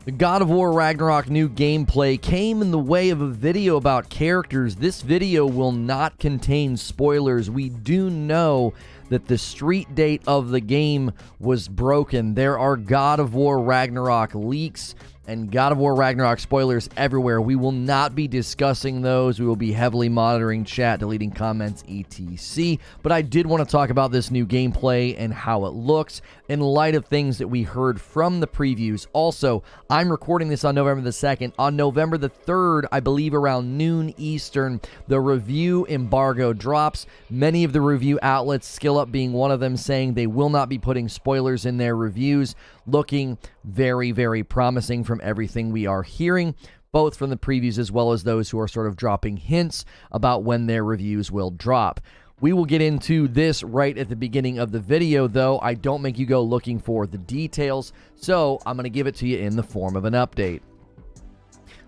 The God of War Ragnarok new gameplay came in the way of a video about characters. This video will not contain spoilers. We do know that the street date of the game was broken. There are God of War Ragnarok leaks and God of War Ragnarok spoilers everywhere. We will not be discussing those. We will be heavily monitoring chat, deleting comments, etc. But I did want to talk about this new gameplay and how it looks in light of things that we heard from the previews. Also, I'm recording this on November the 2nd. On November the 3rd, I believe around noon Eastern, the review embargo drops. Many of the review outlets, SkillUp being one of them, saying they will not be putting spoilers in their reviews. Looking very, very promising from everything we are hearing, both from the previews as well as those who are sort of dropping hints about when their reviews will drop. We will get into this right at the beginning of the video, though. I don't make you go looking for the details, so I'm going to give it to you in the form of an update.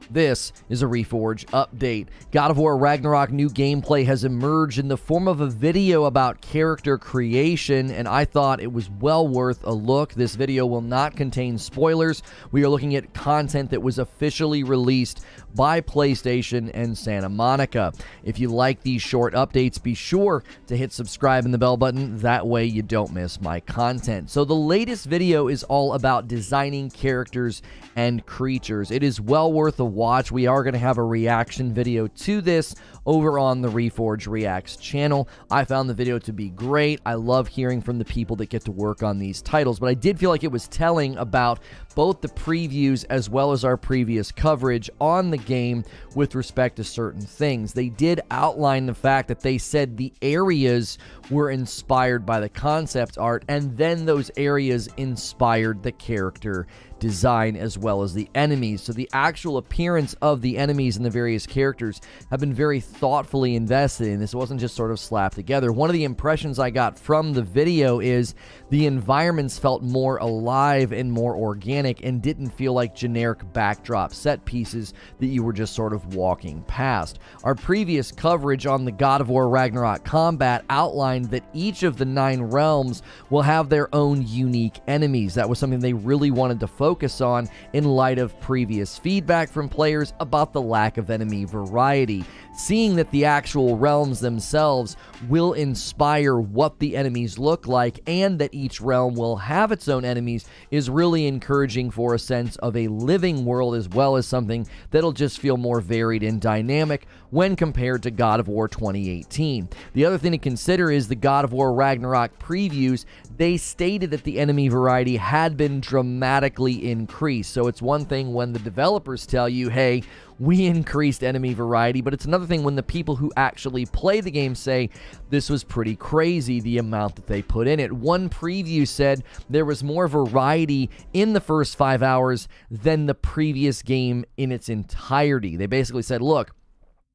This is a Reforge update. God of War Ragnarok new gameplay has emerged in the form of a video about character creation, and I thought it was well worth a look. This video will not contain spoilers. We are looking at content that was officially released by PlayStation and Santa Monica. If you like these short updates, be sure to hit subscribe and the bell button. That way you don't miss my content. So the latest video is all about designing characters and creatures. It is well worth a watch. We are going to have a reaction video to this over on the Reforge Reacts channel. I found the video to be great. I love hearing from the people that get to work on these titles, but I did feel like it was telling about both the previews as well as our previous coverage on the game with respect to certain things. They did outline the fact that they said the areas were inspired by the concept art, and then those areas inspired the character design as well as the enemies. So the actual appearance of the enemies and the various characters have been very thoughtfully invested in. This wasn't just sort of slapped together. One of the impressions I got from the video is the environments felt more alive and more organic and didn't feel like generic backdrop set pieces that you were just sort of walking past. Our previous coverage on the God of War Ragnarok combat outlined that each of the 9 realms will have their own unique enemies. That was something they really wanted to focus on in light of previous feedback from players about the lack of enemy variety. Seeing that the actual realms themselves will inspire what the enemies look like and that each realm will have its own enemies is really encouraging for a sense of a living world, as well as something that'll just feel more varied and dynamic when compared to God of War 2018. The other thing to consider is the God of War Ragnarok previews. They stated that the enemy variety had been dramatically increased. So it's one thing when the developers tell you, hey, we increased enemy variety, but it's another thing when the people who actually play the game say this was pretty crazy, the amount that they put in it. One preview said there was more variety in the first 5 hours than the previous game in its entirety. They basically said, look,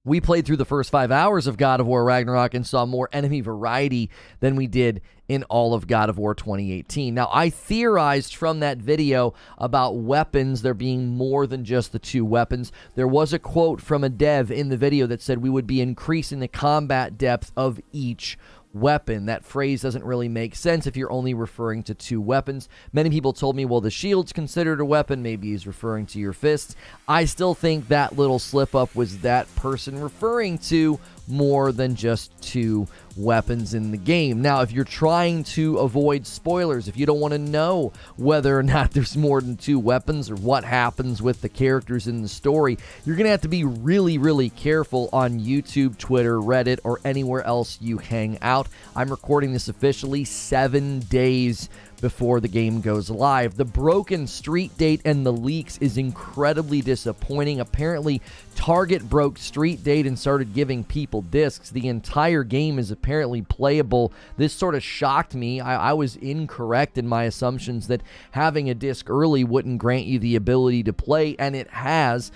we played through the first 5 hours of God of War Ragnarok and saw more enemy variety than we did in all of God of War 2018. Now, I theorized from that video about weapons, there being more than just the 2 weapons. There was a quote from a dev in the video that said we would be increasing the combat depth of each weapon. That phrase doesn't really make sense if you're only referring to 2 weapons. Many people told me, well, the shield's considered a weapon. Maybe he's referring to your fists. I still think that little slip up was that person referring to more than just 2 weapons in the game. Now, if you're trying to avoid spoilers, if you don't want to know whether or not there's more than 2 weapons or what happens with the characters in the story, you're going to have to be really, really careful on YouTube, Twitter, Reddit, or anywhere else you hang out. I'm recording this officially 7 days before the game goes live. The broken street date and the leaks is incredibly disappointing. Apparently, Target broke street date and started giving people discs. The entire game is apparently playable. This sort of shocked me. I was incorrect in my assumptions that having a disc early wouldn't grant you the ability to play, and it has.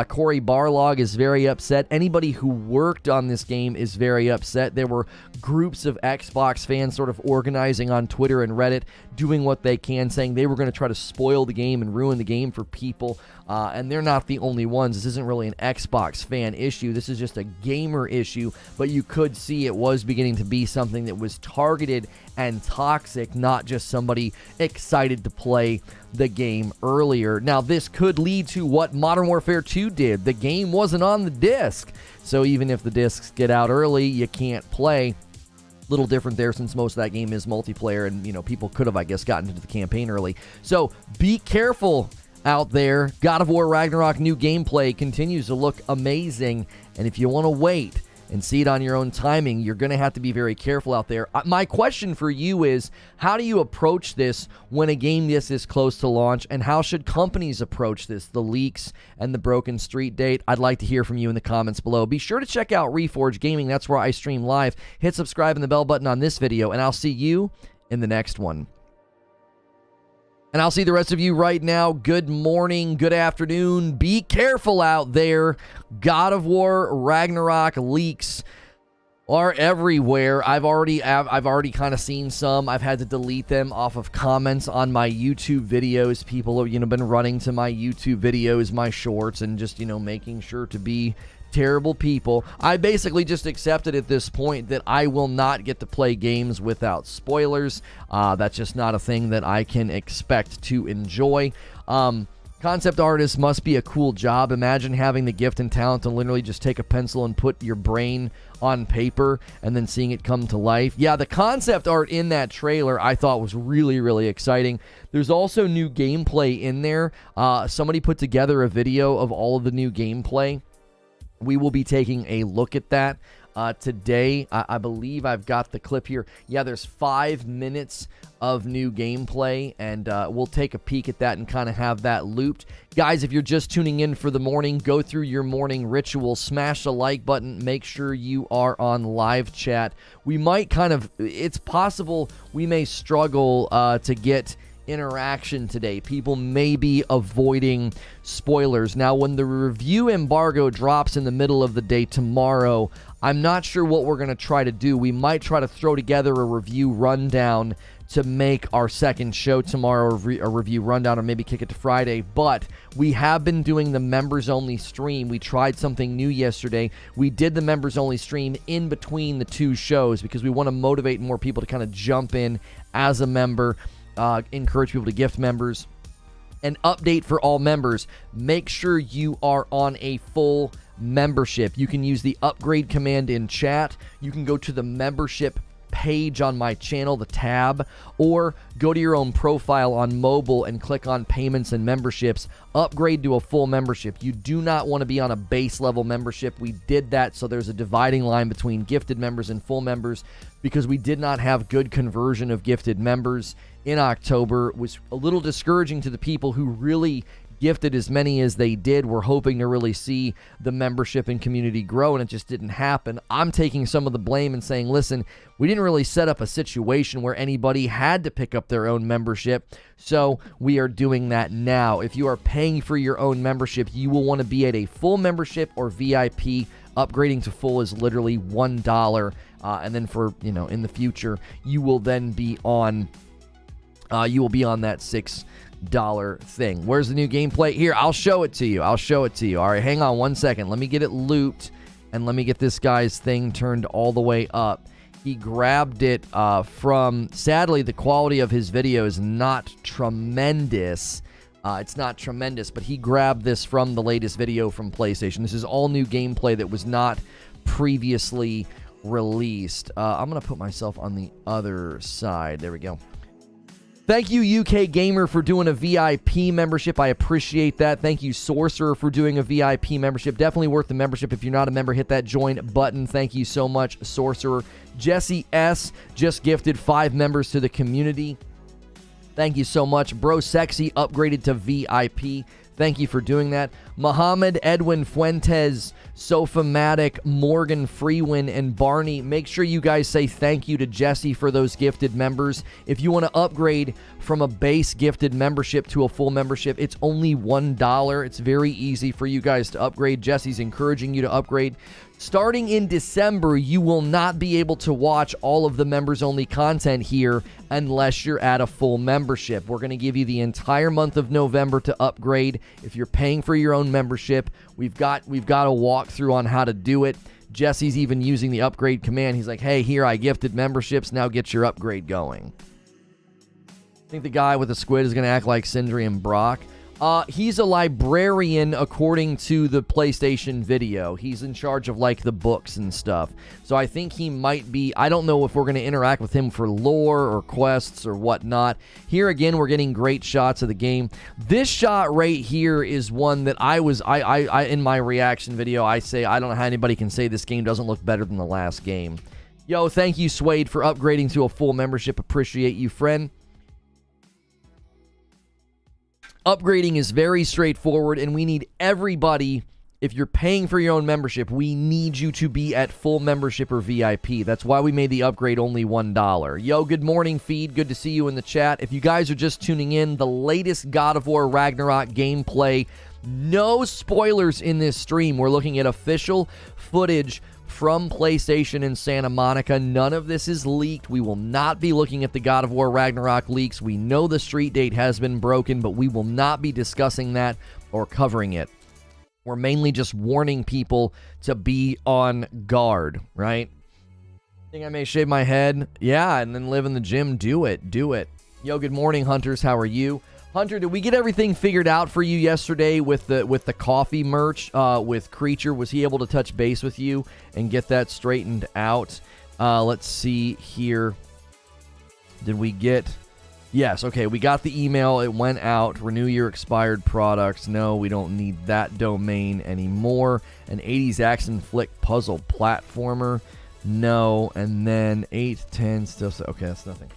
Cory Barlog is very upset. Anybody who worked on this game is very upset. There were groups of Xbox fans sort of organizing on Twitter and Reddit, doing what they can, saying they were going to try to spoil the game and ruin the game for people, and they're not the only ones. This isn't really an Xbox fan issue. This is just a gamer issue, but you could see it was beginning to be something that was targeted and toxic, not just somebody excited to play the game earlier. Now, this could lead to what Modern Warfare 2 did. The game wasn't on the disc, so even if the discs get out early, you can't play. Little different there since most of that game is multiplayer, and people could have, I guess, gotten into the campaign early. So be careful out there. God of War Ragnarok new gameplay continues to look amazing, and if you want to wait and see it on your own timing, you're going to have to be very careful out there. My question for you is, how do you approach this when a game this close to launch, and how should companies approach this, the leaks and the broken street date? I'd like to hear from you in the comments below. Be sure to check out Reforge Gaming. That's where I stream live. Hit subscribe and the bell button on this video, and I'll see you in the next one. And I'll see the rest of you right now. Good morning, good afternoon. Be careful out there. God of War Ragnarok leaks are everywhere. I've already kind of seen some. I've had to delete them off of comments on my YouTube videos. People have been running to my YouTube videos, my shorts, and just making sure to be terrible people. I basically just accepted at this point that I will not get to play games without spoilers. That's just not a thing that I can expect to enjoy. Concept artist must be a cool job. Imagine having the gift and talent to literally just take a pencil and put your brain on paper and then seeing it come to life. Yeah, the concept art in that trailer I thought was really, really exciting. There's also new gameplay in there. Somebody put together a video of all of the new gameplay. We will be taking a look at that today. I believe I've got the clip here. Yeah, there's 5 minutes of new gameplay, and we'll take a peek at that and kind of have that looped. Guys, if you're just tuning in for the morning, go through your morning ritual, smash the like button, make sure you are on live chat. We might it's possible we may struggle to get interaction today. People may be avoiding spoilers. Now, when the review embargo drops in the middle of the day tomorrow, I'm not sure what we're going to try to do. We might try to throw together a review rundown to make our second show tomorrow, a review rundown, or maybe kick it to Friday. But we have been doing the members only stream. We tried something new yesterday. We did the members only stream in between the two shows because we want to motivate more people to kind of jump in as a member. Encourage people to gift members. An update for all members: make sure you are on a full membership. You can use the upgrade command in chat. You can go to the membership page on my channel, the tab, or go to your own profile on mobile and click on payments and memberships. Upgrade to a full membership. You do not want to be on a base level membership. We did that so there's a dividing line between gifted members and full members because we did not have good conversion of gifted members in October. It was a little discouraging to the people who really gifted as many as they did. We're hoping to really see the membership and community grow, and it just didn't happen. I'm taking some of the blame and saying, listen, we didn't really set up a situation where anybody had to pick up their own membership, so we are doing that now. If you are paying for your own membership, you will want to be at a full membership or VIP. Upgrading to full is literally $1, and then for, in the future, you will then be on that $6 thing. Where's the new gameplay? Here, I'll show it to you. All right, hang on 1 second. Let me get it looped, and let me get this guy's thing turned all the way up. He grabbed it from, sadly, the quality of his video is not tremendous. It's not tremendous, but he grabbed this from the latest video from PlayStation. This is all new gameplay that was not previously released. I'm going to put myself on the other side. There we go. Thank you, UK Gamer, for doing a VIP membership. I appreciate that. Thank you, Sorcerer, for doing a VIP membership. Definitely worth the membership. If you're not a member, hit that join button. Thank you so much, Sorcerer. Jesse S. just gifted 5 members to the community. Thank you so much. Bro Sexy upgraded to VIP. Thank you for doing that. Mohammed, Edwin Fuentes, Sophomatic, Morgan Freewin, and Barney. Make sure you guys say thank you to Jesse for those gifted members. If you want to upgrade from a base gifted membership to a full membership, it's only $1. It's very easy for you guys to upgrade. Jesse's encouraging you to upgrade. Starting in December, you will not be able to watch all of the members-only content here unless you're at a full membership. We're going to give you the entire month of November to upgrade, If you're paying for your own membership, we've got a walkthrough on how to do it. Jesse's even using the upgrade command. He's like, hey, here, I gifted memberships. Now get your upgrade going. I think the guy with the squid is going to act like Sindri and Brock. He's a librarian according to the PlayStation video. He's in charge of like the books and stuff. So I think he might be, I don't know if we're going to interact with him for lore or quests or whatnot. Here again, we're getting great shots of the game. This shot right here is one that I in my reaction video, I say, I don't know how anybody can say this game doesn't look better than the last game. Yo, thank you, Suede, for upgrading to a full membership. Appreciate you, friend. Upgrading is very straightforward, and we need everybody. If you're paying for your own membership, we need you to be at full membership or VIP. That's why we made the upgrade only $1. Yo, good morning, feed. Good to see you in the chat. If you guys are just tuning in, the latest God of War Ragnarok gameplay. No spoilers in this stream. We're looking at official footage from PlayStation in Santa Monica. None of this is leaked. We will not be looking at the God of War Ragnarok leaks. We know the street date has been broken, but we will not be discussing that or covering it. We're mainly just warning people to be on guard, right? Think I may shave my head? Yeah, and then live in the gym. Do it. Do it. Yo, good morning, Hunters. How are you? Hunter, did we get everything figured out for you yesterday with the coffee merch with Creature? Was he able to touch base with you and get that straightened out? Let's see here. Did we get... Yes, okay, we got the email. It went out. Renew your expired products. No, we don't need that domain anymore. An 80s action flick puzzle platformer. No, and then 810 stuff. Okay, that's nothing.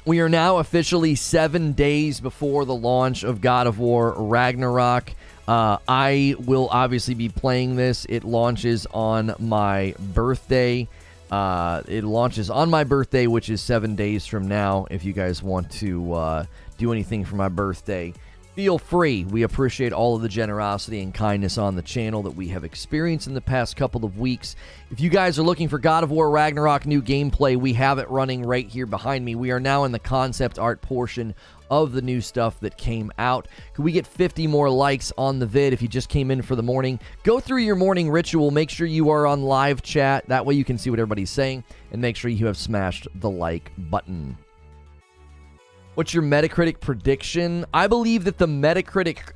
We are now officially 7 days before the launch of God of War Ragnarok. I will obviously be playing this. It launches on my birthday. It launches on my birthday, which is 7 days from now. If you guys want to do anything for my birthday, feel free. We appreciate all of the generosity and kindness on the channel that we have experienced in the past couple of weeks. If you guys are looking for God of War Ragnarok new gameplay, we have it running right here behind me. We are now in the concept art portion of the new stuff that came out. Could we get 50 more likes on the vid if you just came in for the morning? Go through your morning ritual. Make sure you are on live chat. That way you can see what everybody's saying. And make sure you have smashed the like button. What's your Metacritic prediction? I believe that the Metacritic,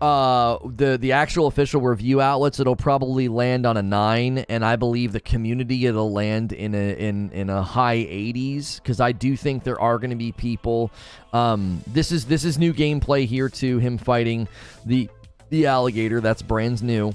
the actual official review outlets, it'll probably land on a 9, and I believe the community it'll land in a high 80s, because I do think there are going to be people. This is new gameplay here too. Him fighting the alligator. That's brand new.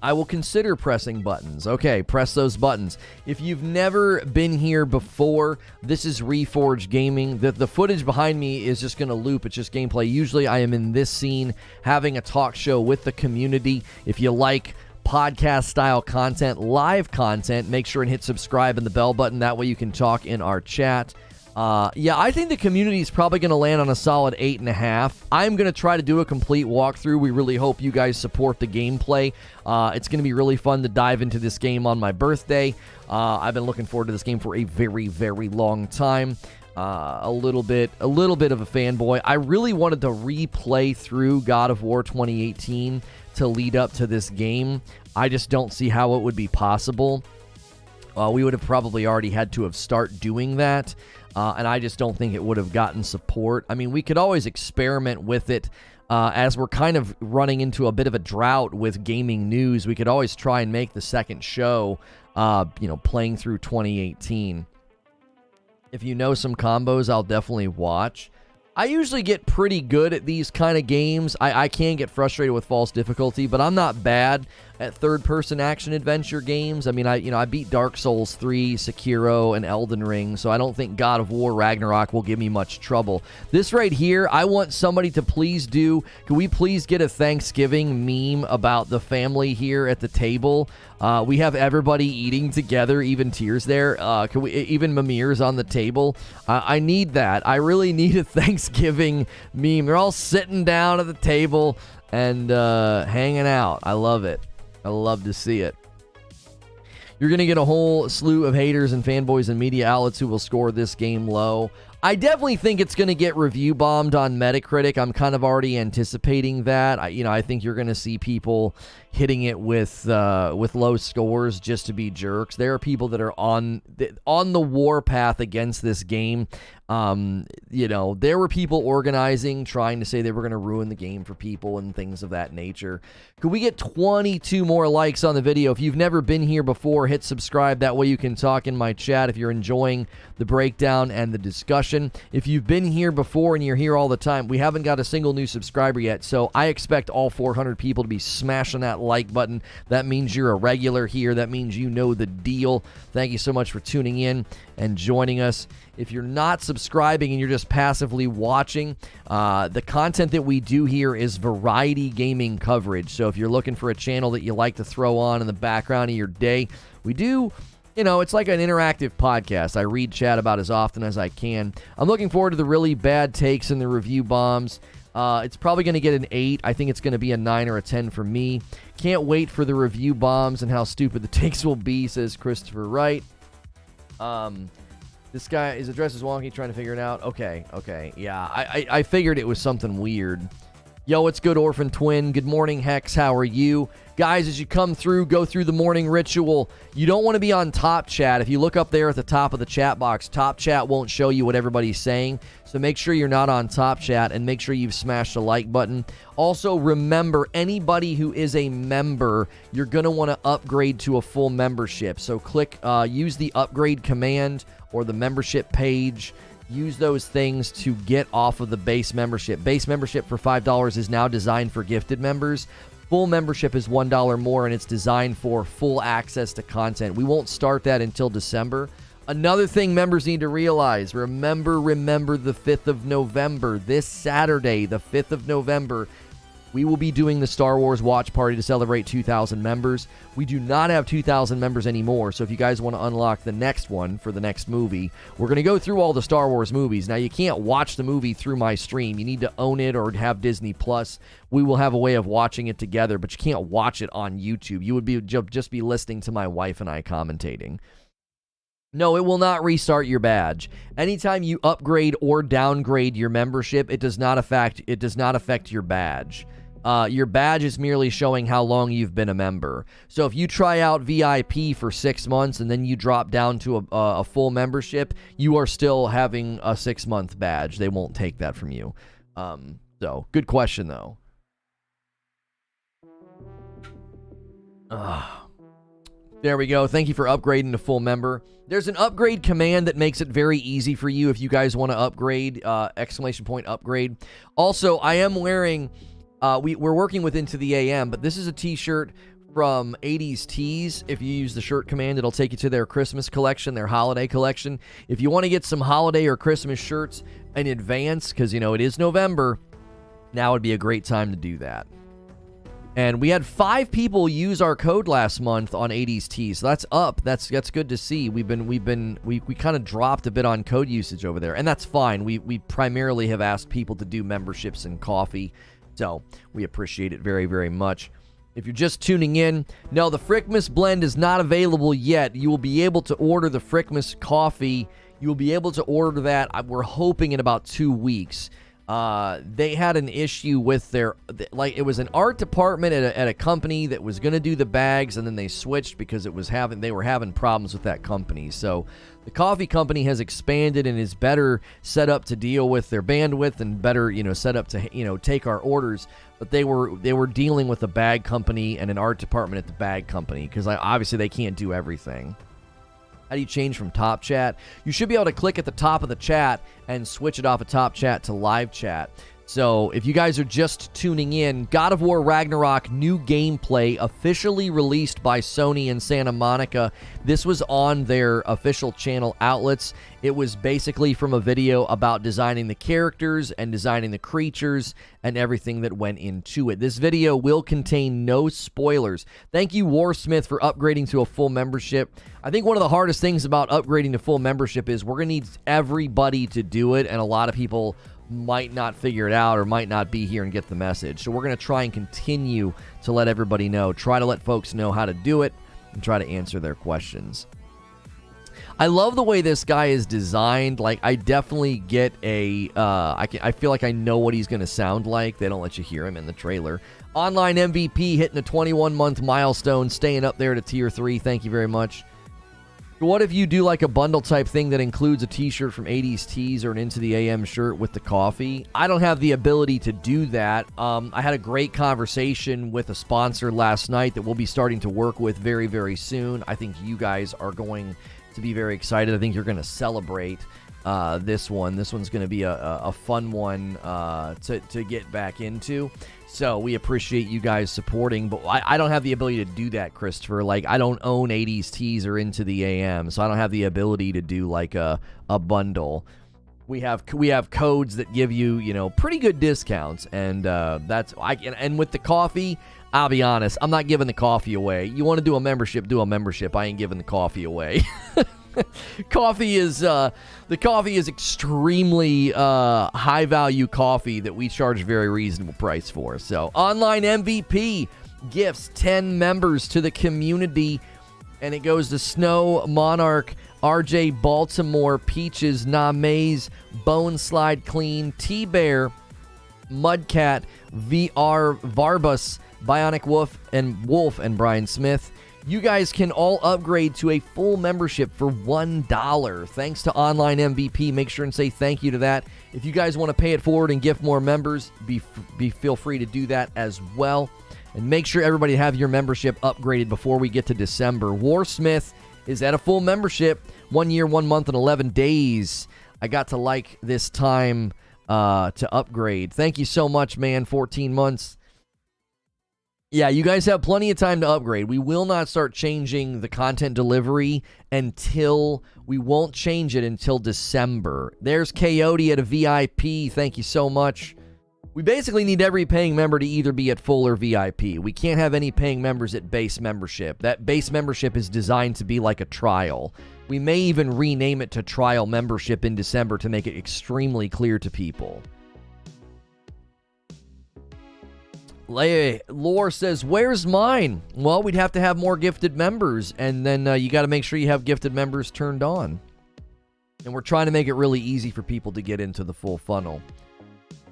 I will consider pressing buttons. Okay, press those buttons. If you've never been here before, this is Reforge Gaming. The footage behind me is just going to loop. It's just gameplay. Usually I am in this scene having a talk show with the community. If you like podcast-style content, live content, make sure and hit subscribe and the bell button. That way you can talk in our chat. Yeah, I think the community is probably going to land on a solid 8.5. I'm going to try to do a complete walkthrough. We really hope you guys support the gameplay. It's going to be really fun to dive into this game on my birthday. I've been looking forward to this game for a very, very long time. A little bit of a fanboy. I really wanted to replay through God of War 2018 to lead up to this game. I just don't see how it would be possible. We would have probably already had to have started doing that. And I just don't think it would have gotten support. I mean, we could always experiment with it. As we're kind of running into a bit of a drought with gaming news, we could always try and make the second show, playing through 2018. If you know some combos, I'll definitely watch. I usually get pretty good at these kind of games. I can get frustrated with false difficulty, but I'm not bad at third-person action-adventure games. I mean, I beat Dark Souls 3, Sekiro, and Elden Ring, so I don't think God of War Ragnarok will give me much trouble. This right here, I want somebody to please do... Can we please get a Thanksgiving meme about the family here at the table? We have everybody eating together, even Tears there. Can we even Mimir's on the table? I need that. I really need a Thanksgiving meme. They're all sitting down at the table and hanging out. I love it. I love to see it. You're going to get a whole slew of haters and fanboys and media outlets who will score this game low. I definitely think it's going to get review bombed on Metacritic. I'm kind of already anticipating that. I think you're going to see people hitting it with low scores just to be jerks. There are people that are on the war path against this game. There were people organizing, trying to say they were going to ruin the game for people and things of that nature. Could we get 22 more likes on the video? If you've never been here before, hit subscribe. That way you can talk in my chat if you're enjoying the breakdown and the discussion. If you've been here before and you're here all the time, we haven't got a single new subscriber yet, so I expect all 400 people to be smashing that like button. That means you're a regular here. That means you know the deal. Thank you so much for tuning in and joining us. If you're not subscribing and you're just passively watching, the content that we do here is variety gaming coverage. So if you're looking for a channel that you like to throw on in the background of your day, we do, it's like an interactive podcast. I read chat about as often as I can. I'm looking forward to the really bad takes and the review bombs. It's probably going to get an 8. I think it's going to be a 9 or a 10 for me. Can't wait for the review bombs and how stupid the takes will be, says Christopher Wright. This guy, his address is wonky, trying to figure it out. Okay. Yeah, I figured it was something weird. Yo, what's good, Orphan Twin? Good morning, Hex. How are you? Guys, as you come through, go through the morning ritual. You don't want to be on Top Chat. If you look up there at the top of the chat box, Top Chat won't show you what everybody's saying. So make sure you're not on Top Chat and make sure you've smashed the like button. Also, remember, anybody who is a member, you're going to want to upgrade to a full membership. So use the upgrade command or the membership page. Use those things to get off of the base membership. Base membership for $5 is now designed for gifted members. Full membership is $1 more, and it's designed for full access to content. We won't start that until December. Another thing members need to realize, remember the 5th of November. This Saturday, the 5th of November, we will be doing the Star Wars watch party to celebrate 2,000 members. We do not have 2,000 members anymore, so if you guys want to unlock the next one for the next movie, we're going to go through all the Star Wars movies. Now, you can't watch the movie through my stream. You need to own it or have Disney+. We will have a way of watching it together, but you can't watch it on YouTube. You would just be listening to my wife and I commentating. No, it will not restart your badge. Anytime you upgrade or downgrade your membership, it does not affect your badge. Your badge is merely showing how long you've been a member. So if you try out VIP for 6 months and then you drop down to a full membership, you are still having a 6-month badge. They won't take that from you. So good question though. There we go. Thank you for upgrading to full member. There's an upgrade command that makes it very easy for you if you guys want to upgrade, ! Upgrade. Also, I am wearing, we're working with Into the AM, but this is a t-shirt from 80s Tees. If you use the shirt command, it'll take you to their Christmas collection, their holiday collection. If you want to get some holiday or Christmas shirts in advance, because, it is November, now would be a great time to do that. And we had 5 people use our code last month on 80s Tees. So that's up. That's good to see. We kind of dropped a bit on code usage over there, and that's fine. We primarily have asked people to do memberships and coffee, so we appreciate it very, very much. If you're just tuning in, no, the Frickmas blend is not available yet. You will be able to order the Frickmas coffee. You will be able to order that. We're hoping in about 2 weeks. They had an issue with it was an art department at a company that was going to do the bags, and then they switched because they were having problems with that company. So the coffee company has expanded and is better set up to deal with their bandwidth and better, set up to, take our orders. But they were dealing with a bag company and an art department at the bag company because obviously they can't do everything. How do you change from Top Chat? You should be able to click at the top of the chat and switch it off of Top Chat to Live Chat. So if you guys are just tuning in, God of War Ragnarok new gameplay officially released by Sony in Santa Monica. This was on their official channel outlets. It was basically from a video about designing the characters and designing the creatures and everything that went into it. This video will contain no spoilers. Thank you, Warsmith, for upgrading to a full membership. I think one of the hardest things about upgrading to full membership is we're going to need everybody to do it, and a lot of people might not figure it out or might not be here and get the message. So we're going to try and continue to let everybody know, try to let folks know how to do it, and try to answer their questions. I love the way this guy is designed. Like, I definitely get a, I feel like I know what he's going to sound like. They don't let you hear him in the trailer. Online MVP hitting a 21-month milestone, staying up there to tier 3. Thank you very much. What if you do like a bundle type thing that includes a t-shirt from 80s Tees or an Into the AM shirt with the coffee? I don't have the ability to do that. I had a great conversation with a sponsor last night that we'll be starting to work with very, very soon. I think you guys are going to be very excited. I think you're going to celebrate this one. This one's going to be a fun one to get back into. So we appreciate you guys supporting, but I don't have the ability to do that, Christopher. Like, I don't own 80s Tees or Into the AM, so I don't have the ability to do like a bundle. We have codes that give you, you know, pretty good discounts, and and with the coffee, I'll be honest, I'm not giving the coffee away. You want to do a membership, do a membership. I ain't giving the coffee away. The coffee is extremely high value coffee that we charge a very reasonable price for. So online MVP gifts 10 members to the community, and it goes to Snow Monarch, RJ Baltimore, Peaches, Namaze, Bone Slide Clean, T-Bear, Mudcat, VR Varbus, Bionic Wolf, and Brian Smith. You guys can all upgrade to a full membership for $1. Thanks to Online MVP. Make sure and say thank you to that. If you guys want to pay it forward and gift more members, feel free to do that as well. And make sure everybody have your membership upgraded before we get to December. Warsmith is at a full membership. 1 year, 1 month, and 11 days. I got to like this time to upgrade. Thank you so much, man. 14 months. Yeah, you guys have plenty of time to upgrade. We will not start changing the content delivery until, we won't change it until December. There's Coyote at a VIP. Thank you so much. We basically need every paying member to either be at full or VIP. We can't have any paying members at base membership. That base membership is designed to be like a trial. We may even rename it to trial membership in December to make it extremely clear to people. Lore says, where's mine? Well, we'd have to have more gifted members, and then you got to make sure you have gifted members turned on. And we're trying to make it really easy for people to get into the full funnel.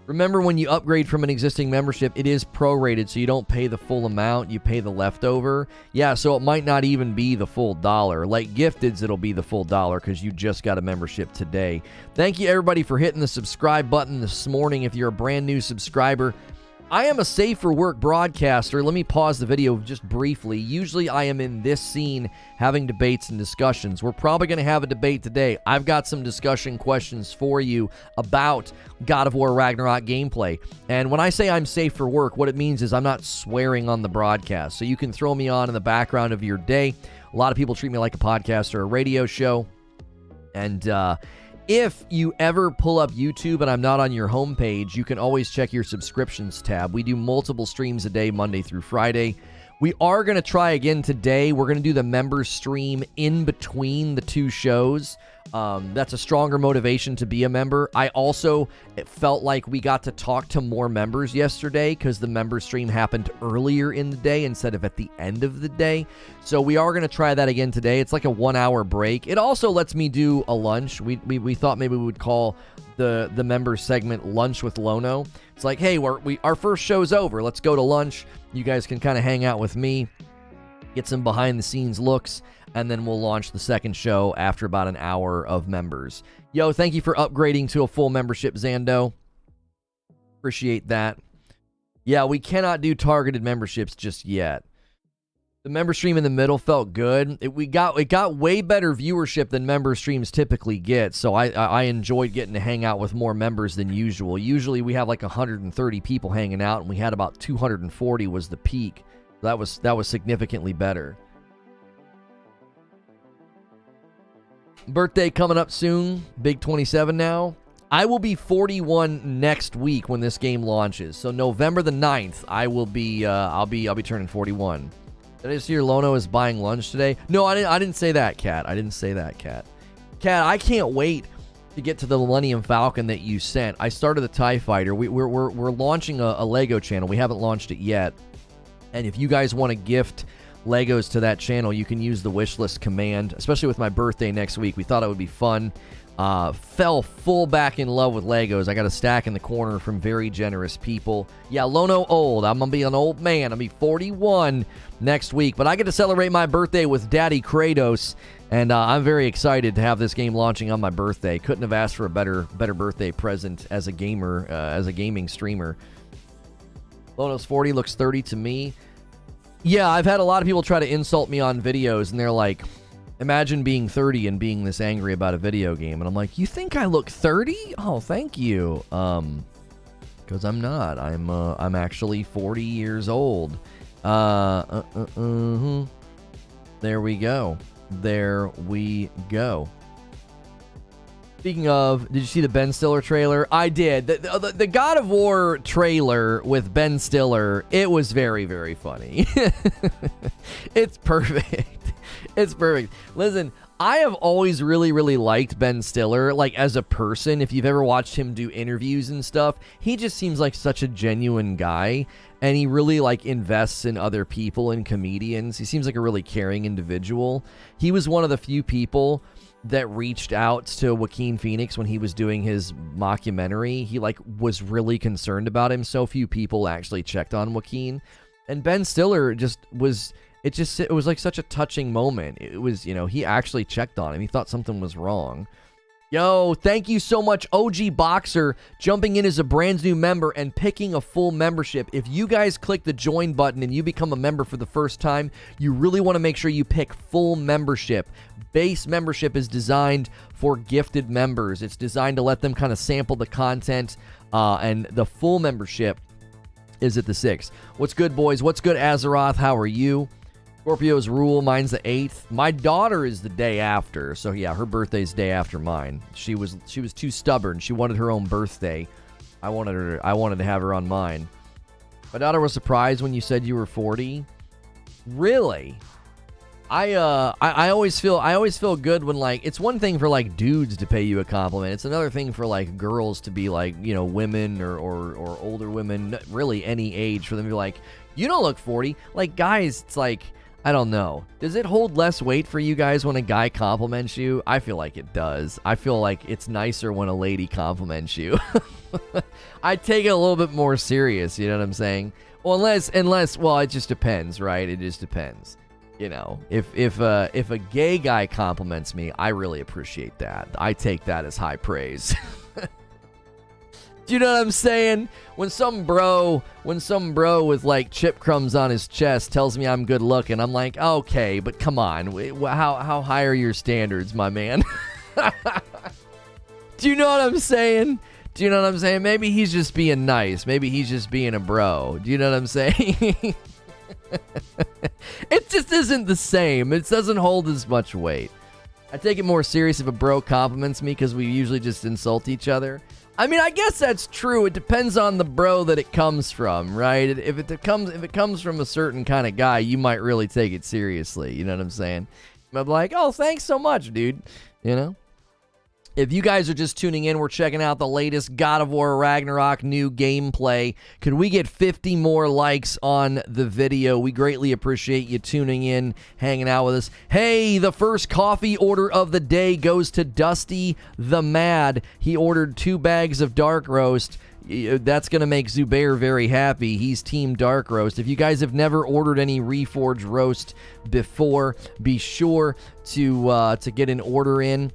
Remember, when you upgrade from an existing membership, it is prorated, so you don't pay the full amount, you pay the leftover. Yeah, so it might not even be the full $1. Like Gifted's, it'll be the full $1 because you just got a membership today. Thank you, everybody, for hitting the subscribe button this morning. If you're a brand new subscriber, I am a safe for work broadcaster. Let me pause the video just briefly. Usually I am in this scene having debates and discussions. We're probably going to have a debate today. I've got some discussion questions for you about God of War Ragnarok gameplay. And when I say I'm safe for work, what it means is I'm not swearing on the broadcast. So you can throw me on in the background of your day. A lot of people treat me like a podcast or a radio show. And if you ever pull up YouTube and I'm not on your homepage, you can always check your subscriptions tab. We do multiple streams a day, Monday through Friday. We are going to try again today. We're going to do the members stream in between the two shows. That's a stronger motivation to be a member. I also felt like we got to talk to more members yesterday because the member stream happened earlier in the day instead of at the end of the day. So we are going to try that again today. It's like a 1 hour break. It also lets me do a lunch. We thought maybe we would call the members segment Lunch with Lono. It's like, hey, our first show's over. Let's go to lunch. You guys can kind of hang out with me, get some behind the scenes looks, and then we'll launch the second show after about an hour of members. Yo, thank you for upgrading to a full membership, Zando. Appreciate that. Yeah, we cannot do targeted memberships just yet. The member stream in the middle felt good. It got way better viewership than member streams typically get, so I enjoyed getting to hang out with more members than usual. Usually we have like 130 people hanging out, and we had about 240 was the peak. That was significantly better. Birthday coming up soon. Big 27 now. I will be 41 next week when this game launches. So November the 9th, I'll be turning 41. Did I just hear Lono is buying lunch today? No, I didn't say that, Kat. I didn't say that, Kat. Kat, I can't wait to get to the Millennium Falcon that you sent. I started the TIE Fighter. We're launching a Lego channel. We haven't launched it yet. And if you guys want to gift Legos to that channel, you can use the wishlist command, especially with my birthday next week. We thought it would be fun. Fell full back in love with Legos. I got a stack in the corner from very generous people. Yeah, Lono old. I'm going to be an old man. I'll be 41 next week. But I get to celebrate my birthday with Daddy Kratos. And I'm very excited to have this game launching on my birthday. Couldn't have asked for a better birthday present as a gamer, as a gaming streamer. Lono's 40, looks 30 to me. Yeah, I've had a lot of people try to insult me on videos, and they're like, imagine being 30 and being this angry about a video game. And I'm like, you think I look 30? Oh, thank you. Because I'm not. I'm actually 40 years old. There we go. There we go. Speaking of, did you see the Ben Stiller trailer? I did. The God of War trailer with Ben Stiller, it was very, very funny. It's perfect. It's perfect. Listen, I have always really, really liked Ben Stiller, like as a person. If you've ever watched him do interviews and stuff, he just seems like such a genuine guy, and he really like invests in other people and comedians. He seems like a really caring individual. He was one of the few people that reached out to Joaquin Phoenix when he was doing his mockumentary. He like was really concerned about him. So few people actually checked on Joaquin, and Ben Stiller just was. It was like such a touching moment. It was, you know, he actually checked on him. He thought something was wrong. Yo, thank you so much, OG Boxer, jumping in as a brand new member and picking a full membership. If you guys click the join button and you become a member for the first time, you really want to make sure you pick full membership. Base membership is designed for gifted members. It's designed to let them kind of sample the content, and the full membership is at the 6th. What's good, boys? What's good, Azeroth? How are you? Scorpio's rule, mine's the 8th. My daughter is the day after, so yeah, her birthday's day after mine. She was too stubborn. She wanted her own birthday. I wanted to have her on mine. My daughter was surprised when you said you were 40. Really? I always feel good when, like, it's one thing for like dudes to pay you a compliment. It's another thing for like girls to be like, you know, women or older women, really any age, for them to be like, you don't look 40. Like guys, it's like, I don't know. Does it hold less weight for you guys when a guy compliments you? I feel like it does. I feel like it's nicer when a lady compliments you. I take it a little bit more serious, you know what I'm saying? Well, unless, well, it just depends, right? It just depends. You know, if a gay guy compliments me, I really appreciate that. I take that as high praise. Do you know what I'm saying? When some bro with like chip crumbs on his chest tells me I'm good looking, I'm like, okay, but come on, how high are your standards, my man? Do you know what I'm saying? Do you know what I'm saying? Maybe he's just being nice. Maybe he's just being a bro. Do you know what I'm saying? It just isn't the same. It doesn't hold as much weight. I take it more serious if a bro compliments me because we usually just insult each other. I mean, I guess that's true. It depends on the bro that it comes from, right? If it comes from a certain kind of guy, you might really take it seriously. You know what I'm saying? I'm like, oh, thanks so much, dude. You know? If you guys are just tuning in, we're checking out the latest God of War Ragnarok new gameplay. Could we get 50 more likes on the video? We greatly appreciate you tuning in, hanging out with us. Hey, the first coffee order of the day goes to Dusty the Mad. He ordered 2 bags of dark roast. That's going to make Zubair very happy. He's team dark roast. If you guys have never ordered any Reforge roast before, be sure to get an order in.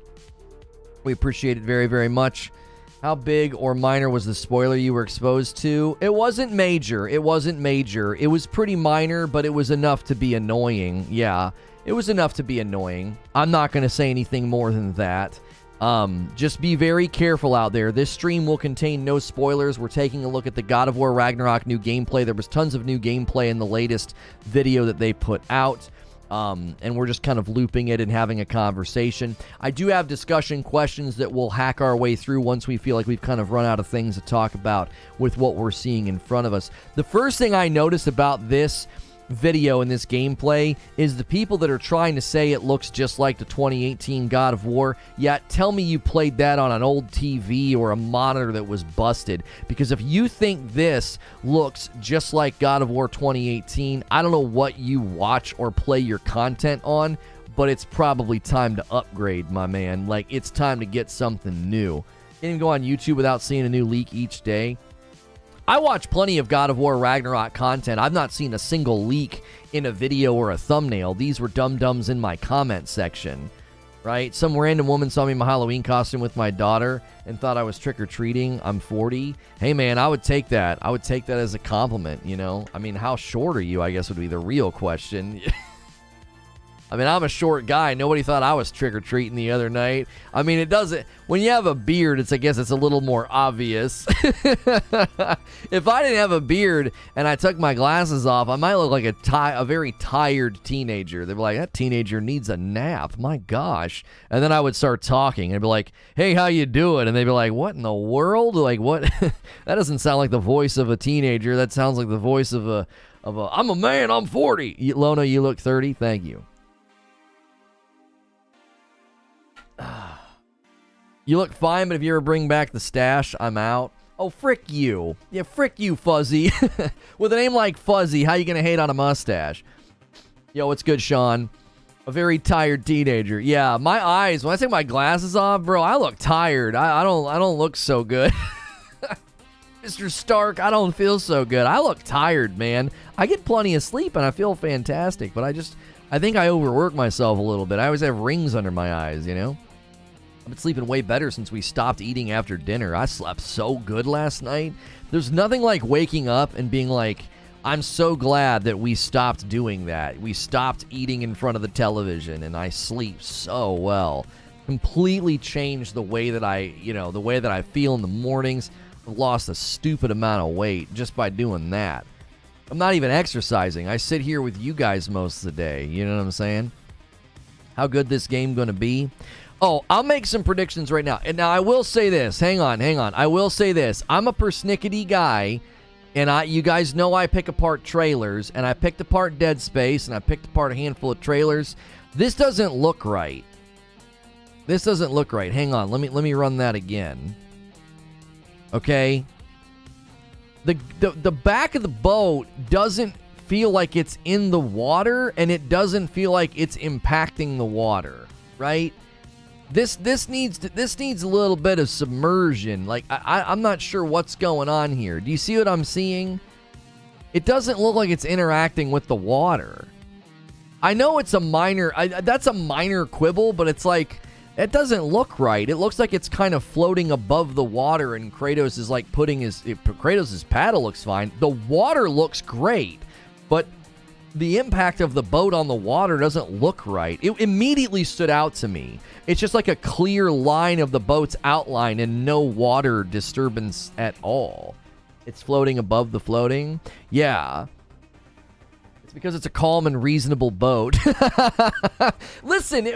We appreciate it very, very much. How big or minor was the spoiler you were exposed to? It wasn't major. It wasn't major. It was pretty minor, but it was enough to be annoying. Yeah, it was enough to be annoying. I'm not going to say anything more than that. Just be very careful out there. This stream will contain no spoilers. We're taking a look at the God of War Ragnarok new gameplay. There was tons of new gameplay in the latest video that they put out. And we're just kind of looping it and having a conversation. I do have discussion questions that we'll hack our way through once we feel like we've kind of run out of things to talk about with what we're seeing in front of us. The first thing I noticed about this video in this gameplay is the people that are trying to say it looks just like the 2018 God of War, yet tell me you played that on an old TV or a monitor that was busted. Because if you think this looks just like God of War 2018, I don't know what you watch or play your content on, but it's probably time to upgrade, my man. Like, it's time to get something new. Can't even go on YouTube without seeing a new leak each day. I watch plenty of God of War Ragnarok content. I've not seen a single leak in a video or a thumbnail. These were dum-dums in my comment section, right? Some random woman saw me in my Halloween costume with my daughter and thought I was trick-or-treating. I'm 40. Hey, man, I would take that. I would take that as a compliment, you know? I mean, how short are you, I guess, would be the real question. I mean, I'm a short guy. Nobody thought I was trick-or-treating the other night. I mean, it doesn't... When you have a beard, I guess it's a little more obvious. If I didn't have a beard and I took my glasses off, I might look like a very tired teenager. They'd be like, that teenager needs a nap. My gosh. And then I would start talking. And I'd be like, hey, how you doing? And they'd be like, what in the world? Like, what? That doesn't sound like the voice of a teenager. That sounds like the voice of a I'm a man, I'm 40. Lono, you look 30. Thank you. You look fine, but if you ever bring back the stash, I'm out. Oh, frick you. Yeah, frick you, Fuzzy. With a name like Fuzzy, how you gonna hate on a mustache? Yo, what's good, Sean? A very tired teenager. Yeah, my eyes, when I take my glasses off, bro, I look tired. I don't look so good. Mr. Stark, I don't feel so good. I look tired, man. I get plenty of sleep and I feel fantastic, but I think I overwork myself a little bit. I always have rings under my eyes, you know? I've been sleeping way better since we stopped eating after dinner. I slept so good last night. There's nothing like waking up and being like, I'm so glad that we stopped doing that. We stopped eating in front of the television, and I sleep so well. Completely changed the way that I feel in the mornings. I've lost a stupid amount of weight just by doing that. I'm not even exercising. I sit here with you guys most of the day. You know what I'm saying? How good this game going to be? Oh, I'll make some predictions right now. And now I will say this. Hang on. I will say this. I'm a persnickety guy, and you guys know I pick apart trailers, and I picked apart Dead Space, and I picked apart a handful of trailers. This doesn't look right. This doesn't look right. Hang on. Let me run that again. Okay? The back of the boat doesn't feel like it's in the water, and it doesn't feel like it's impacting the water, right? This needs a little bit of submersion. Like, I'm not sure what's going on here. Do you see what I'm seeing? It doesn't look like it's interacting with the water. I know it's a minor... that's a minor quibble, but it's like... It doesn't look right. It looks like it's kind of floating above the water, and Kratos is like Kratos' paddle looks fine. The water looks great, but the impact of the boat on the water doesn't look right. It immediately stood out to me. It's just like a clear line of the boat's outline and no water disturbance at all. It's floating above the floating. Yeah. It's because it's a calm and reasonable boat. Listen,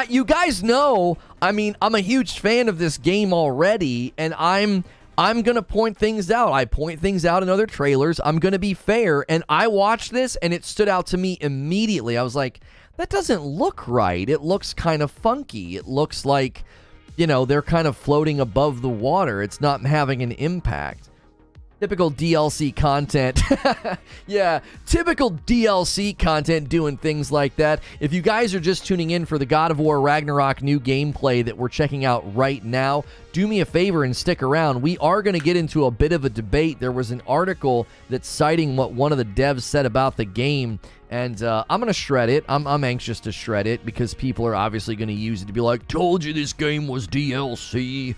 you guys know, I mean, I'm a huge fan of this game already, and I'm going to point things out. I point things out in other trailers. I'm going to be fair, and I watched this, and it stood out to me immediately. I was like, that doesn't look right. It looks kind of funky. It looks like, they're kind of floating above the water. It's not having an impact. Typical DLC content. Yeah, typical DLC content doing things like that. If you guys are just tuning in for the God of War Ragnarok new gameplay that we're checking out right now, do me a favor and stick around. We are going to get into a bit of a debate. There was an article that's citing what one of the devs said about the game, and I'm going to shred it. I'm anxious to shred it because people are obviously going to use it to be like, told you this game was DLC.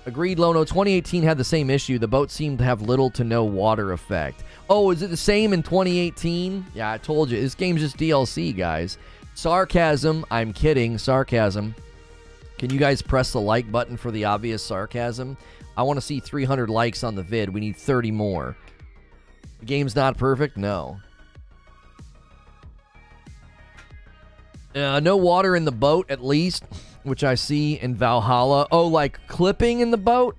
Agreed, Lono. 2018 had the same issue. The boat seemed to have little to no water effect. Oh, is it the same in 2018? Yeah, I told you. This game's just DLC, guys. Sarcasm. I'm kidding. Sarcasm. Can you guys press the like button for the obvious sarcasm? I want to see 300 likes on the vid. We need 30 more. The game's not perfect? No. No water in the boat, at least, which I see in Valhalla. Oh, like clipping in the boat?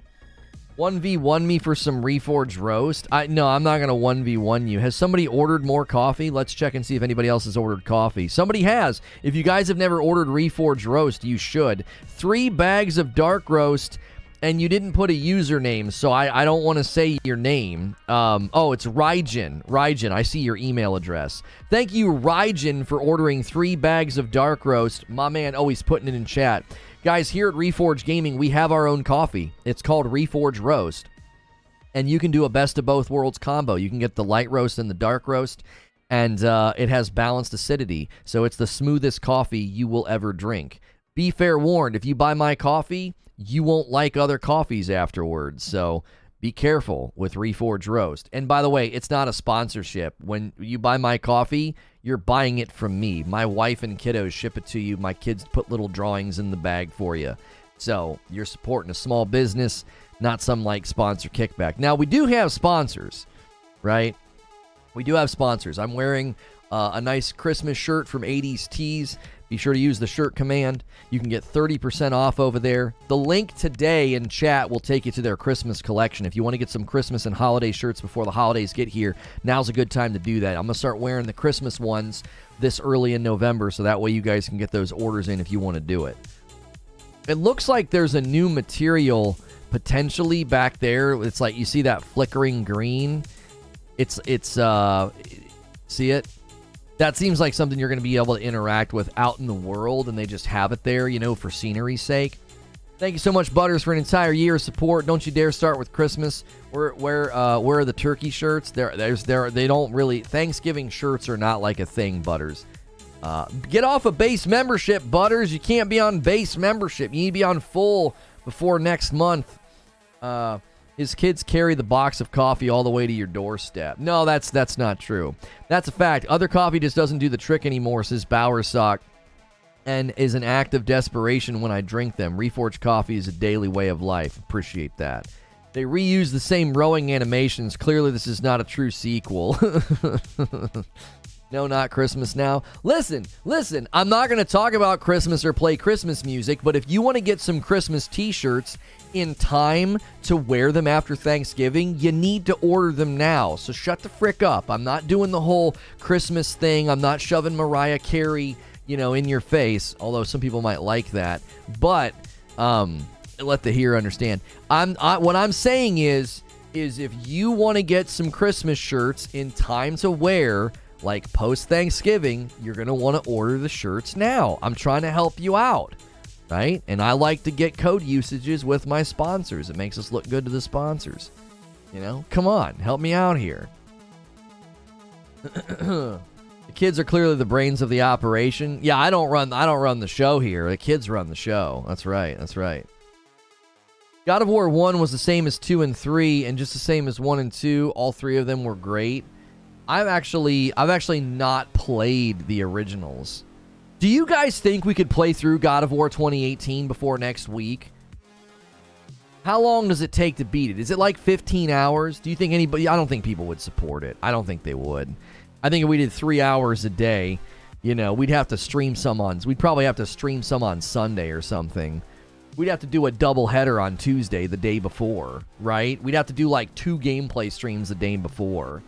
1v1 me for some Reforge roast? No, I'm not going to 1v1 you. Has somebody ordered more coffee? Let's check and see if anybody else has ordered coffee. Somebody has. If you guys have never ordered Reforge roast, you should. 3 bags of dark roast, and you didn't put a username, so I don't want to say your name. Oh, it's Rygen. Rygen, I see your email address. Thank you, Rygen, for ordering 3 bags of dark roast. My man, oh, he's putting it in chat. Guys, here at Reforge Gaming, we have our own coffee. It's called Reforge Roast. And you can do a best of both worlds combo. You can get the light roast and the dark roast, and it has balanced acidity. So it's the smoothest coffee you will ever drink. Be fair warned, if you buy my coffee, you won't like other coffees afterwards. So be careful with Reforge Roast. And by the way, it's not a sponsorship. When you buy my coffee, you're buying it from me. My wife and kiddos ship it to you. My kids put little drawings in the bag for you. So you're supporting a small business, not some like sponsor kickback. Now, we do have sponsors, right? We do have sponsors. I'm wearing a nice Christmas shirt from 80s Tees. Be sure to use the shirt command. You can get 30% off over there. The link today in chat will take you to their Christmas collection. If you want to get some Christmas and holiday shirts before the holidays get here, now's a good time to do that. I'm going to start wearing the Christmas ones this early in November, so that way you guys can get those orders in if you want to do it. It looks like there's a new material potentially back there. It's like you see that flickering green. It's see it? That seems like something you're going to be able to interact with out in the world, and they just have it there, you know, for scenery's sake. Thank you so much, Butters, for an entire year of support. Don't you dare start with Christmas. Where are the turkey shirts? They don't really. Thanksgiving shirts are not like a thing, Butters. Get off of base membership, Butters. You can't be on base membership. You need to be on full before next month. His kids carry the box of coffee all the way to your doorstep. No, that's not true. That's a fact. Other coffee just doesn't do the trick anymore, says Bowersock, and is an act of desperation when I drink them. Reforged coffee is a daily way of life. Appreciate that. They reuse the same rowing animations. Clearly, this is not a true sequel. No, not Christmas now. Listen. I'm not going to talk about Christmas or play Christmas music, but if you want to get some Christmas t-shirts in time to wear them after Thanksgiving, you need to order them now. So shut the frick up. I'm not doing the whole Christmas thing. I'm not shoving Mariah Carey, in your face, although some people might like that. But let the hearer understand. What I'm saying is if you want to get some Christmas shirts in time to wear, like post-Thanksgiving, you're going to want to order the shirts now. I'm trying to help you out, right? And I like to get code usages with my sponsors. It makes us look good to the sponsors. Come on, help me out here. The kids are clearly the brains of the operation. Yeah, I don't run the show here. The kids run the show. That's right. God of War 1 was the same as 2 and 3, and just the same as 1 and 2. All 3 of them were great. I've actually not played the originals. Do you guys think we could play through God of War 2018 before next week? How long does it take to beat it? Is it like 15 hours? Do you think anybody... I don't think people would support it. I don't think they would. I think if we did 3 hours a day, we'd have to stream some on... We'd probably have to stream some on Sunday or something. We'd have to do a double header on Tuesday the day before, right? We'd have to do like 2 gameplay streams the day before.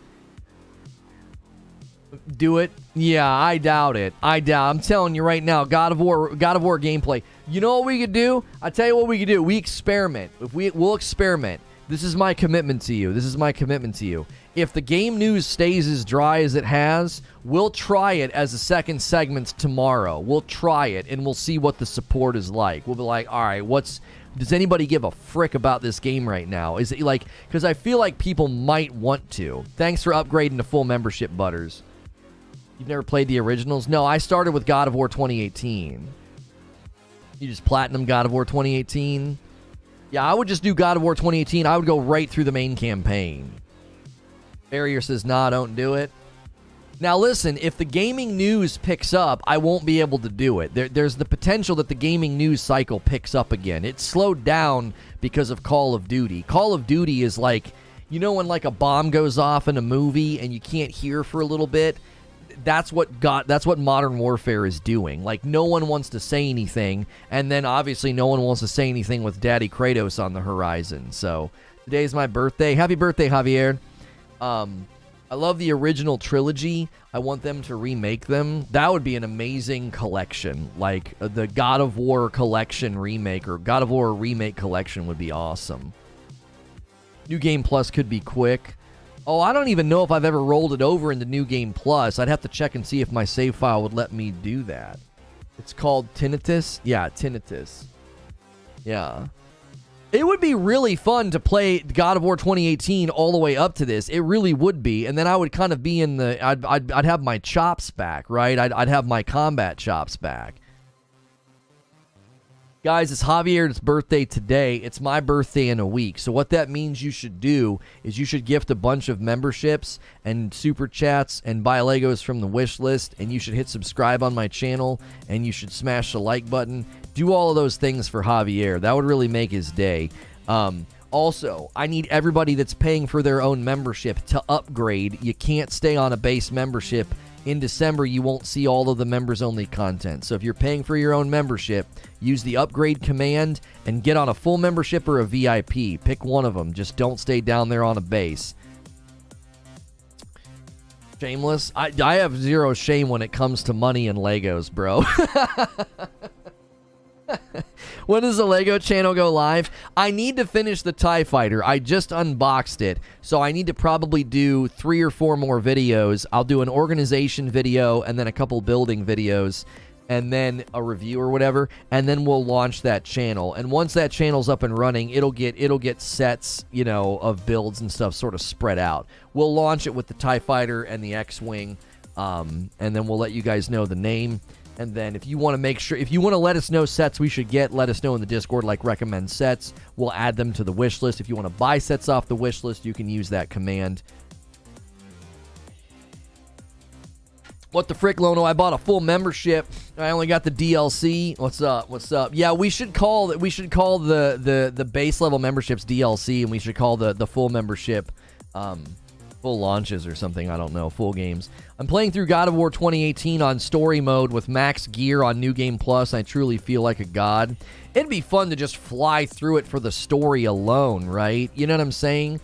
Do it? Yeah, I doubt it. I'm telling you right now, God of War gameplay. You know what we could do? I tell you what we could do. We experiment. We'll experiment. This is my commitment to you. If the game news stays as dry as it has, we'll try it as a second segment tomorrow. We'll try it, and we'll see what the support is like. We'll be like, all right, does anybody give a frick about this game right now? Is it like, because I feel like people might want to. Thanks for upgrading to full membership, Butters. You've never played the originals? No, I started with God of War 2018. You just platinum God of War 2018? Yeah, I would just do God of War 2018. I would go right through the main campaign. Barrier says, nah, don't do it. Now listen, if the gaming news picks up, I won't be able to do it. There's the potential that the gaming news cycle picks up again. It slowed down because of Call of Duty. Call of Duty is like, when like a bomb goes off in a movie and you can't hear for a little bit? That's what Modern Warfare is doing. Like, no one wants to say anything, and then obviously no one wants to say anything with Daddy Kratos on the horizon. So Today's my birthday. Happy birthday, Javier. I love the original trilogy. I want them to remake them. That would be an amazing collection. Like the God of War collection remake or God of War remake collection would be awesome. New Game Plus could be quick. Oh, I don't even know if I've ever rolled it over into New Game Plus. I'd have to check and see if my save file would let me do that. It's called Tinnitus? Yeah, Tinnitus. Yeah. It would be really fun to play God of War 2018 all the way up to this. It really would be. And then I would kind of be in the... I'd have my chops back, right? I'd have my combat chops back. Guys, it's Javier's birthday today. It's my birthday in a week. So what that means you should do is you should gift a bunch of memberships and super chats and buy Legos from the wish list. And you should hit subscribe on my channel. And you should smash the like button. Do all of those things for Javier. That would really make his day. Also, I need everybody that's paying for their own membership to upgrade. You can't stay on a base membership. In December, you won't see all of the members-only content. So if you're paying for your own membership, use the upgrade command and get on a full membership or a VIP. Pick one of them. Just don't stay down there on a base. Shameless? I have zero shame when it comes to money and Legos, bro. When does the Lego channel go live? I need to finish the TIE Fighter. I just unboxed it, so I need to probably do 3 or 4 more videos. I'll do an organization video and then a couple building videos and then a review or whatever, and then we'll launch that channel. And once that channel's up and running, it'll get sets, you know, of builds and stuff sort of spread out. We'll launch it with the TIE Fighter and the X-Wing, and then we'll let you guys know the name. And then if you want to make sure, if you want to let us know sets we should get, let us know in the Discord, like recommend sets. We'll add them to the wish list. If you want to buy sets off the wish list, you can use that command. What the frick, Lono? I bought a full membership. I only got the DLC. What's up? What's up? Yeah, we should call the base level memberships DLC, and we should call the full membership full launches or something. I don't know. Full games. I'm playing through God of War 2018 on story mode with max gear on New Game Plus. I truly feel like a god. It'd be fun to just fly through it for the story alone, right? You know what I'm saying?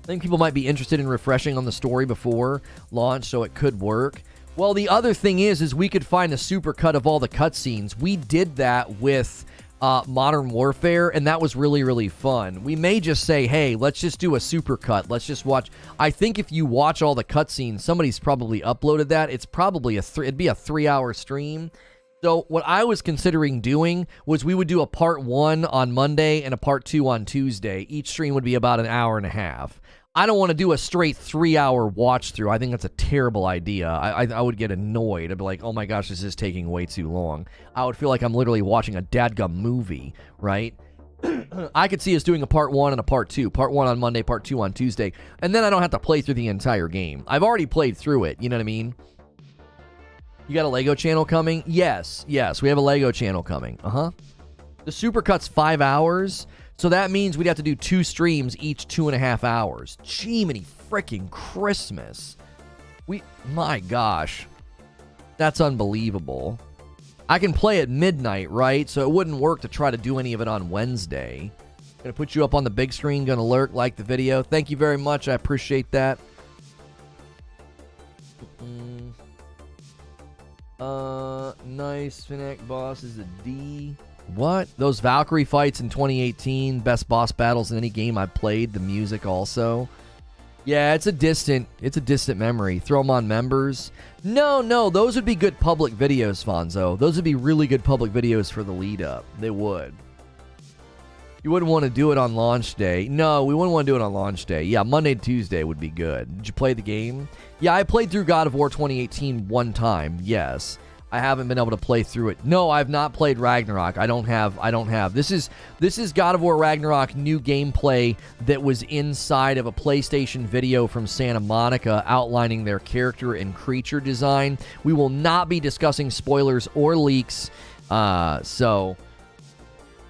I think people might be interested in refreshing on the story before launch, so it could work. Well, the other thing is we could find a super cut of all the cutscenes. We did that with Modern Warfare, and that was really, really fun. We may just say, hey, let's just do a super cut. Let's just watch. I think if you watch all the cutscenes, somebody's probably uploaded that. It's probably it'd be a 3-hour stream. So what I was considering doing was we would do a part 1 on Monday and a part 2 on Tuesday. Each stream would be about an hour and a half. I don't want to do a straight 3-hour watch through. I think that's a terrible idea. I would get annoyed. I'd be like, oh my gosh, this is taking way too long. I would feel like I'm literally watching a dadgum movie, right? I could see us doing a part 1 and a part 2. Part 1 on Monday, part 2 on Tuesday. And then I don't have to play through the entire game. I've already played through it, you know what I mean? You got a Lego channel coming? Yes, we have a Lego channel coming. The supercut's 5 hours. So that means we'd have to do 2 streams, each 2.5 hours. Jiminy frickin' Christmas. My gosh. That's unbelievable. I can play at midnight, right? So it wouldn't work to try to do any of it on Wednesday. Gonna put you up on the big screen, gonna lurk, like the video. Thank you very much, I appreciate that. Nice. Fnac boss is a D. What? Those Valkyrie fights in 2018, best boss battles in any game I've played, the music also. Yeah, it's a distant memory. Throw them on members. No, those would be good public videos, Fonzo. Those would be really good public videos for the lead up. They would. You wouldn't want to do it on launch day. No, we wouldn't want to do it on launch day. Yeah, Monday, Tuesday would be good. Did you play the game? Yeah, I played through God of War 2018 one time. Yes. I haven't been able to play through it. No, I've not played Ragnarok. I don't have. This is God of War Ragnarok new gameplay that was inside of a PlayStation video from Santa Monica outlining their character and creature design. We will not be discussing spoilers or leaks. So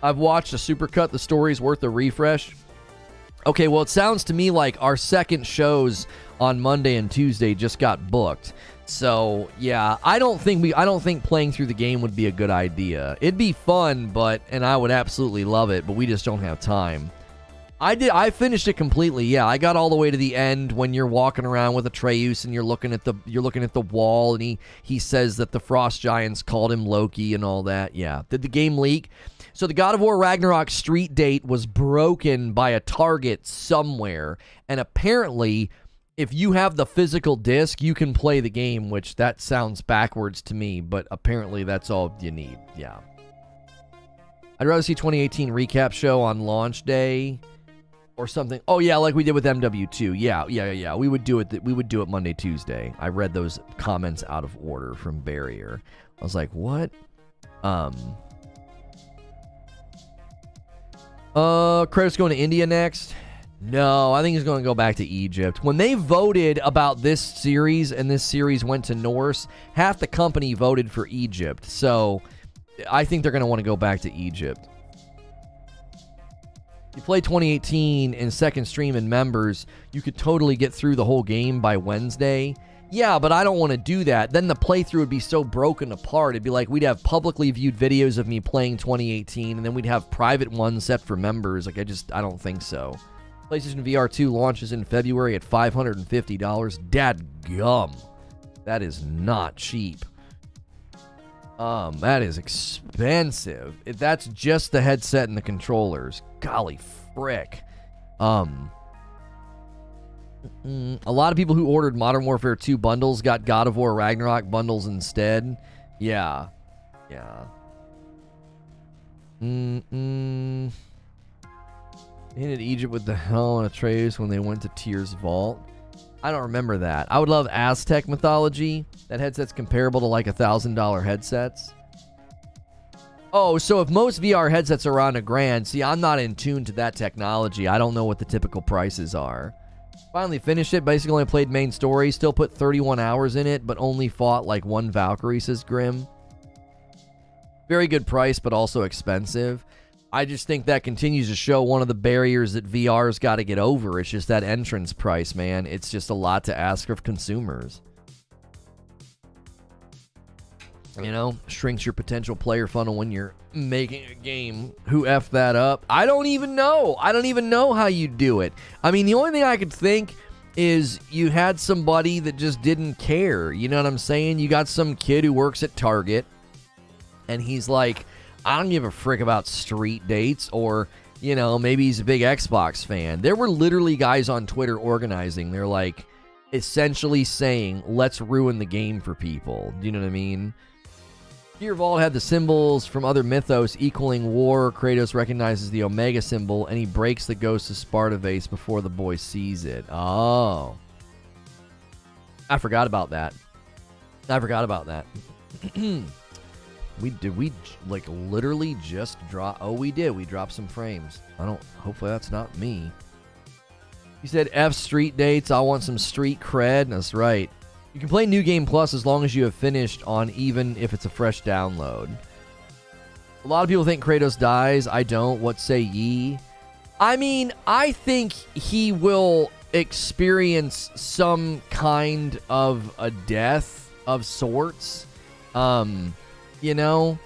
I've watched a supercut. The story's worth a refresh. Okay, well, it sounds to me like our second shows on Monday and Tuesday just got booked. So, yeah, I don't think playing through the game would be a good idea. It'd be fun, and I would absolutely love it, but we just don't have time. I finished it completely. Yeah, I got all the way to the end when you're walking around with Atreus and you're looking at the wall, and he says that the frost giants called him Loki and all that. Yeah. Did the game leak? So the God of War Ragnarok street date was broken by a target somewhere, and apparently if you have the physical disc, you can play the game, which that sounds backwards to me, but apparently that's all you need. Yeah. I'd rather see 2018 recap show on launch day or something. Oh yeah, like we did with MW2. Yeah. We would do it Monday, Tuesday. I read those comments out of order from Barrier. I was like, what? Kratos going to India next? No, I think he's going to go back to Egypt. When they voted about this series and this series went to Norse, half the company voted for Egypt. So I think they're going to want to go back to Egypt. You play 2018 in second stream and members, you could totally get through the whole game by Wednesday. Yeah, but I don't want to do that. Then the playthrough would be so broken apart. It'd be like we'd have publicly viewed videos of me playing 2018, and then we'd have private ones set for members. Like, I don't think so. PlayStation VR 2 launches in February at $550. Dadgum. That is not cheap. That is expensive. That's just the headset and the controllers. Golly frick. A lot of people who ordered Modern Warfare 2 bundles got God of War Ragnarok bundles instead. Yeah. Hinted Egypt with the hell on Atreus when they went to Tyr's Vault. I don't remember that. I would love Aztec mythology. That headset's comparable to like $1,000 headsets. Oh, so if most VR headsets are around $1,000, see, I'm not in tune to that technology. I don't know what the typical prices are. Finally finished it. Basically only played main story. Still put 31 hours in it, but only fought like one Valkyrie, says Grim. Very good price, but also expensive. I just think that continues to show one of the barriers that VR's got to get over. It's just that entrance price, man. It's just a lot to ask of consumers. You know, shrinks your potential player funnel when you're making a game. Who effed that up? I don't even know. I don't even know how you do it. I mean, the only thing I could think is you had somebody that just didn't care. You know what I'm saying? You got some kid who works at Target, and he's like, I don't give a frick about street dates, or, you know, maybe he's a big Xbox fan. There were literally guys on Twitter organizing. They're like, essentially saying, let's ruin the game for people. Do you know what I mean? Gear Vault had the symbols from other mythos equaling war. Kratos recognizes the Omega symbol, and he breaks the ghost of Sparta vase before the boy sees it. Oh. I forgot about that. We like literally just drop. Oh, we did. We dropped some frames. Hopefully that's not me. You said F street dates. I want some street cred. That's right. You can play New Game Plus as long as you have finished on, even if it's a fresh download. A lot of people think Kratos dies. I don't. What say ye? I mean, I think he will experience some kind of a death of sorts. You know,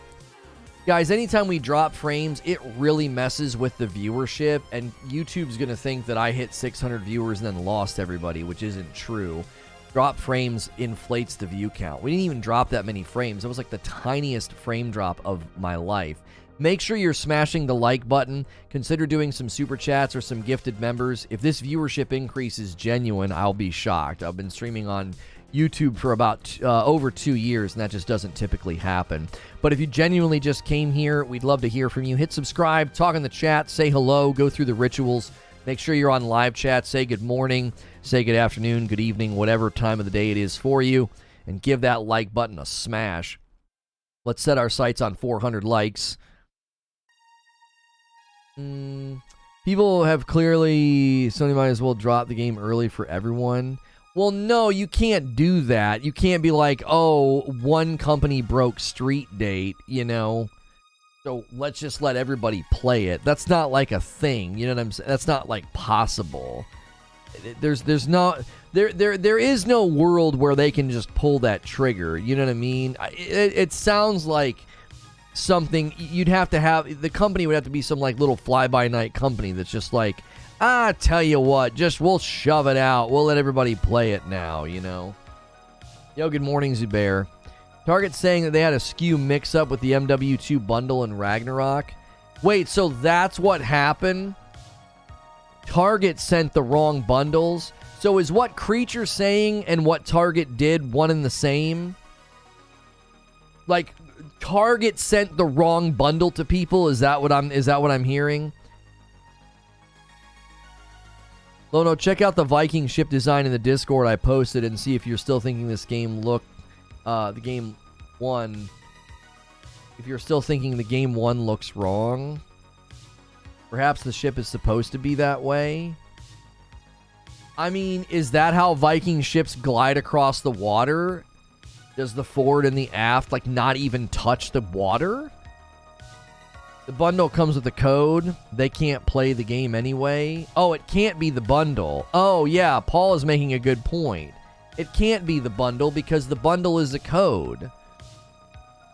guys, anytime we drop frames, it really messes with the viewership, and YouTube's going to think that I hit 600 viewers and then lost everybody, which isn't true. Drop frames inflates the view count. We didn't even drop that many frames. It was like the tiniest frame drop of my life. Make sure you're smashing the like button. Consider doing some super chats or some gifted members. If this viewership increase is genuine, I'll be shocked. I've been streaming on YouTube for about over 2 years, and that just doesn't typically happen. But if you genuinely just came here, we'd love to hear from you. Hit subscribe, talk in the chat, say hello, go through the rituals. Make sure you're on live chat. Say good morning, say good afternoon, good evening, whatever time of the day it is for you, and give that like button a smash. Let's set our sights on 400 likes. People have clearly... Sony might as well drop the game early for everyone. Well, no, you can't do that. You can't be like, oh, one company broke street date, you know, so let's just let everybody play it. That's not like a thing, you know what I'm saying? That's not like possible. There is no world where they can just pull that trigger, you know what I mean? It sounds like something you'd have to have. The company would have to be some like little fly-by-night company that's just like, I tell you what, just we'll shove it out. We'll let everybody play it now, you know. Yo, good morning, Zubair. Target saying that they had a SKU mix-up with the MW2 bundle in Ragnarok. Wait, so that's what happened? Target sent the wrong bundles? So is what Creature's saying and what Target did one and the same? Like, Target sent the wrong bundle to people? Is that what I'm hearing? Lono, check out the Viking ship design in the Discord I posted and see if you're still thinking this game the game one. If you're still thinking the game one looks wrong. Perhaps the ship is supposed to be that way. I mean, is that how Viking ships glide across the water? Does the forward and the aft, like, not even touch the water? The bundle comes with a code. They can't play the game anyway. Oh, it can't be the bundle. Oh, yeah, Paul is making a good point. It can't be the bundle because the bundle is a code.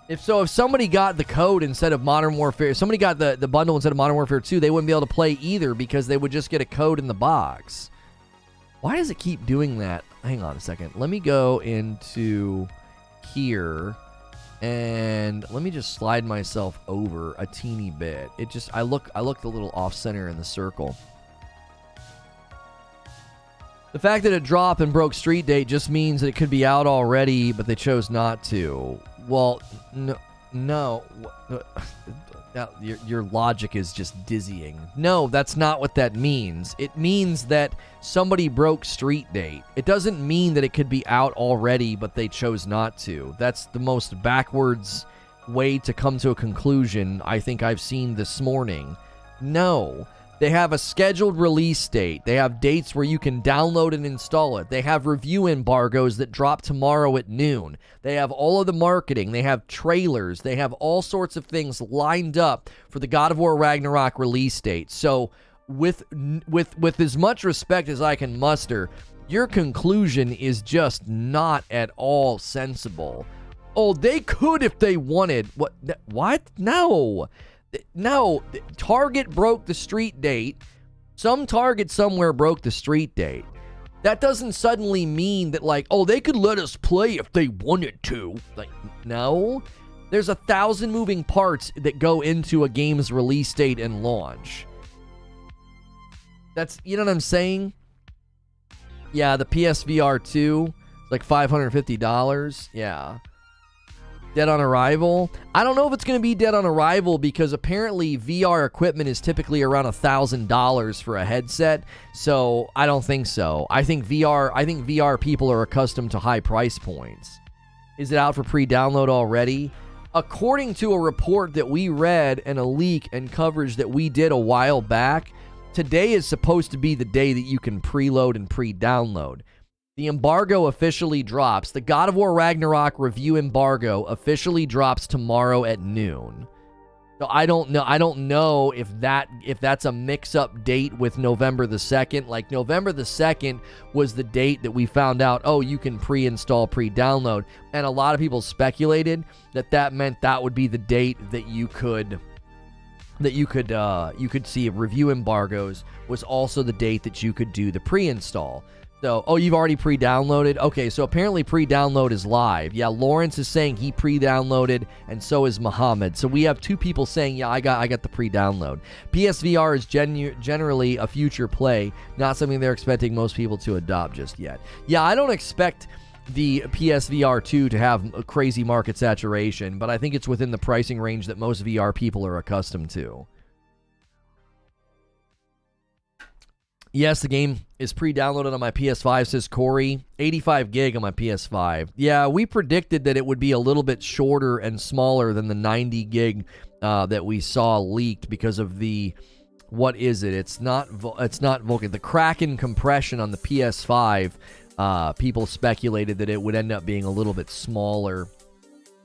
If somebody got the code instead of Modern Warfare, if somebody got the bundle instead of Modern Warfare 2, they wouldn't be able to play either because they would just get a code in the box. Why does it keep doing that? Hang on a second. Let me go into here and let me just slide myself over a teeny bit. I looked a little off center in the circle. The fact that it dropped and broke street date just means that it could be out already, but they chose not to. Well, no. Your logic is just dizzying. No, that's not what that means. It means that somebody broke street date. It doesn't mean that it could be out already, but they chose not to. That's the most backwards way to come to a conclusion I think I've seen this morning. No. They have a scheduled release date. They have dates where you can download and install it. They have review embargoes that drop tomorrow at noon. They have all of the marketing. They have trailers. They have all sorts of things lined up for the God of War Ragnarok release date. So with as much respect as I can muster, your conclusion is just not at all sensible. Oh, they could if they wanted. What? No. No, Target broke the street date. Some Target somewhere broke the street date. That doesn't suddenly mean that, like, oh, they could let us play if they wanted to. Like, no. There's 1,000 moving parts that go into a game's release date and launch. That's, you know what I'm saying? Yeah, the PSVR 2 is like $550. Yeah. Dead on arrival? I don't know if it's going to be dead on arrival because apparently VR equipment is typically around $1,000 for a headset. So I don't think so. I think VR people are accustomed to high price points. Is it out for pre-download already? According to a report that we read and a leak and coverage that we did a while back, today is supposed to be the day that you can preload and pre-download. The embargo officially drops. The God of War Ragnarok review embargo officially drops tomorrow at noon. So I don't know if that's a mix-up date with November the 2nd. Like, November the 2nd was the date that we found out, oh, you can pre-install, pre-download. And a lot of people speculated that meant that would be the date that you could see review embargoes was also the date that you could do the pre-install. So, oh, you've already pre-downloaded? Okay, so apparently pre-download is live. Yeah, Lawrence is saying he pre-downloaded, and so is Muhammad. So we have two people saying, yeah, I got the pre-download. PSVR is generally a future play, not something they're expecting most people to adopt just yet. Yeah, I don't expect the PSVR 2 to have a crazy market saturation, but I think it's within the pricing range that most VR people are accustomed to. Yes, the game is pre-downloaded on my PS5, says Corey. 85 gig on my PS5. Yeah, we predicted that it would be a little bit shorter and smaller than the 90 gig that we saw leaked because of the, what is it? It's not Vulkan. The Kraken compression on the PS5, people speculated that it would end up being a little bit smaller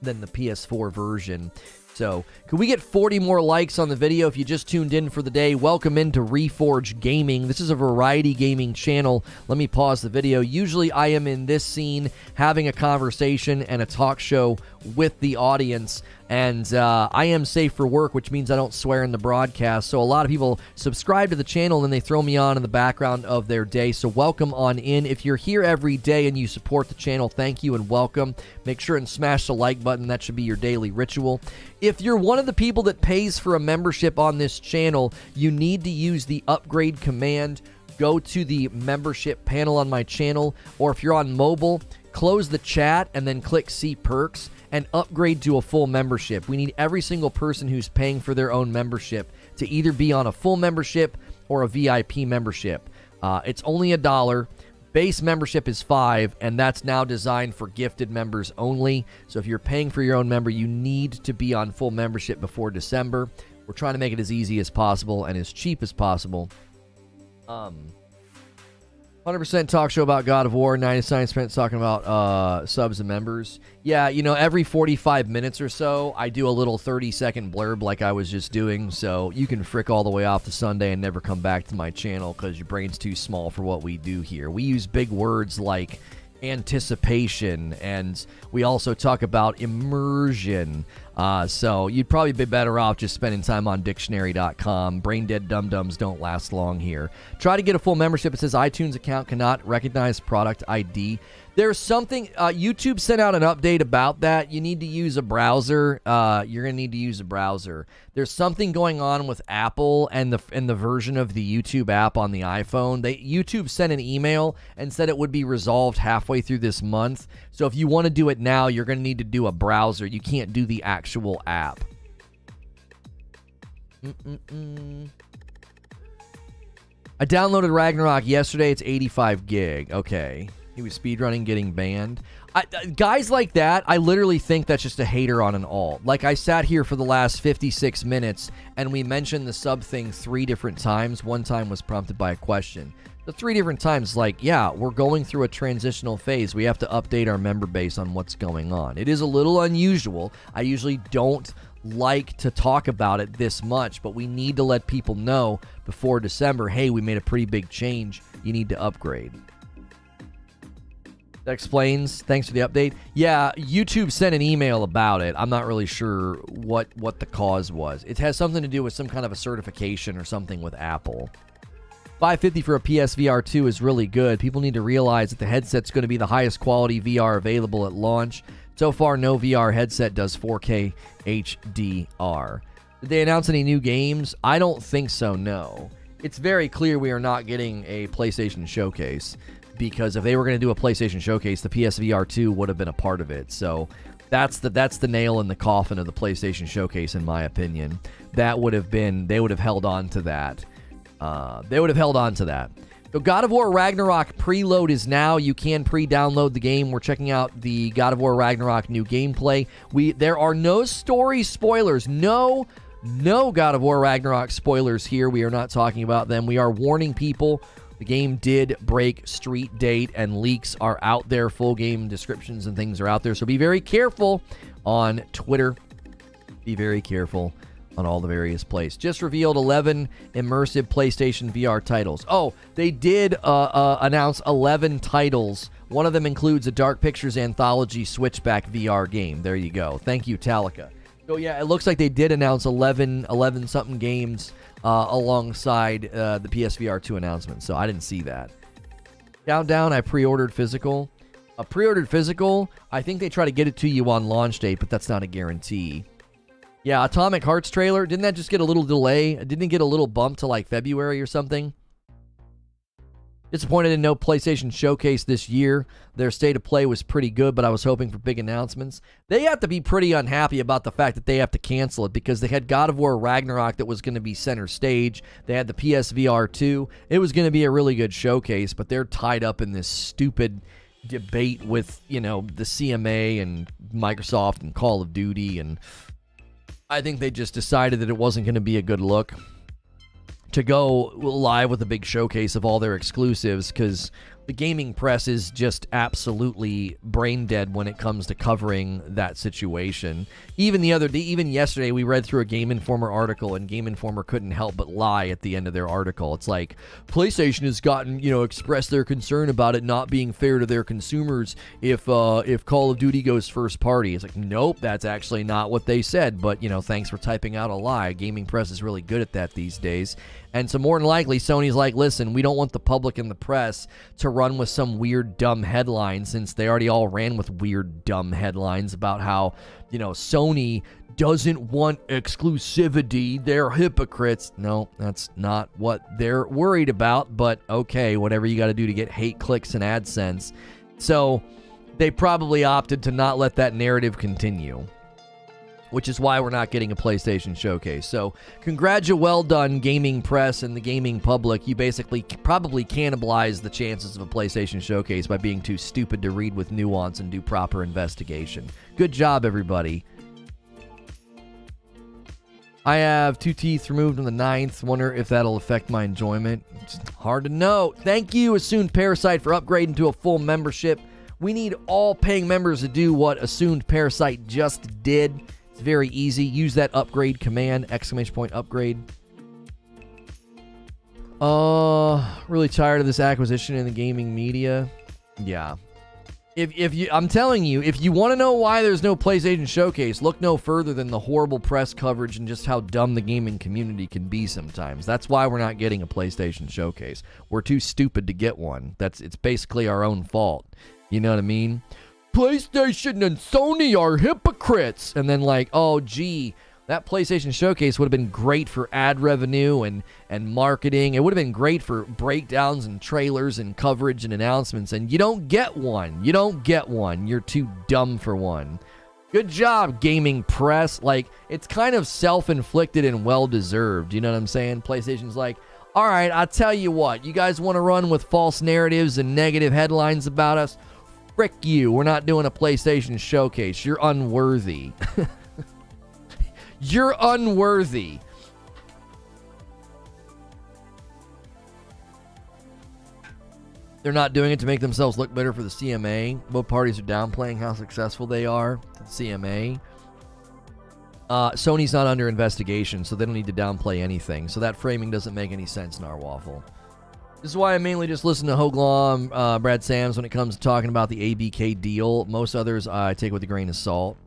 than the PS4 version. So, could we get 40 more likes on the video if you just tuned in for the day? Welcome into Reforge Gaming. This is a variety gaming channel. Let me pause the video. Usually I am in this scene having a conversation and a talk show with the audience. And I am safe for work, which means I don't swear in the broadcast. So a lot of people subscribe to the channel and they throw me on in the background of their day. So welcome on in. If you're here every day and you support the channel, thank you and welcome. Make sure and smash the like button. That should be your daily ritual. If you're one of the people that pays for a membership on this channel, you need to use the upgrade command. Go to the membership panel on my channel, or if you're on mobile, close the chat and then click See Perks and upgrade to a full membership. We need every single person who's paying for their own membership to either be on a full membership or a VIP membership. It's only $1. Base membership is $5, and that's now designed for gifted members only. So if you're paying for your own member, you need to be on full membership before December. We're trying to make it as easy as possible and as cheap as possible. 100% talk show about God of War, 99% talking about subs and members. Yeah, you know, every 45 minutes or so, I do a little 30-second blurb like I was just doing, so you can frick all the way off to Sunday and never come back to my channel because your brain's too small for what we do here. We use big words like anticipation, and we also talk about immersion. So you'd probably be better off just spending time on dictionary.com. Brain dead dum-dums don't last long here. Try to get a full membership. It says iTunes account cannot recognize product ID. There's something, YouTube sent out an update about that. You need to use a browser. You're going to need to use a browser. There's something going on with Apple and the version of the YouTube app on the iPhone. YouTube sent an email and said it would be resolved halfway through this month. So if you want to do it now, you're going to need to do a browser. You can't do the actual app. I downloaded Ragnarok yesterday. It's 85 gig. Okay. He was speedrunning, getting banned. Guys like that, I literally think that's just a hater on an alt. Like, I sat here for the last 56 minutes, and we mentioned the sub thing 3 different times. One time was prompted by a question. The 3 different times, like, yeah, we're going through a transitional phase. We have to update our member base on what's going on. It is a little unusual. I usually don't like to talk about it this much, but we need to let people know before December, hey, we made a pretty big change. You need to upgrade. That explains. Thanks for the update. Yeah, YouTube sent an email about it. I'm not really sure what the cause was. It has something to do with some kind of a certification or something with Apple. $550 for a PSVR 2 is really good. People need to realize that the headset's going to be the highest quality VR available at launch. So far, no VR headset does 4K HDR. Did they announce any new games? I don't think so, no. It's very clear we are not getting a PlayStation Showcase, because if they were going to do a PlayStation Showcase, the PSVR 2 would have been a part of it. So that's the nail in the coffin of the PlayStation Showcase, in my opinion. That would have been, they would have held on to that. So God of War Ragnarok preload is now. You can pre-download the game. We're checking out the God of War Ragnarok new gameplay. There are no story spoilers. No God of War Ragnarok spoilers here. We are not talking about them. We are warning people. The game did break street date, and leaks are out there. Full game descriptions and things are out there. So be very careful on Twitter. Be very careful on all the various places. Just revealed 11 immersive PlayStation VR titles. Oh, they did announce 11 titles. One of them includes a Dark Pictures Anthology Switchback VR game. There you go. Thank you, Talica. So yeah, it looks like they did announce 11 something games alongside the PSVR 2 announcement. So I didn't see that. Countdown, I pre-ordered physical. A pre-ordered physical, I think they try to get it to you on launch date, but that's not a guarantee. Yeah, Atomic Hearts trailer, didn't that just get a little delay? Didn't it get a little bump to like February or something? Disappointed in no PlayStation Showcase this year. Their state of play was pretty good, but I was hoping for big announcements. They have to be pretty unhappy about the fact that they have to cancel it, because they had God of War Ragnarok that was going to be center stage. They had the PSVR 2. It was going to be a really good showcase, but they're tied up in this stupid debate with, you know, the CMA and Microsoft and Call of Duty, and I think they just decided that it wasn't going to be a good look to go live with a big showcase of all their exclusives, because the gaming press is just absolutely brain dead when it comes to covering that situation. Even the other day, even yesterday, we read through a Game Informer article, and Game Informer couldn't help but lie at the end of their article. It's like, PlayStation has gotten, expressed their concern about it not being fair to their consumers if Call of Duty goes first party. It's like, nope, that's actually not what they said. But, thanks for typing out a lie. Gaming press is really good at that these days. And so more than likely, Sony's like, listen, we don't want the public and the press to run with some weird, dumb headline, since they already all ran with weird, dumb headlines about how, Sony doesn't want exclusivity. They're hypocrites. No, that's not what they're worried about. But okay, whatever you got to do to get hate clicks and AdSense. So they probably opted to not let that narrative continue, which is why we're not getting a PlayStation showcase. So, well done, gaming press and the gaming public. You basically probably cannibalize the chances of a PlayStation showcase by being too stupid to read with nuance and do proper investigation. Good job, everybody. I have 2 teeth removed on the 9th. Wonder if that'll affect my enjoyment. It's hard to know. Thank you, Assumed Parasite, for upgrading to a full membership. We need all paying members to do what Assumed Parasite just did. It's very easy. Use that upgrade command, !upgrade. Really tired of this acquisition in the gaming media. Yeah. I'm telling you, if you want to know why there's no PlayStation showcase, look no further than the horrible press coverage and just how dumb the gaming community can be sometimes. That's why we're not getting a PlayStation showcase. We're too stupid to get one. It's basically our own fault. You know what I mean? PlayStation and Sony are hypocrites. And then oh, gee, that PlayStation showcase would have been great for ad revenue and marketing. It would have been great for breakdowns and trailers and coverage and announcements. And you don't get one. You're too dumb for one. Good job, gaming press. It's kind of self-inflicted and well-deserved. You know what I'm saying? PlayStation's like, all right, I'll tell you what. You guys want to run with false narratives and negative headlines about us? Frick you. We're not doing a PlayStation showcase. You're unworthy. You're unworthy. They're not doing it to make themselves look better for the CMA. Both parties are downplaying how successful they are to the CMA. Sony's not under investigation, so they don't need to downplay anything. So that framing doesn't make any sense, Narwaffle. This is why I mainly just listen to Hoglaw, Brad Sams when it comes to talking about the ABK deal. Most others I take with a grain of salt.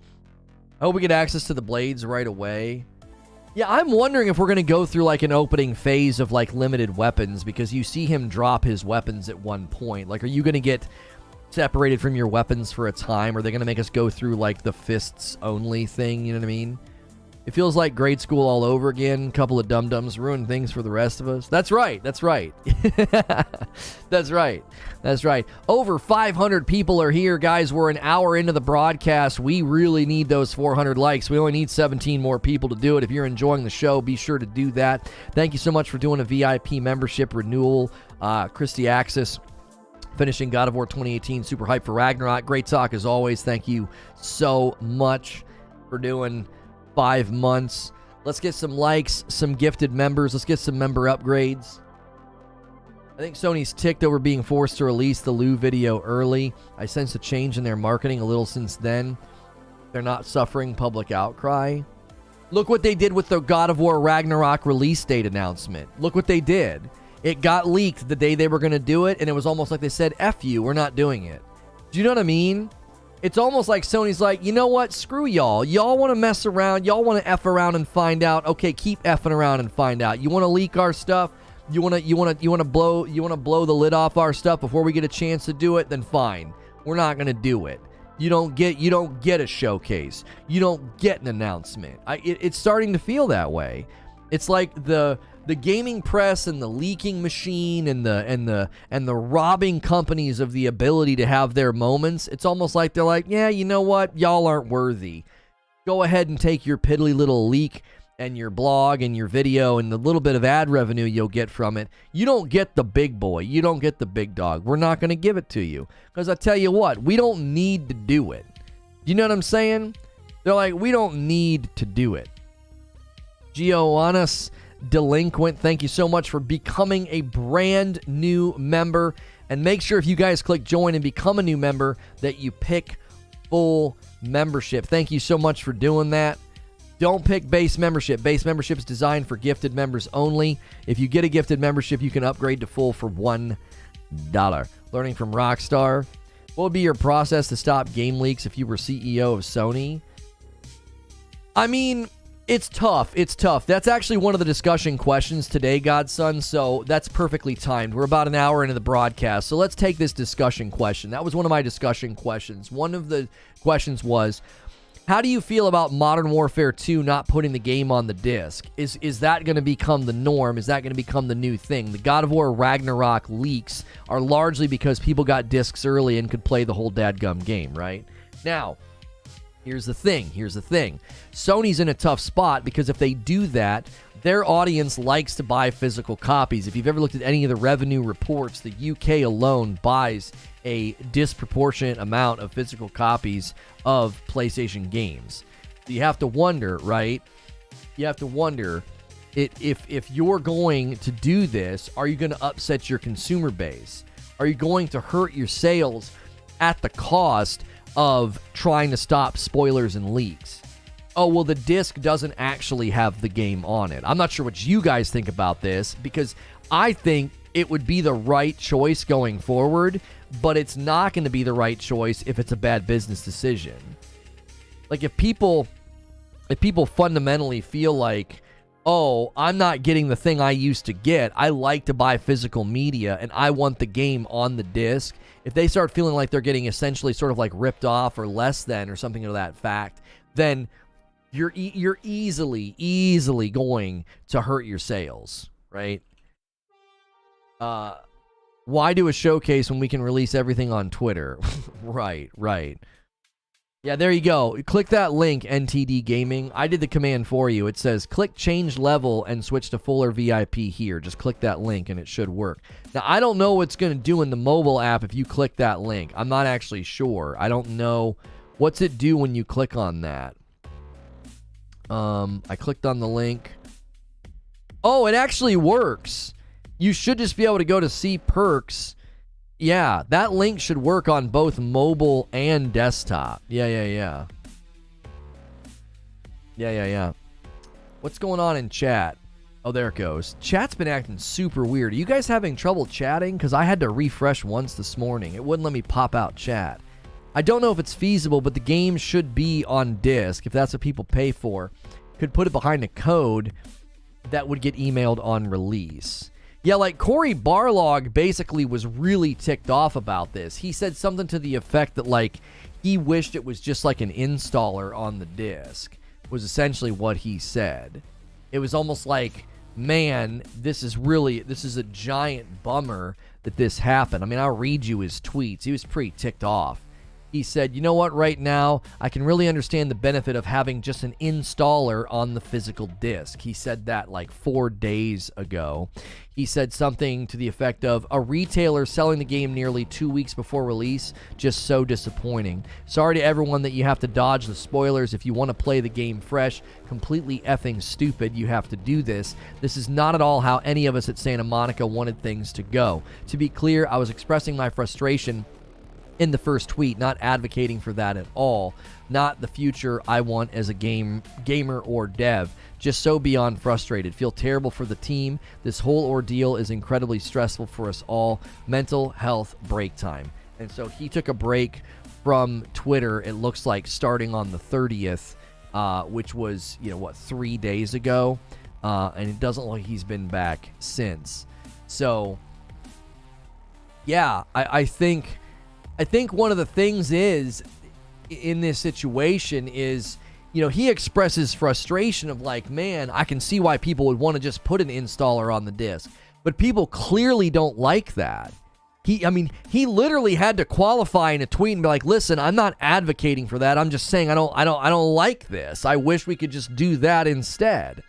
I hope we get access to the blades right away. Yeah, I'm wondering if we're going to go through an opening phase of limited weapons, because you see him drop his weapons at one point. Are you going to get separated from your weapons for a time? Or are they going to make us go through the fists only thing? You know what I mean? It feels like grade school all over again. A couple of dum-dums ruin things for the rest of us. That's right. That's right. That's right. That's right. Over 500 people are here, guys. We're an hour into the broadcast. We really need those 400 likes. We only need 17 more people to do it. If you're enjoying the show, be sure to do that. Thank you so much for doing a VIP membership renewal. Christy Axis, finishing God of War 2018. Super hyped for Ragnarok. Great talk as always. Thank you so much for doing 5 months. Let's get some likes, some gifted members. Let's get some member upgrades. I think Sony's ticked over being forced to release the Lou video early. I sense a change in their marketing a little since then. They're not suffering public outcry. Look what they did with the God of War Ragnarok release date announcement. Look what they did. It got leaked the day they were going to do it, and it was almost like they said, F you, we're not doing it. Do you know what I mean? It's almost like Sony's like, you know what? Screw y'all. Y'all want to mess around. Y'all want to F around and find out. Okay, keep F'ing around and find out. You want to leak our stuff? You want to blow the lid off our stuff before we get a chance to do it? Then fine. We're not going to do it. You don't get a showcase. You don't get an announcement. It's starting to feel that way. It's like the gaming press and the leaking machine and the robbing companies of the ability to have their moments. It's almost like they're like, yeah, you know what? Y'all aren't worthy. Go ahead and take your piddly little leak and your blog and your video and the little bit of ad revenue you'll get from it. You don't get the big boy. You don't get the big dog. We're not going to give it to you. Because I tell you what, we don't need to do it. You know what I'm saying? They're like, we don't need to do it. Gioannis Delinquent, thank you so much for becoming a brand new member. And make sure if you guys click join and become a new member that you pick full membership. Thank you so much for doing that. Don't pick base membership. Base membership is designed for gifted members only. If you get a gifted membership, you can upgrade to full for $1. Learning from Rockstar. What would be your process to stop game leaks if you were CEO of Sony? I mean, it's tough. It's tough. That's actually one of the discussion questions today, Godson, so that's perfectly timed. We're about an hour into the broadcast, so let's take this discussion question. That was one of my discussion questions. One of the questions was, how do you feel about Modern Warfare 2 not putting the game on the disc? Is that going to become the norm? Is that going to become the new thing? The God of War Ragnarok leaks are largely because people got discs early and could play the whole dadgum game, right? Now, here's the thing. Sony's in a tough spot because if they do that, their audience likes to buy physical copies. If you've ever looked at any of the revenue reports, the UK alone buys a disproportionate amount of physical copies of PlayStation games. You have to wonder, right? You have to wonder if you're going to do this, are you going to upset your consumer base? Are you going to hurt your sales at the cost of trying to stop spoilers and leaks? Oh, well, the disc doesn't actually have the game on it. I'm not sure what you guys think about this, because I think it would be the right choice going forward, but it's not going to be the right choice if it's a bad business decision. Like, if people fundamentally feel like, oh, I'm not getting the thing I used to get, I like to buy physical media and I want the game on the disc, if they start feeling like they're getting essentially sort of like ripped off or less than or something to that fact, then you're easily going to hurt your sales, right? Why do a showcase when we can release everything on Twitter? Right. Yeah, there you go. Click that link, NTD Gaming. I did the command for you. It says click change level and switch to fuller VIP here. Just click that link and it should work. Now, I don't know what's going to do in the mobile app if you click that link. I'm not actually sure. I don't know. What's it do when you click on that? I clicked on the link. Oh, it actually works. You should just be able to go to see perks. Yeah, that link should work on both mobile and desktop. Yeah. What's going on in chat? Oh, there it goes. Chat's been acting super weird. Are you guys having trouble chatting? Because I had to refresh once this morning. It wouldn't let me pop out chat. I don't know if it's feasible, but the game should be on disc, if that's what people pay for. Could put it behind a code that would get emailed on release. Yeah, like Corey Barlog basically was really ticked off about this. He said something to the effect that, like, he wished it was just like an installer on the disc, was essentially what he said. It was almost like, man, this is a giant bummer that this happened. I mean, I'll read you his tweets. He was pretty ticked off. He said, you know what, right now, I can really understand the benefit of having just an installer on the physical disc. He said that like 4 days ago. He said something to the effect of, a retailer selling the game nearly 2 weeks before release, just so disappointing. Sorry to everyone that you have to dodge the spoilers if you want to play the game fresh. Completely effing stupid you have to do this. This is not at all how any of us at Santa Monica wanted things to go. To be clear, I was expressing my frustration in the first tweet, not advocating for that at all. Not the future I want as a gamer or dev. Just so beyond frustrated. Feel terrible for the team. This whole ordeal is incredibly stressful for us all. Mental health break time. And so he took a break from Twitter, it looks like, starting on the 30th, which was, 3 days ago. And it doesn't look like he's been back since. So, yeah, I think one of the things is, in this situation is, he expresses frustration of like, man, I can see why people would want to just put an installer on the disc. But people clearly don't like that. He literally had to qualify in a tweet and be like, listen, I'm not advocating for that. I'm just saying I don't like this. I wish we could just do that instead.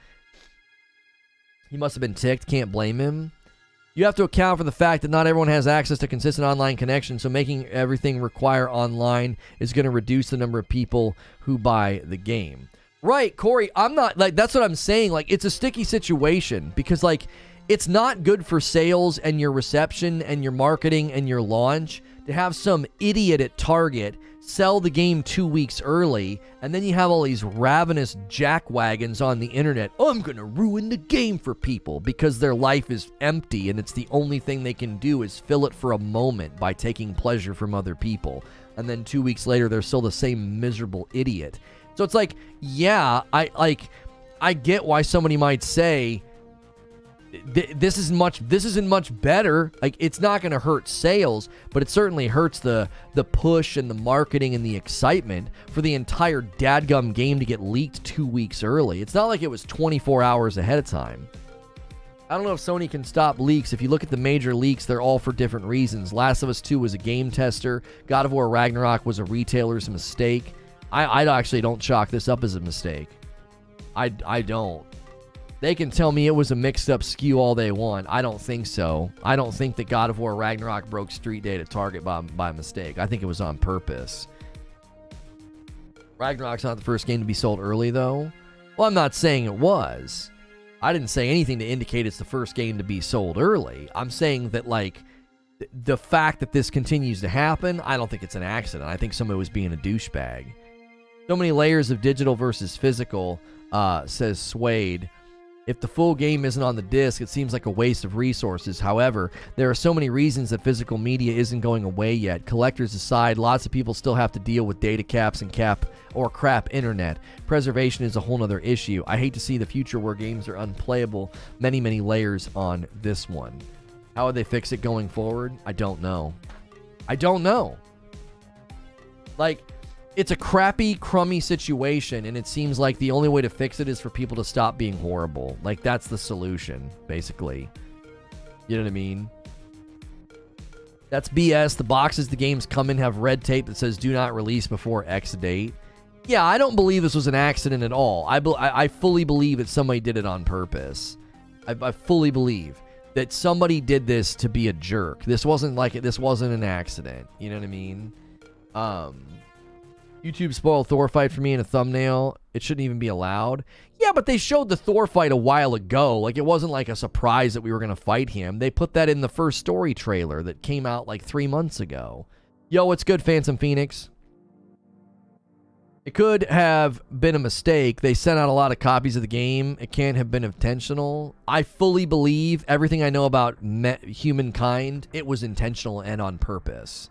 He must have been ticked. Can't blame him. You have to account for the fact that not everyone has access to consistent online connection, so making everything require online is going to reduce the number of people who buy the game. Right, Corey, I'm not, like, that's what I'm saying. Like, it's a sticky situation because, like, it's not good for sales and your reception and your marketing and your launch to have some idiot at Target sell the game 2 weeks early, and then you have all these ravenous jackwagons on the internet. Oh, I'm gonna ruin the game for people because their life is empty and it's the only thing they can do is fill it for a moment by taking pleasure from other people. And then 2 weeks later, they're still the same miserable idiot. So it's like, yeah, I get why somebody might say, this isn't much better. Like, it's not going to hurt sales, but it certainly hurts the push and the marketing and the excitement for the entire dadgum game to get leaked 2 weeks early. It's not like it was 24 hours ahead of time. I don't know if Sony can stop leaks. If you look at the major leaks, they're all for different reasons. Last of Us 2 was a game tester. God of War Ragnarok was a retailer's mistake. I actually don't chalk this up as a mistake. I don't. They can tell me it was a mixed-up SKU all they want. I don't think so. I don't think that God of War Ragnarok broke Street Date at Target by mistake. I think it was on purpose. Ragnarok's not the first game to be sold early, though. Well, I'm not saying it was. I didn't say anything to indicate it's the first game to be sold early. I'm saying that, like, the fact that this continues to happen, I don't think it's an accident. I think somebody was being a douchebag. So many layers of digital versus physical, says Suede. If the full game isn't on the disc, it seems like a waste of resources. However, there are so many reasons that physical media isn't going away yet. Collectors aside, lots of people still have to deal with data caps and crap internet. Preservation is a whole nother issue. I hate to see the future where games are unplayable. Many layers on this one. How would they fix it going forward? I don't know. Like, it's a crappy, crummy situation, and it seems like the only way to fix it is for people to stop being horrible. Like, that's the solution, basically. You know what I mean? That's BS. The boxes the games come in have red tape that says do not release before X date. Yeah, I don't believe this was an accident at all. I fully believe that somebody did it on purpose. I fully believe that somebody did this to be a jerk. This wasn't an accident. You know what I mean? YouTube spoiled Thor fight for me in a thumbnail. It shouldn't even be allowed. Yeah, but they showed the Thor fight a while ago. Like, it wasn't like a surprise that we were going to fight him. They put that in the first story trailer that came out like 3 months ago. Yo, what's good, Phantom Phoenix? It could have been a mistake. They sent out a lot of copies of the game. It can't have been intentional. I fully believe everything I know about humankind, it was intentional and on purpose.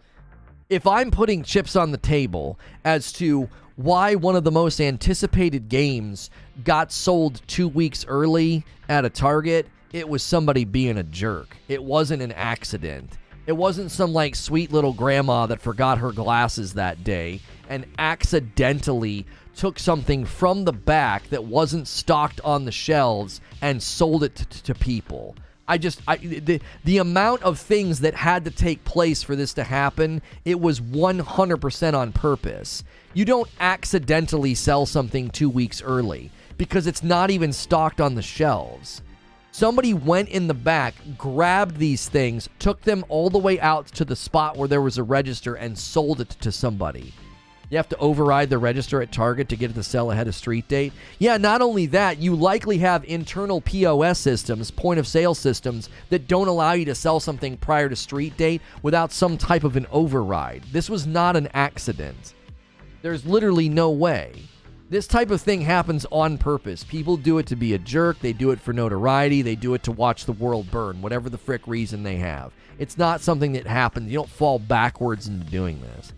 If I'm putting chips on the table as to why one of the most anticipated games got sold 2 weeks early at a Target, it was somebody being a jerk. It wasn't an accident. It wasn't some, like, sweet little grandma that forgot her glasses that day and accidentally took something from the back that wasn't stocked on the shelves and sold it to people. The amount of things that had to take place for this to happen, it was 100% on purpose. You don't accidentally sell something 2 weeks early because it's not even stocked on the shelves. Somebody went in the back, grabbed these things, took them all the way out to the spot where there was a register and sold it to somebody. You have to override the register at Target to get it to sell ahead of street date. Yeah, not only that, you likely have internal POS systems, point of sale systems, that don't allow you to sell something prior to street date without some type of an override. This was not an accident. There's literally no way. This type of thing happens on purpose. People do it to be a jerk. They do it for notoriety. They do it to watch the world burn, whatever the frick reason they have. It's not something that happens. You don't fall backwards into doing this.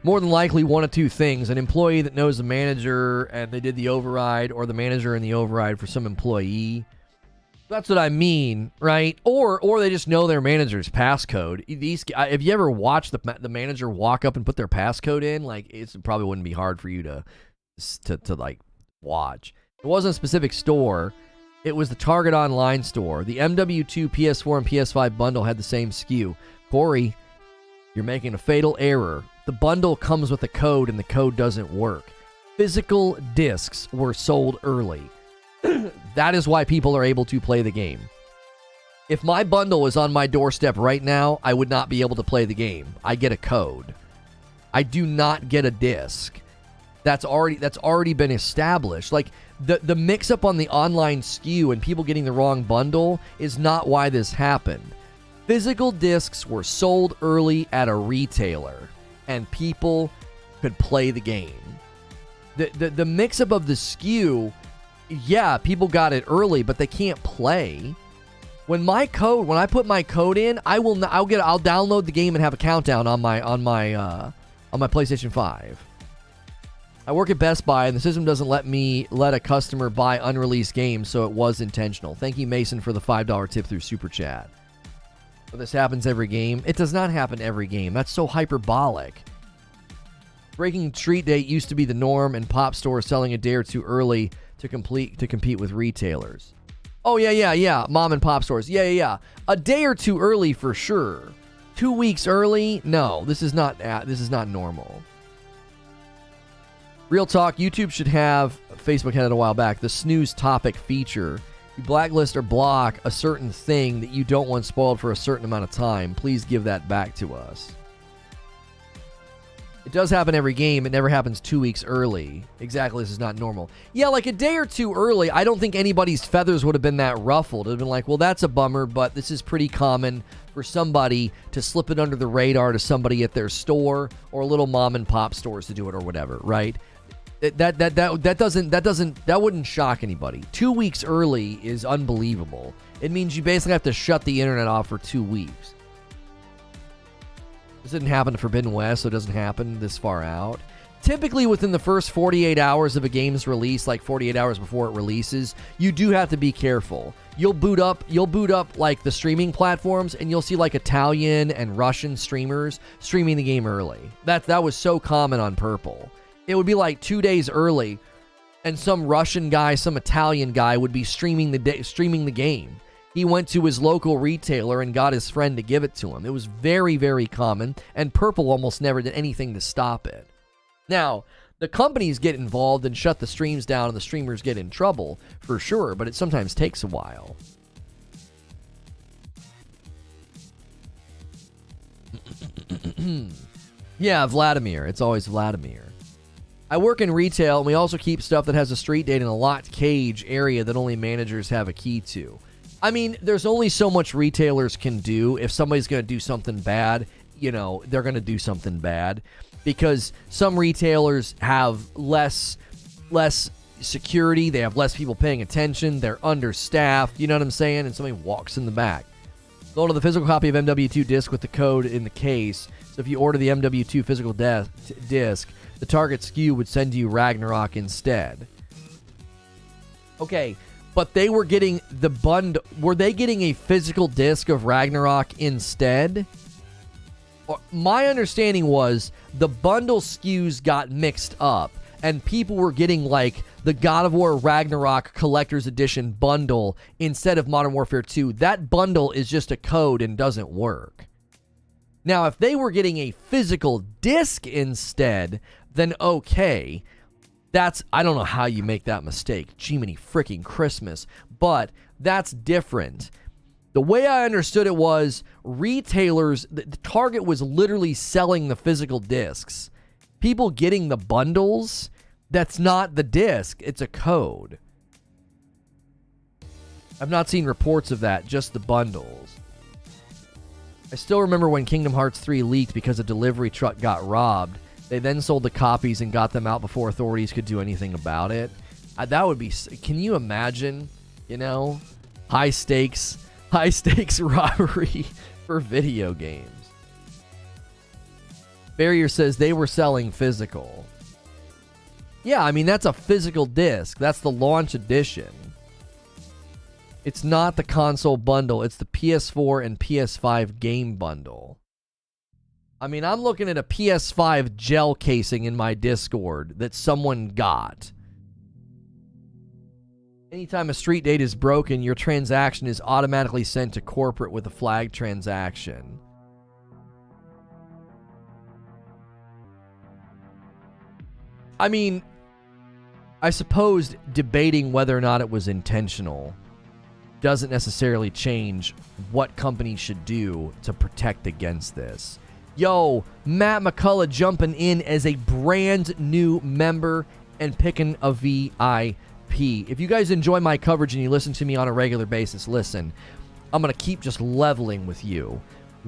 More than likely, one of two things. An employee that knows the manager and they did the override, or the manager and the override for some employee. That's what I mean, right? Or they just know their manager's passcode. Have you ever watched the manager walk up and put their passcode in? Like, it probably wouldn't be hard for you to like watch. It wasn't a specific store. It was the Target online store. The MW2 PS4 and PS5 bundle had the same SKU. Corey, you're making a fatal error. The bundle comes with a code and the code doesn't work. Physical discs were sold early. That is why people are able to play the game. If my bundle was on my doorstep right now, I would not be able to play the game. I get a code. I do not get a disc. That's already been established. Like the mix up on the online SKU and people getting the wrong bundle is not why this happened. Physical discs were sold early at a retailer and people could play the game. The mix up of the SKU, yeah, people got it early, but they can't play. When I put my code in, I'll download the game and have a countdown on my PlayStation 5. I work at Best Buy, and the system doesn't let a customer buy unreleased games, so it was intentional. Thank you, Mason, for the $5 tip through Super Chat. But this happens every game. It does not happen every game. That's so hyperbolic. Breaking street date used to be the norm, and pop stores selling a day or two early to compete with retailers. Oh, yeah. Mom and pop stores. Yeah. A day or two early for sure. 2 weeks early? No, this is not normal. Real talk, YouTube should have, Facebook had it a while back, the snooze topic feature. You blacklist or block a certain thing that you don't want spoiled for a certain amount of time. Please give that back to us. It does happen every game. It never happens 2 weeks early. Exactly, this is not normal. Yeah, like a day or two early, I don't think anybody's feathers would have been that ruffled. It would have been like, well, that's a bummer, but this is pretty common for somebody to slip it under the radar to somebody at their store or little mom and pop stores to do it or whatever, right? That wouldn't shock anybody. 2 weeks early is unbelievable. It means you basically have to shut the internet off for 2 weeks. This didn't happen to Forbidden West, so it doesn't happen this far out. Typically within the first 48 hours of a game's release, like 48 hours before it releases, you do have to be careful. You'll boot up like the streaming platforms, and you'll see like Italian and Russian streamers streaming the game early. That was so common on Purple. It would be like 2 days early, and some Russian guy, some Italian guy would be streaming the game. He went to his local retailer and got his friend to give it to him. It was very, very common, and Purple almost never did anything to stop it. Now, the companies get involved and shut the streams down, and the streamers get in trouble, for sure, but it sometimes takes a while. Yeah, Vladimir. It's always Vladimir. I work in retail, and we also keep stuff that has a street date in a locked cage area that only managers have a key to. I mean, there's only so much retailers can do. If somebody's going to do something bad, they're going to do something bad. Because some retailers have less security. They have less people paying attention. They're understaffed. You know what I'm saying? And somebody walks in the back. Lono, the physical copy of MW2 disc with the code in the case. So if you order the MW2 physical disc, the target SKU would send you Ragnarok instead. Okay, but they were getting the bundle. Were they getting a physical disc of Ragnarok instead? My understanding was the bundle SKUs got mixed up, and people were getting like the God of War Ragnarok Collector's Edition bundle instead of Modern Warfare 2. That bundle is just a code and doesn't work. Now, if they were getting a physical disc instead, then okay. I don't know how you make that mistake. Jiminy freaking Christmas. But that's different. The way I understood it was retailers, the Target was literally selling the physical discs. People getting the bundles, that's not the disc, it's a code. I've not seen reports of that, just the bundles. I still remember when Kingdom Hearts 3 leaked because a delivery truck got robbed. They then sold the copies and got them out before authorities could do anything about it. That would be... Can you imagine, high stakes robbery for video games? Barrier says they were selling physical. Yeah, I mean, that's a physical disc. That's the launch edition. It's not the console bundle. It's the PS4 and PS5 game bundle. I mean, I'm looking at a PS5 gel casing in my Discord that someone got. Anytime a street date is broken, your transaction is automatically sent to corporate with a flag transaction. I mean, I suppose debating whether or not it was intentional doesn't necessarily change what companies should do to protect against this. Yo, Matt McCullough jumping in as a brand new member and picking a VIP. If you guys enjoy my coverage and you listen to me on a regular basis, listen, I'm going to keep just leveling with you.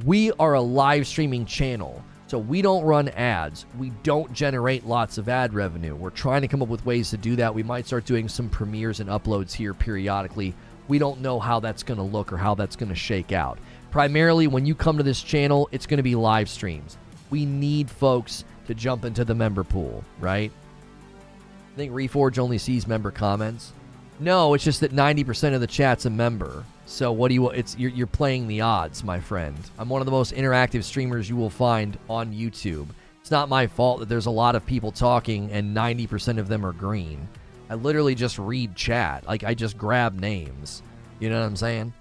We are a live streaming channel, so we don't run ads. We don't generate lots of ad revenue. We're trying to come up with ways to do that. We might start doing some premieres and uploads here periodically. We don't know how that's going to look or how that's going to shake out. Primarily, when you come to this channel, it's going to be live streams. We need folks to jump into the member pool, right? I think Reforge only sees member comments. No, it's just that 90% of the chat's a member. So what do you? You're playing the odds, my friend. I'm one of the most interactive streamers you will find on YouTube. It's not my fault that there's a lot of people talking and 90% of them are green. I literally just read chat. Like, I just grab names. You know what I'm saying?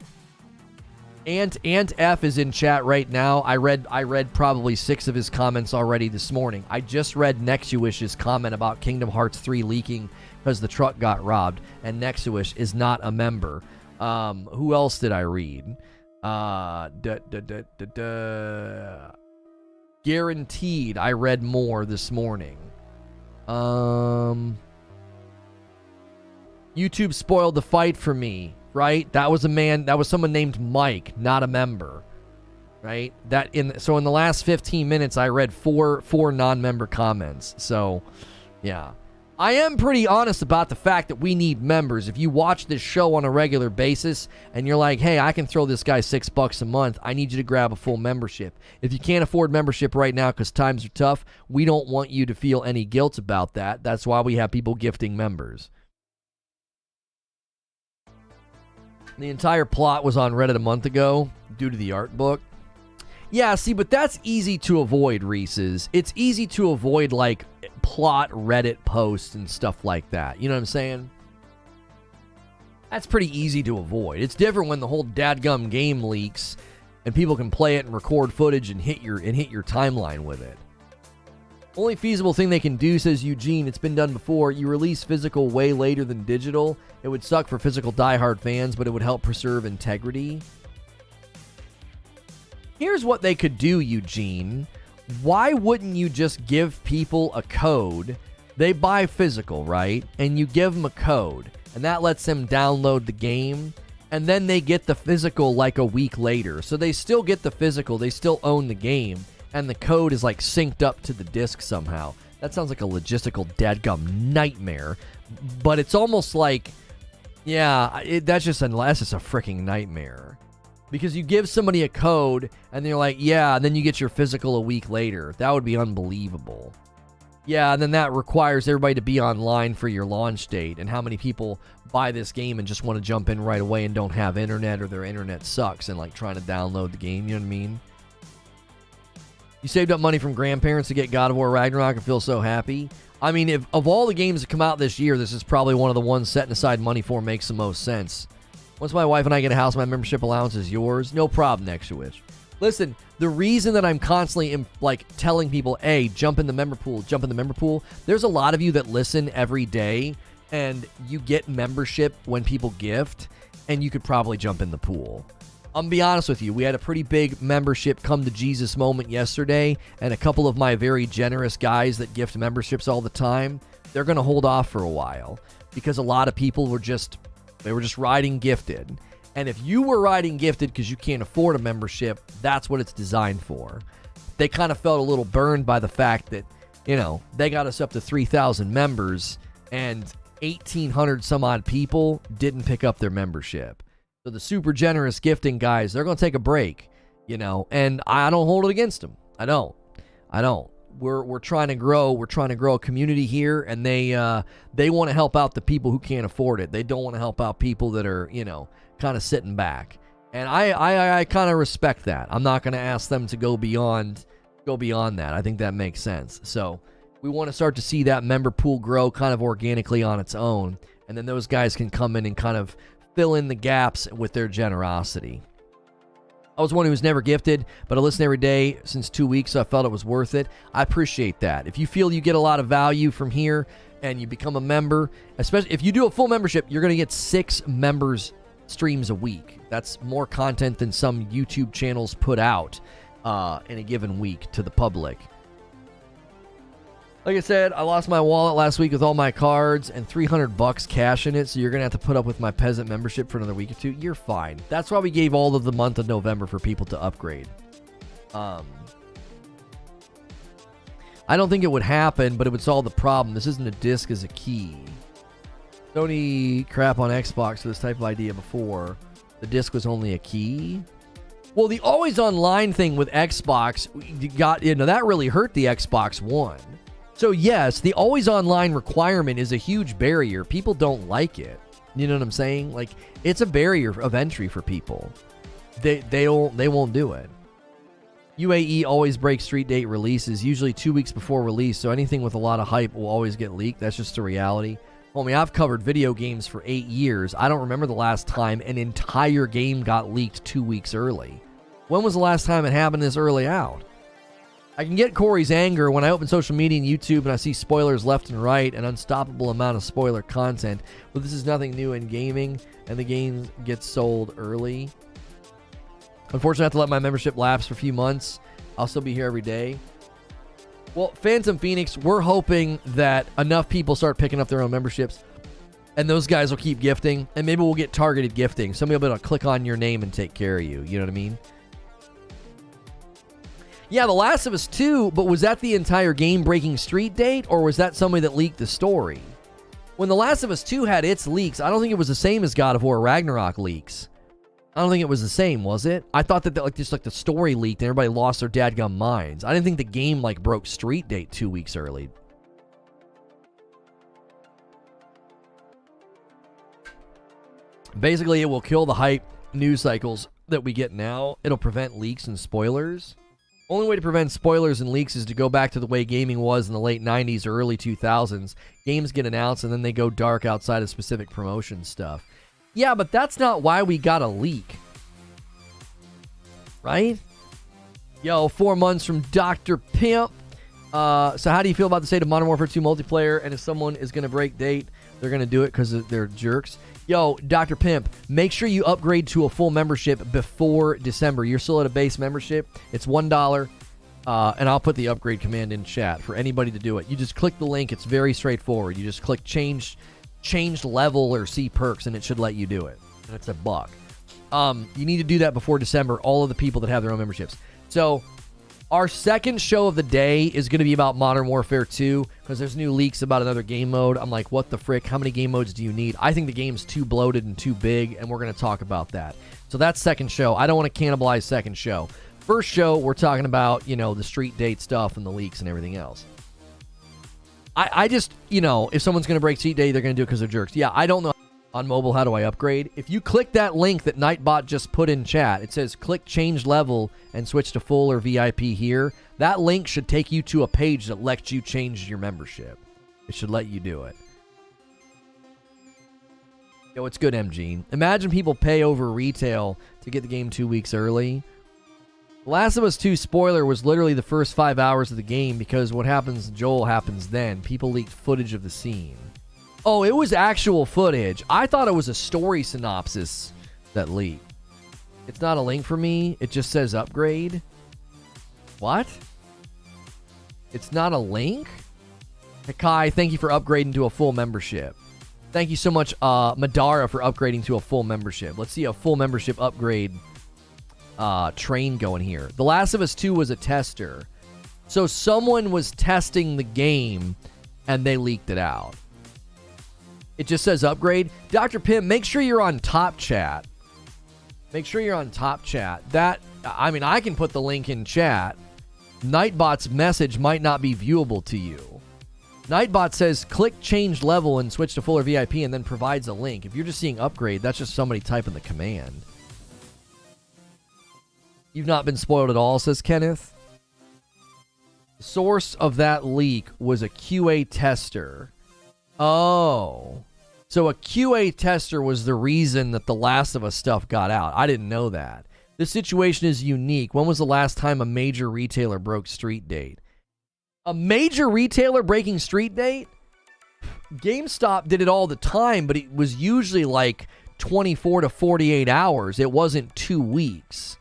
Ant F is in chat right now. I read probably 6 of his comments already this morning. I just read Nexuish's comment about Kingdom Hearts 3 leaking because the truck got robbed, and Nexuish is not a member. Who else did I read? Guaranteed I read more this morning. YouTube spoiled the fight for me. Right? That was someone named Mike, not a member. Right? So in the last 15 minutes, I read four non-member comments. So, yeah. I am pretty honest about the fact that we need members. If you watch this show on a regular basis and you're like, hey, I can throw this guy $6 a month, I need you to grab a full membership. If you can't afford membership right now because times are tough, we don't want you to feel any guilt about that. That's why we have people gifting members. The entire plot was on Reddit a month ago due to the art book. Yeah, see, but that's easy to avoid, Reese's. It's easy to avoid, like, plot Reddit posts and stuff like that. You know what I'm saying? That's pretty easy to avoid. It's different when the whole dadgum game leaks and people can play it and record footage and hit your timeline with it. Only feasible thing they can do, says Eugene, it's been done before. You release physical way later than digital. It would suck for physical diehard fans, but it would help preserve integrity. Here's what they could do, Eugene. Why wouldn't you just give people a code? They buy physical, right? And you give them a code, and that lets them download the game, and then they get the physical like a week later. So they still get the physical, they still own the game, and the code is like synced up to the disc somehow. That sounds like a logistical dadgum nightmare, but it's almost like, yeah, that's just a freaking nightmare. Because you give somebody a code, and they're like, yeah, and then you get your physical a week later. That would be unbelievable. Yeah, and then that requires everybody to be online for your launch date. And how many people buy this game and just want to jump in right away and don't have internet, or their internet sucks and like trying to download the game, you know what I mean? You saved up money from grandparents to get God of War Ragnarok and feel so happy. I mean, if of all the games that come out this year, this is probably one of the ones setting aside money for makes the most sense. Once my wife and I get a house, my membership allowance is yours. No problem, Nexuish. Listen, the reason that I'm constantly telling people, hey, jump in the member pool, there's a lot of you that listen every day, and you get membership when people gift, and you could probably jump in the pool. I'm going to be honest with you. We had a pretty big membership come to Jesus moment yesterday, and a couple of my very generous guys that gift memberships all the time, they're going to hold off for a while because a lot of people were just riding gifted. And if you were riding gifted because you can't afford a membership, that's what it's designed for. They kind of felt a little burned by the fact that, you know, they got us up to 3,000 members and 1,800 some odd people didn't pick up their membership. So the super generous gifting guys, they're going to take a break, you know, and I don't hold it against them. I don't. We're trying to grow. We're trying to grow a community here, and they want to help out the people who can't afford it. They don't want to help out people that are, you know, kind of sitting back. And I kind of respect that. I'm not going to ask them to go beyond that. I think that makes sense. So we want to start to see that member pool grow kind of organically on its own, and then those guys can come in and kind of fill in the gaps with their generosity. I was one who was never gifted, but I listen every day since 2 weeks, so I felt it was worth it. I appreciate that. If you feel you get a lot of value from here and you become a member, especially if you do a full membership, you're going to get 6 members streams a week. That's more content than some YouTube channels put out. in a given week to the public. Like I said, I lost my wallet last week with all my cards and $300 cash in it, so you're going to have to put up with my peasant membership for another week or two. You're fine. That's why we gave all of the month of November for people to upgrade. I don't think it would happen, but it would solve the problem. This isn't a disc as a key. Sony crap on Xbox for this type of idea before. The disc was only a key. Well, the always online thing with Xbox that really hurt the Xbox One. So yes, the always online requirement is a huge barrier. People don't like it. You know what I'm saying? Like, it's a barrier of entry for people. They won't do it. UAE always breaks street date releases, usually 2 weeks before release, so anything with a lot of hype will always get leaked. That's just a reality. Homie, I've covered video games for 8 years. I don't remember the last time an entire game got leaked 2 weeks early. When was the last time it happened this early out? I can get Corey's anger when I open social media and YouTube and I see spoilers left and right, an unstoppable amount of spoiler content. But this is nothing new in gaming, and the game gets sold early. Unfortunately, I have to let my membership lapse for a few months. I'll still be here every day. Well, Phantom Phoenix, we're hoping that enough people start picking up their own memberships, and those guys will keep gifting, and maybe we'll get targeted gifting. Somebody will be able to click on your name and take care of you. You know what I mean? Yeah, The Last of Us 2, but was that the entire game-breaking street date, or was that somebody that leaked the story? When The Last of Us 2 had its leaks, I don't think it was the same as God of War Ragnarok leaks. I don't think it was the same, was it? I thought that just the story leaked and everybody lost their dadgum minds. I didn't think the game broke street date 2 weeks early. Basically, it will kill the hype news cycles that we get now. It'll prevent leaks and spoilers. Only way to prevent spoilers and leaks is to go back to the way gaming was in the late 90s or early 2000s. Games get announced and then they go dark outside of specific promotion stuff. Yeah, but that's not why we got a leak. Right? Yo, 4 months from Dr. Pimp. So how do you feel about the state of Modern Warfare 2 multiplayer? And if someone is going to break date, they're going to do it because they're jerks. Yo, Dr. Pimp, make sure you upgrade to a full membership before December. You're still at a base membership. It's $1. And I'll put the upgrade command in chat for anybody to do it. You just click the link. It's very straightforward. You just click change level or see perks, and it should let you do it. And it's $1. You need to do that before December, all of the people that have their own memberships. So our second show of the day is going to be about Modern Warfare 2 because there's new leaks about another game mode. I'm like, what the frick? How many game modes do you need? I think the game's too bloated and too big, and we're going to talk about that. So that's second show. I don't want to cannibalize second show. First show, we're talking about, the street date stuff and the leaks and everything else. I just, if someone's going to break street date, they're going to do it because they're jerks. Yeah, I don't know. On mobile, how do I upgrade? If you click that link that Nightbot just put in chat, it says click change level and switch to full or VIP here. That link should take you to a page that lets you change your membership. It should let you do it. Yo, it's good, MG. Imagine people pay over retail to get the game 2 weeks early. The Last of Us 2 spoiler was literally the first 5 hours of the game because what happens to Joel happens then. People leaked footage of the scene. Oh, it was actual footage. I thought it was a story synopsis that leaked. It's not a link for me. It just says upgrade. What? It's not a link? Hakai, thank you for upgrading to a full membership. Thank you so much, Madara, for upgrading to a full membership. Let's see a full membership upgrade train going here. The Last of Us 2 was a tester. So someone was testing the game and they leaked it out. It just says upgrade. Dr. Pimp, make sure you're on top chat. Make sure you're on top chat. I can put the link in chat. Nightbot's message might not be viewable to you. Nightbot says click change level and switch to full or VIP and then provides a link. If you're just seeing upgrade, that's just somebody typing the command. You've not been spoiled at all, says Kenneth. The source of that leak was a QA tester. Oh. So a QA tester was the reason that the Last of Us stuff got out. I didn't know that. This situation is unique. When was the last time a major retailer broke street date? A major retailer breaking street date? GameStop did it all the time, but it was usually like 24 to 48 hours. It wasn't 2 weeks.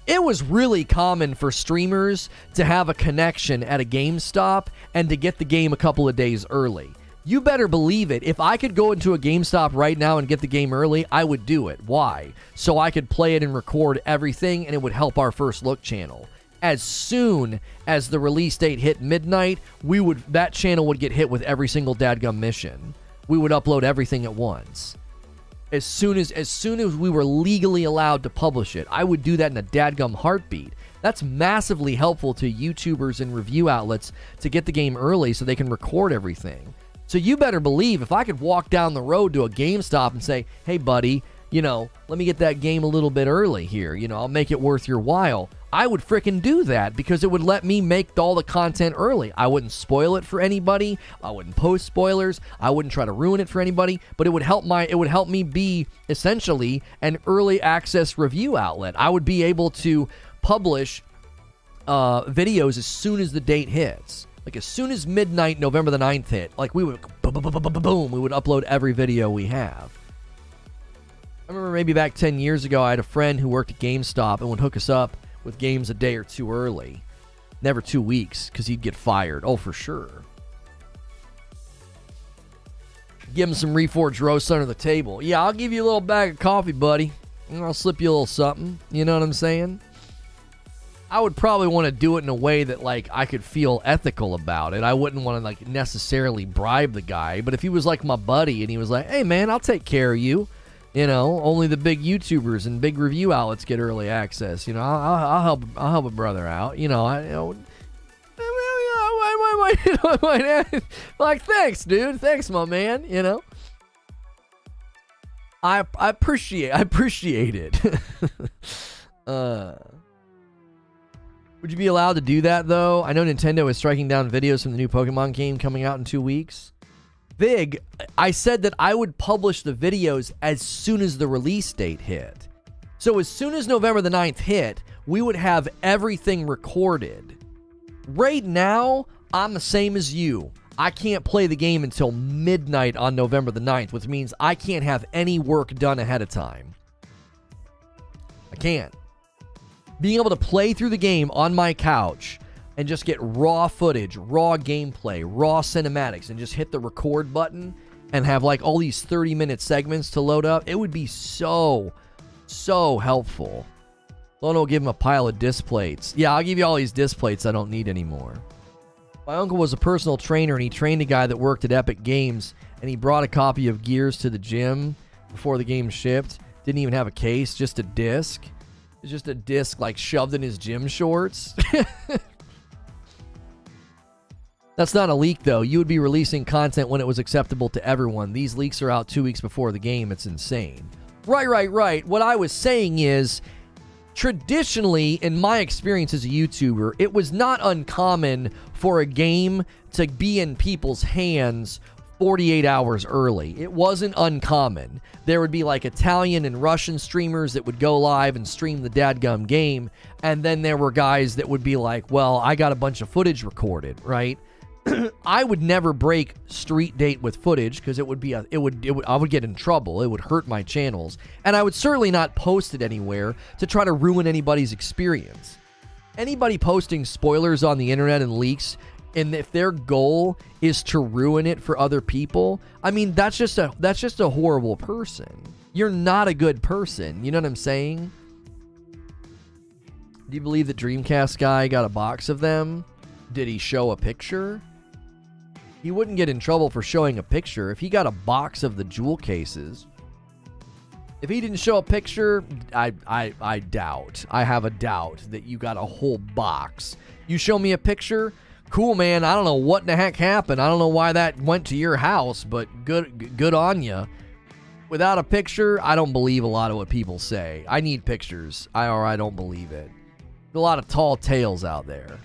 It was really common for streamers to have a connection at a GameStop and to get the game a couple of days early. You better believe it. If I could go into a GameStop right now and get the game early, I would do it. Why? So I could play it and record everything, and it would help our First Look channel. As soon as the release date hit midnight, that channel would get hit with every single dadgum mission. We would upload everything at once. As soon as we were legally allowed to publish it, I would do that in a dadgum heartbeat. That's massively helpful to YouTubers and review outlets to get the game early so they can record everything. So you better believe if I could walk down the road to a GameStop and say, hey, buddy, let me get that game a little bit early here. I'll make it worth your while. I would frickin' do that because it would let me make all the content early. I wouldn't spoil it for anybody. I wouldn't post spoilers. I wouldn't try to ruin it for anybody. But it would help me be essentially an early access review outlet. I would be able to publish videos as soon as the date hits. Like as soon as midnight, November the 9th hit, like we would boom, we would upload every video we have. I remember maybe back 10 years ago, I had a friend who worked at GameStop and would hook us up with games a day or two early. Never 2 weeks, because he'd get fired. Oh, for sure. Give him some Reforge roast under the table. Yeah, I'll give you a little bag of coffee, buddy. And I'll slip you a little something. You know what I'm saying? I would probably want to do it in a way that, like, I could feel ethical about it. I wouldn't want to, like, necessarily bribe the guy. But if he was, like, my buddy and he was like, hey, man, I'll take care of you. Only the big YouTubers and big review outlets get early access. I'll help a brother out. Like, thanks, dude. Thanks, my man. I appreciate it. Would you be allowed to do that, though? I know Nintendo is striking down videos from the new Pokemon game coming out in 2 weeks. Vig, I said that I would publish the videos as soon as the release date hit. So as soon as November the 9th hit, we would have everything recorded. Right now, I'm the same as you. I can't play the game until midnight on November the 9th, which means I can't have any work done ahead of time. I can't. Being able to play through the game on my couch and just get raw footage, raw gameplay, raw cinematics, and just hit the record button and have like all these 30-minute segments to load up, it would be so helpful. Lono will give him a pile of disc plates. Yeah, I'll give you all these disc plates I don't need anymore. My uncle was a personal trainer, and he trained a guy that worked at Epic Games, and he brought a copy of Gears to the gym before the game shipped. Didn't even have a case, just a disc. It's just a disc like shoved in his gym shorts. That's not a leak, though. You would be releasing content when it was acceptable to everyone. These leaks are out 2 weeks before the game. It's insane. Right. What I was saying is, traditionally, in my experience as a YouTuber, it was not uncommon for a game to be in people's hands 48 hours early. It wasn't uncommon. There would be like Italian and Russian streamers that would go live and stream the dadgum game, and then there were guys that would be like, well, I got a bunch of footage recorded, right? I would never break street date with footage because I would get in trouble. It would hurt my channels, and I would certainly not post it anywhere to try to ruin anybody's experience. Anybody posting spoilers on the internet and leaks, and if their goal is to ruin it for other people, I mean, that's just a horrible person. You're not a good person. You know what I'm saying? Do you believe the Dreamcast guy got a box of them? Did he show a picture? He wouldn't get in trouble for showing a picture if he got a box of the jewel cases. If he didn't show a picture, I doubt. I have a doubt that you got a whole box. You show me a picture, cool, man. I don't know what the heck happened. I don't know why that went to your house, but good on you. Without a picture, I don't believe a lot of what people say. I need pictures, or I don't believe it. There's a lot of tall tales out there.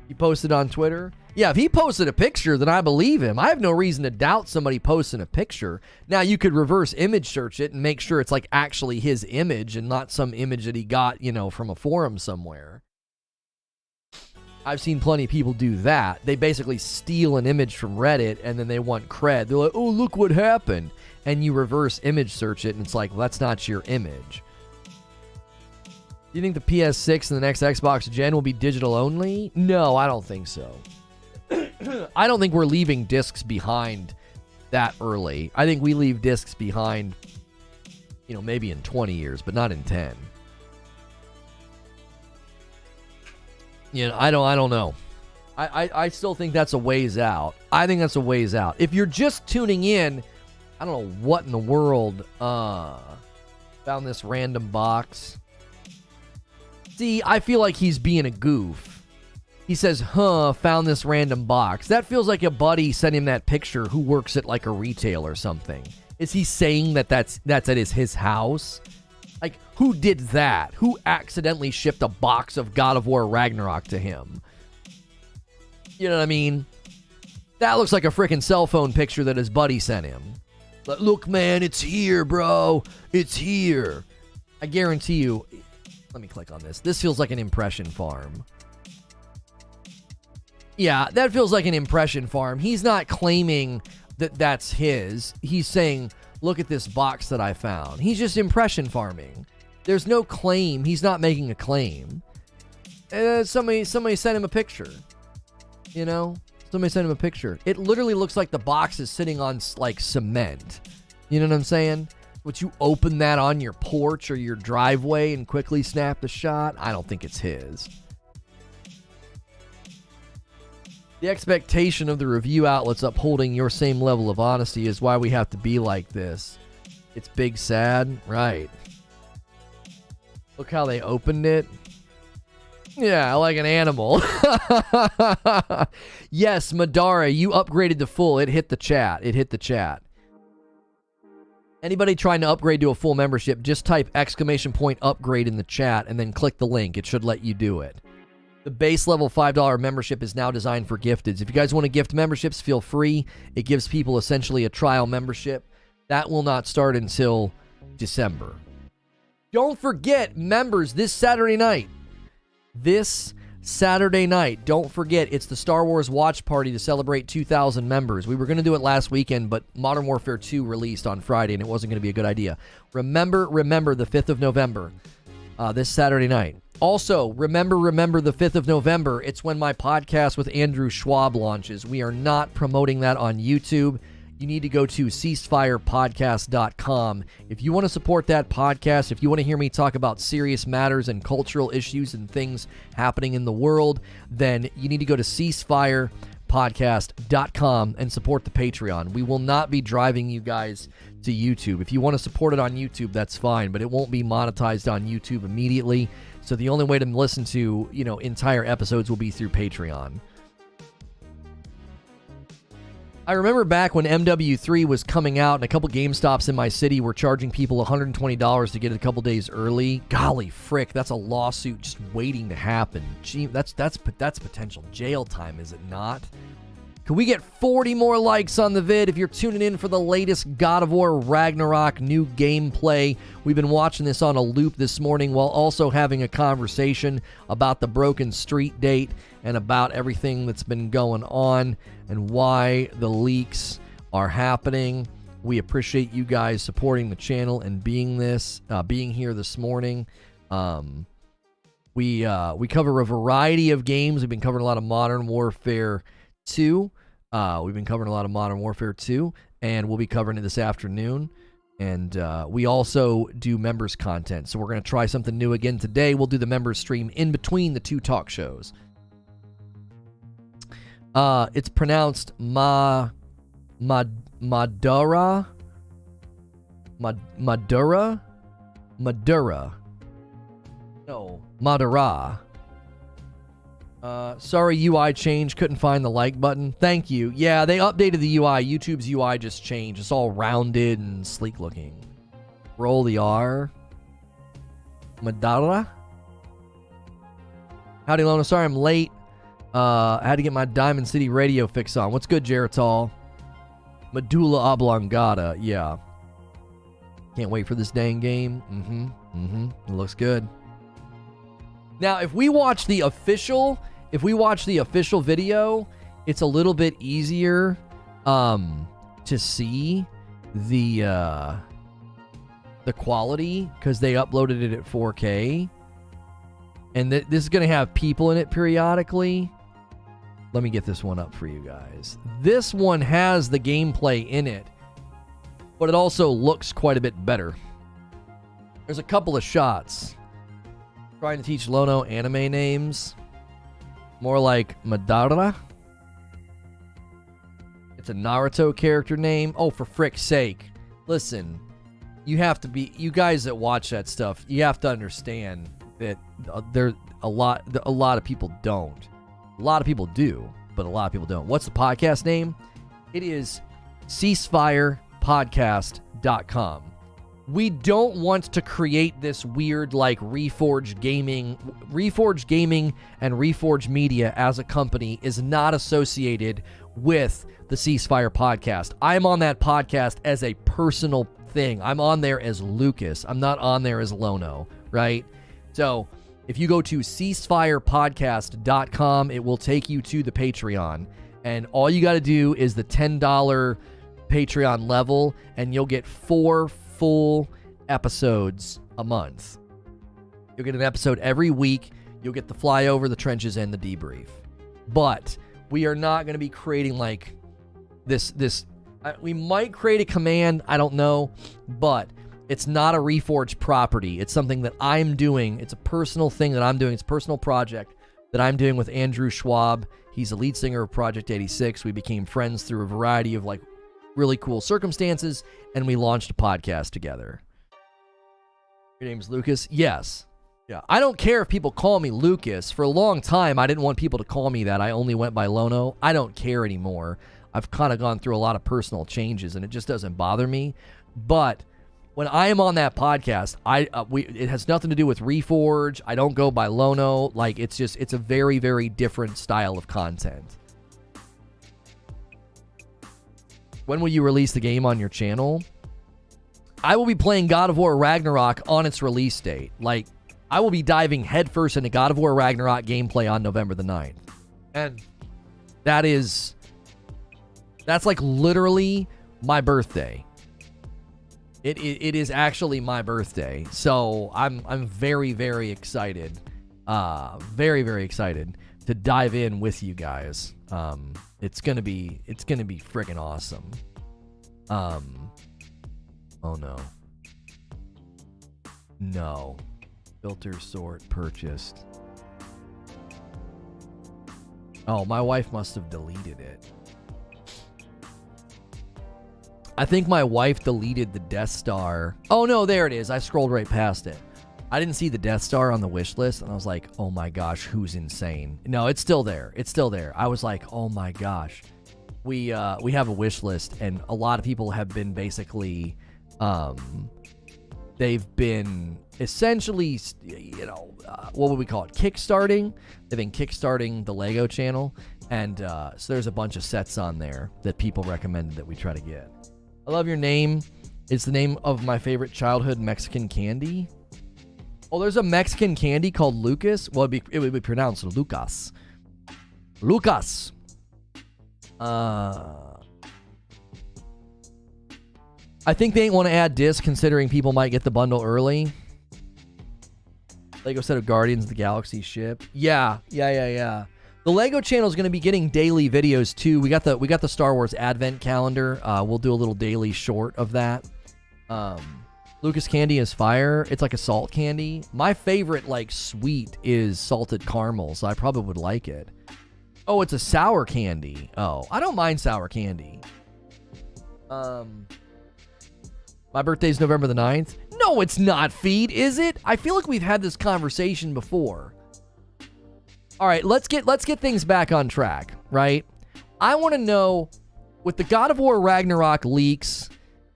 He posted on Twitter. Yeah, if he posted a picture, then I believe him. I have no reason to doubt somebody posting a picture. Now, you could reverse image search it and make sure it's like actually his image and not some image that he got, from a forum somewhere. I've seen plenty of people do that. They basically steal an image from Reddit and then they want cred. They're like, oh, look what happened. And you reverse image search it and it's like, well, that's not your image. Do you think the PS6 and the next Xbox gen will be digital only? No, I don't think so. I don't think we're leaving discs behind that early. I think we leave discs behind, you know, maybe in 20 years, but not in 10. You know, I don't know. I still think that's a ways out. I think that's a ways out. If you're just tuning in, I don't know what in the world. Found this random box. See, I feel like he's being a goof. He says, found this random box. That feels like a buddy sent him that picture who works at like a retail or something. Is he saying that that's at his house? Like, who did that? Who accidentally shipped a box of God of War Ragnarok to him? You know what I mean? That looks like a freaking cell phone picture that his buddy sent him. But look, man, it's here, bro. It's here. I guarantee you. Let me click on this. This feels like an impression farm. Yeah, that feels like an impression farm. He's not claiming that that's his. He's saying, look at this box that I found. He's just impression farming. There's no claim. He's not making a claim. Somebody sent him a picture. You know? Somebody sent him a picture. It literally looks like the box is sitting on, like, cement. You know what I'm saying? Would you open that on your porch or your driveway and quickly snap the shot? I don't think it's his. The expectation of the review outlets upholding your same level of honesty is why we have to be like this. It's big sad. Right. Look how they opened it. Yeah, like an animal. Yes, Madara, you upgraded to full. It hit the chat. It hit the chat. Anybody trying to upgrade to a full membership, just type !upgrade in the chat and then click the link. It should let you do it. The base level $5 membership is now designed for gifteds. If you guys want to gift memberships, feel free. It gives people essentially a trial membership. That will not start until December. Don't forget, members, this Saturday night. Don't forget, it's the Star Wars watch party to celebrate 2,000 members. We were going to do it last weekend, but Modern Warfare 2 released on Friday, and it wasn't going to be a good idea. Remember the 5th of November, this Saturday night. Also, remember the 5th of November. It's when my podcast with Andrew Schwab launches. We are not promoting that on YouTube. You need to go to ceasefirepodcast.com. If you want to support that podcast, if you want to hear me talk about serious matters and cultural issues and things happening in the world, then you need to go to ceasefirepodcast.com and support the Patreon. We will not be driving you guys to YouTube. If you want to support it on YouTube, that's fine, but it won't be monetized on YouTube immediately. So the only way to listen to, entire episodes will be through Patreon. I remember back when MW3 was coming out and a couple GameStops in my city were charging people $120 to get it a couple days early. Golly frick, that's a lawsuit just waiting to happen. Gee, that's potential jail time, is it not? Can we get 40 more likes on the vid if you're tuning in for the latest God of War Ragnarok new gameplay? We've been watching this on a loop this morning while also having a conversation about the broken street date and about everything that's been going on and why the leaks are happening. We appreciate you guys supporting the channel and being here this morning. We cover a variety of games. We've been covering a lot of Modern Warfare 2. We've been covering a lot of Modern Warfare 2, and we'll be covering it this afternoon. And we also do members content, so we're going to try something new again today. We'll do the members stream in between the two talk shows. It's pronounced Madura. Madura. No, Madura. Sorry, UI change. Couldn't find the like button. Thank you. Yeah, they updated the UI. YouTube's UI just changed. It's all rounded and sleek looking. Roll the R. Madara. Howdy, Lono. Sorry I'm late. I had to get my Diamond City radio fix on. What's good, Geritol? Medulla oblongata. Yeah. Can't wait for this dang game. It looks good. Now, if we watch the official video, it's a little bit easier to see the quality because they uploaded it at 4K. And this is going to have people in it periodically. Let me get this one up for you guys. This one has the gameplay in it, but it also looks quite a bit better. There's a couple of shots. Trying to teach Lono anime names. More like Madara. It's a Naruto character name. Oh, for frick's sake. Listen, you guys that watch that stuff, you have to understand that there a lot of people don't. A lot of people do, but a lot of people don't. What's the podcast name? It is ceasefirepodcast.com. We don't want to create this weird like Reforge Gaming and Reforge Media as a company is not associated with the Ceasefire podcast. I'm on that podcast as a personal thing. I'm on there as Lucas. I'm not on there as Lono, right? So if you go to ceasefirepodcast.com, it will take you to the Patreon. And all you got to do is the $10 Patreon level, and you'll get 4 full episodes a month. You'll get an episode every week. You'll get the flyover, the trenches, and the debrief. But we are not going to be creating like this. We might create a command. I don't know. But it's not a Reforged property. It's something that I'm doing. It's a personal thing that I'm doing. It's a personal project that I'm doing with Andrew Schwab. He's the lead singer of Project 86. We became friends through a variety of like really cool circumstances, and we launched a podcast together. Your name's Lucas? Yes. Yeah. I don't care if people call me Lucas. For a long time, I didn't want people to call me that. I only went by Lono. I don't care anymore. I've kind of gone through a lot of personal changes, and it just doesn't bother me. But when I am on that podcast, it has nothing to do with Reforge. I don't go by Lono. Like, it's a very, very different style of content. When will you release the game on your channel? I will be playing God of War Ragnarok on its release date. Like, I will be diving headfirst into God of War Ragnarok gameplay on November the 9th. And that's like literally my birthday. It is actually my birthday. So I'm very, very excited. Very, very excited to dive in with you guys. It's gonna be freaking awesome. Oh no, filter sort purchased. Oh, my wife must have deleted it. I think my wife deleted the Death Star. Oh no, there it is. I scrolled right past it. I didn't see the Death Star on the wish list, and I was like, oh my gosh, who's insane? No, it's still there. It's still there. I was like, oh my gosh. We have a wish list, and a lot of people have been basically, they've been essentially, what would we call it? Kickstarting. They've been kickstarting the Lego channel, and so there's a bunch of sets on there that people recommended that we try to get. I love your name. It's the name of my favorite childhood Mexican candy. Oh, there's a Mexican candy called Lucas. Well, it would be pronounced Lucas. Lucas. I think they ain't want to add discs considering people might get the bundle early. Lego set of Guardians of the Galaxy ship. Yeah. The Lego channel is going to be getting daily videos too. We got the Star Wars Advent calendar. We'll do a little daily short of that. Lucas candy is fire. It's like a salt candy. My favorite like sweet is salted caramel, so I probably would like it. Oh, it's a sour candy. Oh, I don't mind sour candy. My birthday's November the 9th. No, it's not, Feed, is it? I feel like we've had this conversation before. All right, let's get things back on track, right? I want to know, with the God of War Ragnarok leaks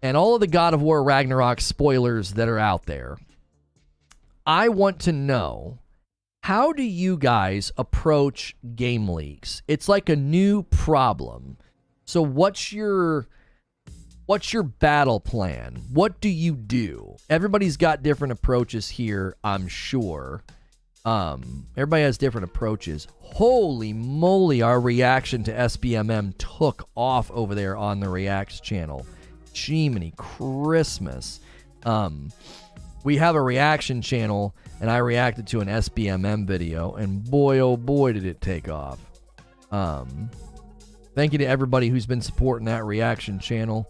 and all of the God of War Ragnarok spoilers that are out there, I want to know, how do you guys approach game leaks? It's like a new problem. So what's your battle plan? What do you do? Everybody's got different approaches here, I'm sure. Everybody has different approaches. Holy moly, our reaction to SBMM took off over there on the Reacts channel. Jiminy Christmas. we have a reaction channel, and I reacted to an SBMM video, and boy, oh boy, did it take off. Thank you to everybody who's been supporting that reaction channel.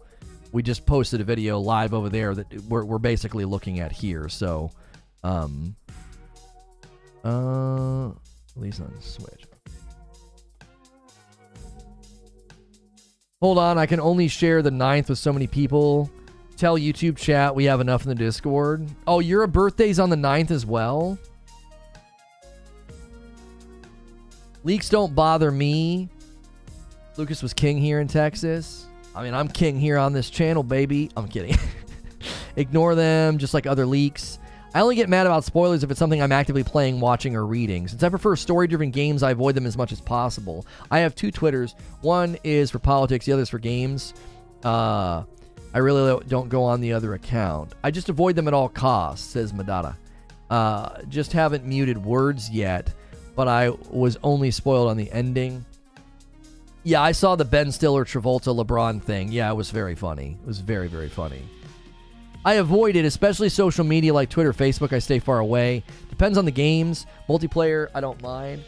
We just posted a video live over there that we're basically looking at here. So, at least on Switch. Hold on, I can only share the 9th with so many people. Tell YouTube chat we have enough in the Discord. Oh, your birthday's on the 9th as well? Leaks don't bother me. Lucas was king here in Texas. I mean, I'm king here on this channel, baby. I'm kidding. Ignore them, just like other leaks. I only get mad about spoilers if it's something I'm actively playing, watching, or reading. Since I prefer story-driven games, I avoid them as much as possible. I have 2 Twitters. One is for politics, the other is for games. I really don't go on the other account. I just avoid them at all costs, says Madada. Just haven't muted words yet, but I was only spoiled on the ending. Yeah, I saw the Ben Stiller, Travolta, LeBron thing. Yeah, it was very funny. It was very, very funny. I avoid it, especially social media like Twitter, Facebook. I stay far away. Depends on the games. Multiplayer, I don't mind.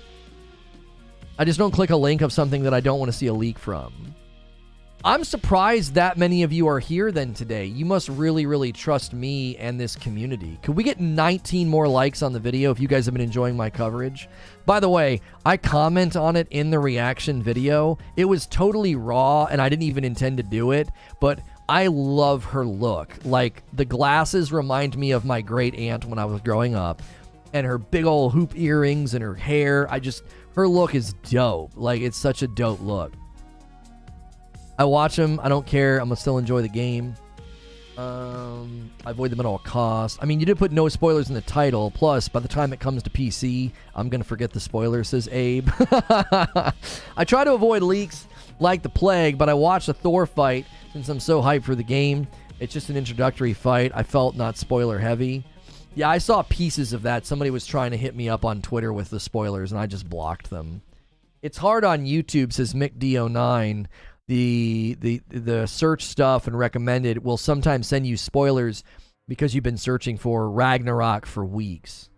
I just don't click a link of something that I don't want to see a leak from. I'm surprised that many of you are here then today. You must really, really trust me and this community. Could we get 19 more likes on the video if you guys have been enjoying my coverage? By the way, I comment on it in the reaction video. It was totally raw, and I didn't even intend to do it, but I love her look. Like, the glasses remind me of my great aunt when I was growing up, and her big old hoop earrings and her hair. Her look is dope. Like, it's such a dope look. I watch them. I don't care. I'm going to still enjoy the game. I avoid them at all costs. I mean, you did put no spoilers in the title. Plus, by the time it comes to PC, I'm going to forget the spoilers, says Abe. I try to avoid leaks like the plague, but I watched the Thor fight since I'm so hyped for the game. It's just an introductory fight. I felt not spoiler heavy. Yeah, I saw pieces of that. Somebody was trying to hit me up on Twitter with the spoilers, and I just blocked them. It's hard on YouTube, says MickD09. The search stuff and recommended will sometimes send you spoilers because you've been searching for Ragnarok for weeks.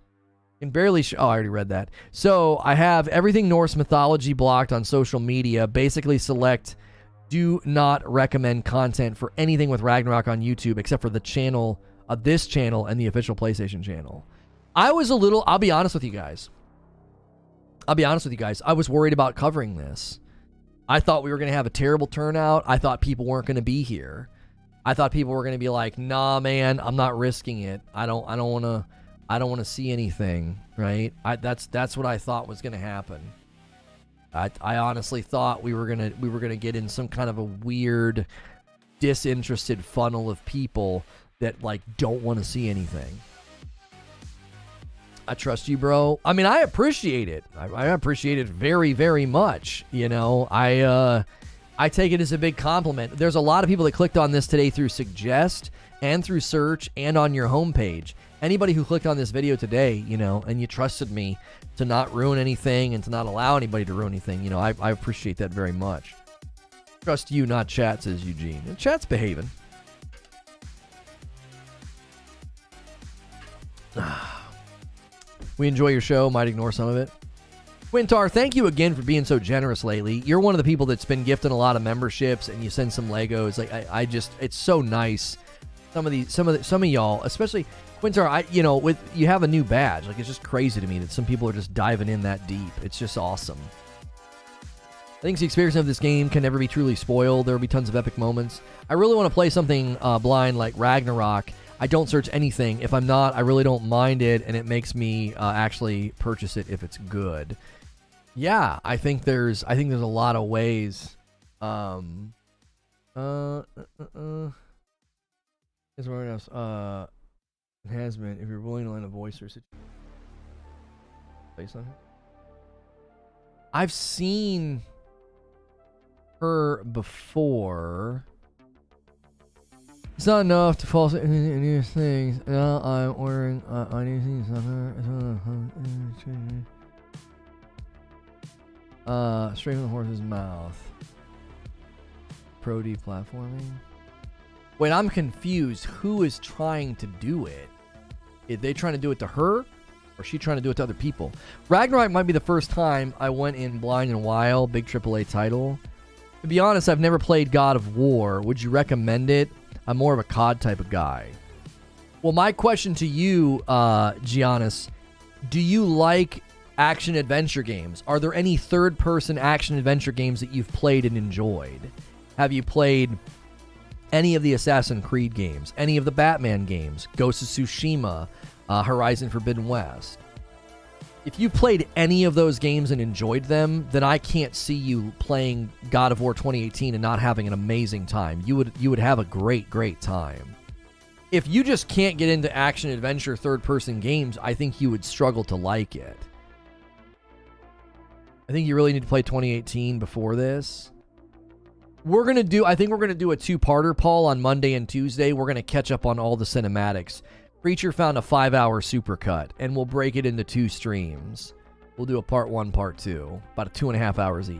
Can barely oh, I already read that. So I have everything Norse mythology blocked on social media. Basically select do not recommend content for anything with Ragnarok on YouTube except for the channel, this channel and the official PlayStation channel. I was a little, I'll be honest with you guys. I was worried about covering this. I thought we were going to have a terrible turnout. I thought people weren't going to be here. I thought people were going to be like, "Nah, man, I'm not risking it. I don't want to see anything." Right? That's what I thought was going to happen. I honestly thought we were gonna get in some kind of a weird, disinterested funnel of people that like don't want to see anything. I trust you, bro. I mean, I appreciate it. I appreciate it very, very much. You know, I take it as a big compliment. There's a lot of people that clicked on this today through Suggest and through search and on your homepage. Anybody who clicked on this video today, you know, and you trusted me to not ruin anything and to not allow anybody to ruin anything, you know, I appreciate that very much. Trust you, not chat, says Eugene. And chat's behaving. We enjoy your show. Might ignore some of it. Quintar, thank you again for being so generous lately. You're one of the people that's been gifting a lot of memberships, and you send some Legos. Like I just, it's so nice. Some of y'all, especially Quintar, you have a new badge. Like, it's just crazy to me that some people are just diving in that deep. It's just awesome. I think the experience of this game can never be truly spoiled. There will be tons of epic moments. I really want to play something blind like Ragnarok. I don't search anything. If I'm not, I really don't mind it, and it makes me actually purchase it if it's good. Yeah, I think there's a lot of ways. It's where else? Enhancement. If you're willing to lend a voice or say something. I've seen her before. It's not enough to fall into new things. Now I'm ordering new things. Straight from the horse's mouth. Pro deplatforming. Wait, I'm confused. Who is trying to do it? Are they trying to do it to her, or is she trying to do it to other people? Ragnarok might be the first time I went in blind in a while. Big AAA title. To be honest, I've never played God of War. Would you recommend it? I'm more of a COD type of guy. Well, my question to you, Giannis, do you like action-adventure games? Are there any third-person action-adventure games that you've played and enjoyed? Have you played any of the Assassin's Creed games? Any of the Batman games? Ghost of Tsushima? Horizon Forbidden West? If you played any of those games and enjoyed them, then I can't see you playing God of War 2018 and not having an amazing time. You would have a great, great time. If you just can't get into action-adventure third-person games, I think you would struggle to like it. I think you really need to play 2018 before this. I think we're going to do a two-parter, Paul, on Monday and Tuesday. We're going to catch up on all the cinematics. Preacher found a 5-hour supercut, and we'll break it into 2 streams. We'll do a part 1, part 2, about 2.5 hours each.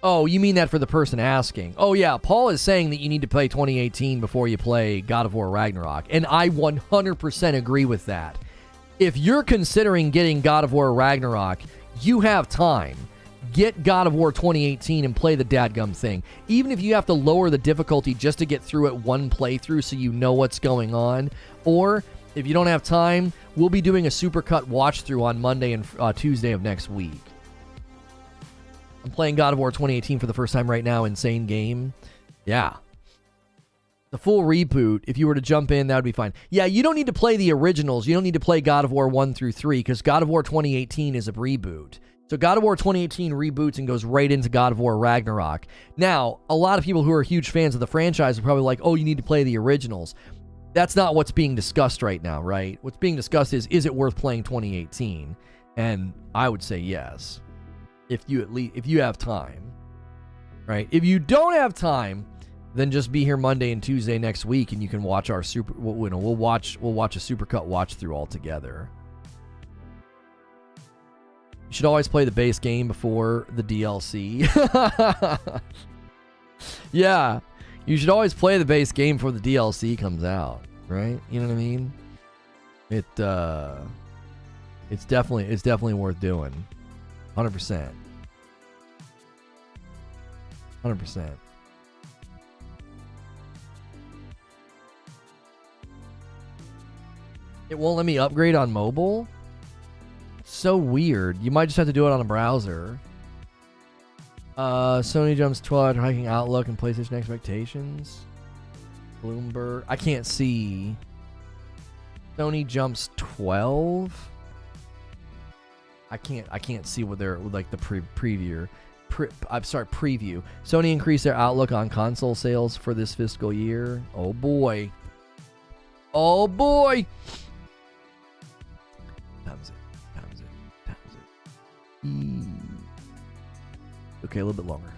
Oh, you mean that for the person asking? Oh, yeah, Paul is saying that you need to play 2018 before you play God of War Ragnarok, and I 100% agree with that. If you're considering getting God of War Ragnarok, you have time. Get God of War 2018 and play the dadgum thing. Even if you have to lower the difficulty just to get through it one playthrough so you know what's going on. Or, if you don't have time, we'll be doing a supercut watch-through on Monday and Tuesday of next week. I'm playing God of War 2018 for the first time right now. Insane game. Yeah. The full reboot, if you were to jump in, that would be fine. Yeah, you don't need to play the originals. You don't need to play God of War 1 through 3 because God of War 2018 is a reboot. So God of War 2018 reboots and goes right into God of War Ragnarok. Now, a lot of people who are huge fans of the franchise are probably like, oh, you need to play the originals. That's not what's being discussed right now, right? What's being discussed is it worth playing 2018? And I would say yes. If you have time. Right? If you don't have time, then just be here Monday and Tuesday next week and you can watch our we'll watch a supercut watch through all together. You should always play the base game before the DLC. Yeah. You should always play the base game before the DLC comes out, right? You know what I mean? It's definitely worth doing. 100%. 100%. It won't let me upgrade on mobile? So weird. You might just have to do it on a browser. Sony jumps 12 after hiking Outlook and PlayStation expectations. Bloomberg. I can't see. Sony jumps 12. I can't see what they're like the preview. Preview. Sony increased their outlook on console sales for this fiscal year. Oh boy. Oh boy. Times it. Okay, a little bit longer.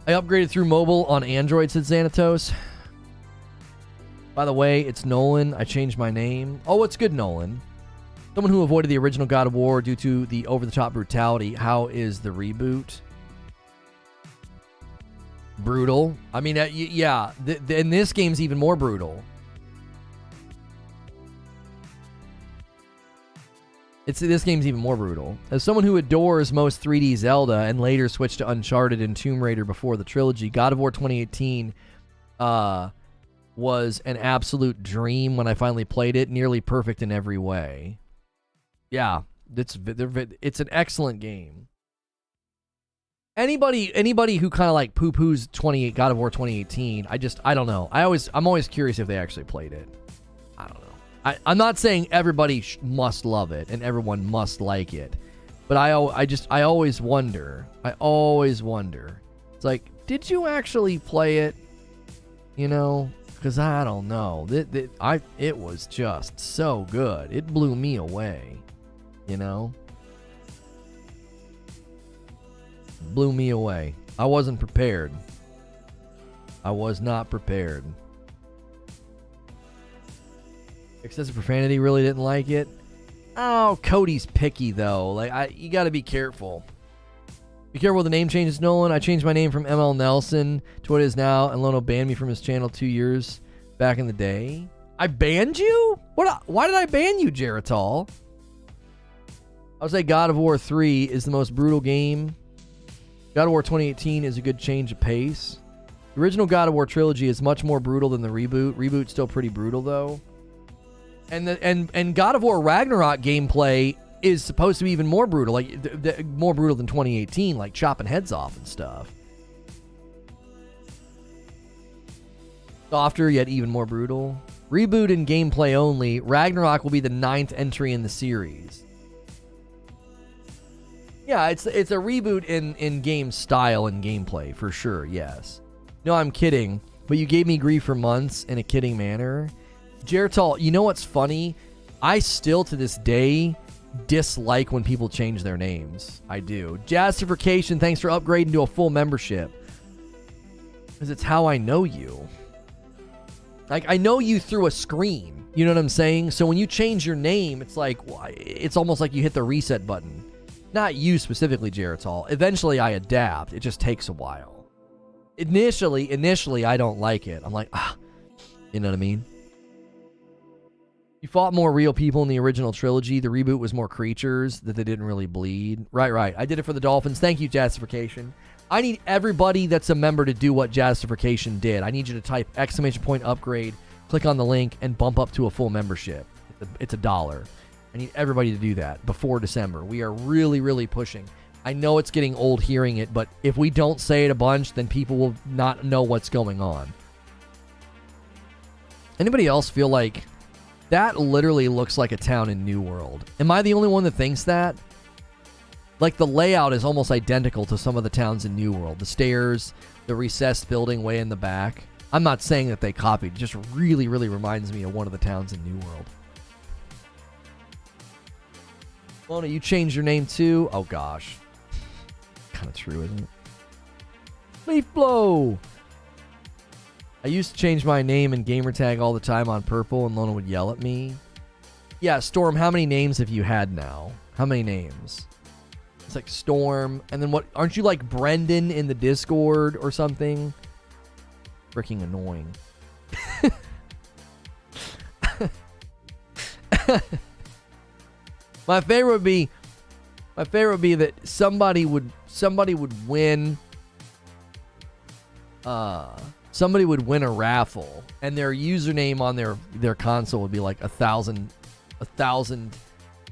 I upgraded through mobile on Android, said Xanatos. By the way, it's Nolan. I changed my name. Oh, it's good, Nolan. Someone who avoided the original God of War due to the over-the-top brutality. How is the reboot? Brutal. I mean, yeah. And this game's even more brutal. This game's even more brutal. As someone who adores most 3D Zelda and later switched to Uncharted and Tomb Raider before the trilogy, God of War 2018 was an absolute dream when I finally played it. Nearly perfect in every way. Yeah, it's an excellent game. Anybody who kind of like poo-poos God of War 2018, I don't know. I'm always curious if they actually played it. I don't know. I'm not saying everybody must love it and everyone must like it, but I always wonder. It's like, did you actually play it? You know, because I don't know. It was just so good. It blew me away. You know, blew me away. I wasn't prepared. I was not prepared. Excessive profanity, really didn't like it. Oh, Cody's picky though. Like you got to be careful. Be careful with the name changes, Nolan. I changed my name from ML Nelson to what it is now, and Lono banned me from his channel 2 years back in the day. I banned you? Why did I ban you, Geritol? I would say God of War 3 is the most brutal game. God of War 2018 is a good change of pace. The original God of War trilogy is much more brutal than the reboot. Reboot's still pretty brutal, though. And God of War Ragnarok gameplay is supposed to be even more brutal, like more brutal than 2018, like chopping heads off and stuff. Softer, yet even more brutal. Reboot and gameplay only. Ragnarok will be the 9th entry in the series. Yeah, it's a reboot in game style and gameplay, for sure, yes. No, I'm kidding, but you gave me grief for months in a kidding manner. Geritol, you know what's funny? I still, to this day, dislike when people change their names. I do. Jastification, thanks for upgrading to a full membership. Because it's how I know you. Like, I know you through a screen. You know what I'm saying? So when you change your name, it's like, it's almost like you hit the reset button. Not you specifically, Geritol. Eventually, I adapt. It just takes a while. Initially, I don't like it. I'm like, you know what I mean? You fought more real people in the original trilogy. The reboot was more creatures that they didn't really bleed. Right. I did it for the Dolphins. Thank you, Jastification. I need everybody that's a member to do what Jastification did. I need you to type ! upgrade, click on the link, and bump up to a full membership. It's $1. I need everybody to do that before December. We are really, really pushing. I know it's getting old hearing it, but if we don't say it a bunch, then people will not know what's going on. Anybody else feel like that literally looks like a town in New World? Am I the only one that thinks that? Like, the layout is almost identical to some of the towns in New World. The stairs, the recessed building way in the back. I'm not saying that they copied. It just really, really reminds me of one of the towns in New World. Lono, you changed your name too? Oh, gosh. Kind of true, isn't it? Leaf Blow! I used to change my name and gamertag all the time on purple, and Lono would yell at me. Yeah, Storm, how many names have you had now? How many names? It's like Storm, and then what? Aren't you like Brendan in the Discord or something? Freaking annoying. My favorite would be that somebody would win. Somebody would win a raffle, and their username on their console would be like 1,000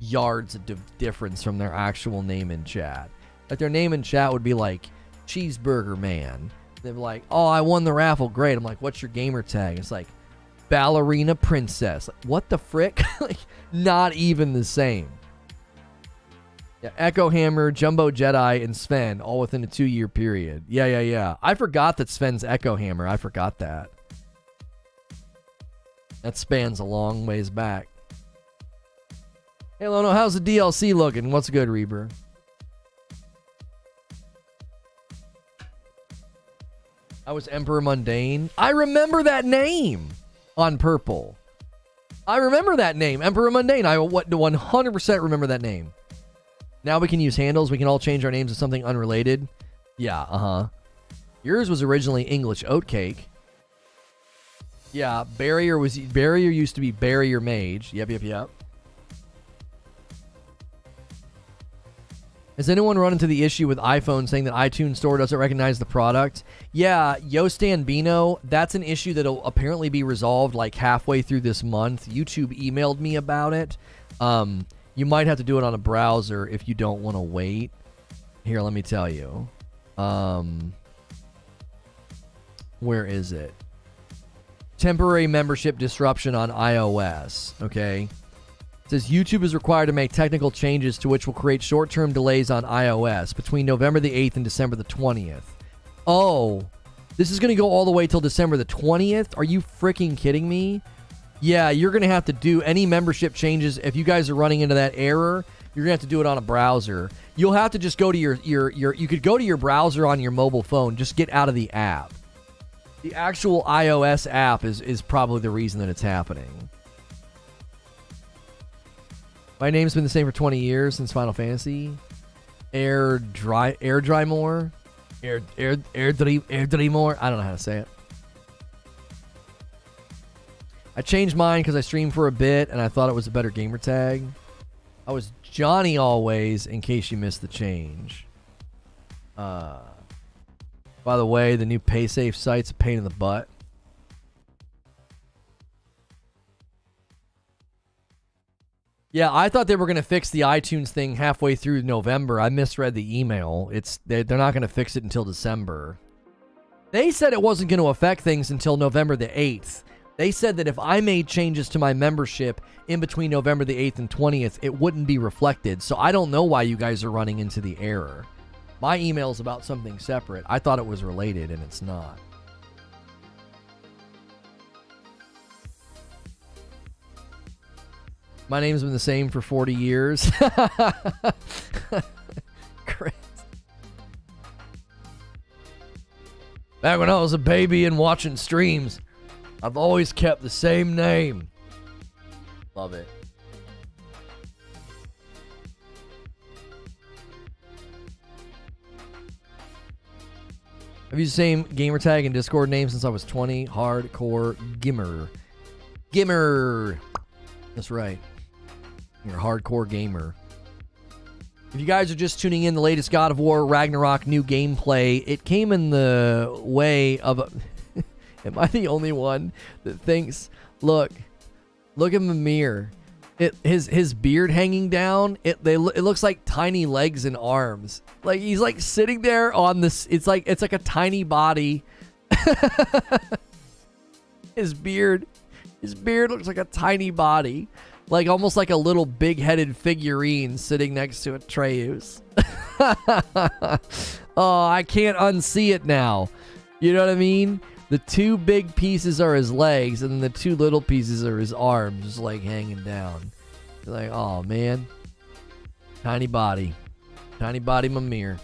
yards of difference from their actual name in chat. Like, their name in chat would be like Cheeseburger Man. They'd be like, "Oh, I won the raffle, great." I'm like, "What's your gamer tag?" It's like Ballerina Princess. Like, what the frick? Like, not even the same. Yeah, Echo Hammer, Jumbo Jedi, and Sven, all within a 2-year period. Yeah. I forgot that Sven's Echo Hammer. I forgot that. That spans a long ways back. Hey, Lono, how's the DLC looking? What's good, Reaper? I was Emperor Mundane. I remember that name on purple. I remember that name, Emperor Mundane. I 100% remember that name. Now we can use handles. We can all change our names to something unrelated. Yeah, Yours was originally English Oatcake. Yeah, Barrier used to be Barrier Mage. Yep. Has anyone run into the issue with iPhone saying that iTunes Store doesn't recognize the product? Yeah, Yostan Bino, that's an issue that'll apparently be resolved like halfway through this month. YouTube emailed me about it. You might have to do it on a browser if you don't want to wait. Here, let me tell you. Where is it? Temporary membership disruption on iOS. Okay. It says YouTube is required to make technical changes to which will create short-term delays on iOS between November the 8th and December the 20th. Oh, this is going to go all the way till December the 20th? Are you freaking kidding me? Yeah, you're going to have to do any membership changes. If you guys are running into that error, you're going to have to do it on a browser. You'll have to just go to your you could go to your browser on your mobile phone. Just get out of the app. The actual iOS app is probably the reason that it's happening. My name's been the same for 20 years since Final Fantasy. Air dry more. Air dry more. I don't know how to say it. I changed mine because I streamed for a bit and I thought it was a better gamer tag. I was Johnny Always, in case you missed the change. By the way, the new PaySafe site's a pain in the butt. Yeah, I thought they were going to fix the iTunes thing halfway through November. I misread the email. They're not going to fix it until December. They said it wasn't going to affect things until November the 8th. They said that if I made changes to my membership in between November the 8th and 20th, it wouldn't be reflected. So I don't know why you guys are running into the error. My email's about something separate. I thought it was related, and it's not. My name's been the same for 40 years. Chris. Back when I was a baby and watching streams, I've always kept the same name. Love it. I've used the same gamer tag and Discord name since I was 20. Hardcore Gimmer. Gimmer. That's right. You're a hardcore gamer. If you guys are just tuning in, the latest God of War Ragnarok new gameplay, it came in the way of a... Am I the only one that thinks, look in the mirror. His beard hanging down, it looks like tiny legs and arms. Like he's like sitting there on this, it's like a tiny body. His beard looks like a tiny body. Like almost like a little big-headed figurine sitting next to Atreus. Oh, I can't unsee it now. You know what I mean? The two big pieces are his legs, and then the two little pieces are his arms, just like hanging down. You're like, oh man. Tiny body. Tiny body Mimir.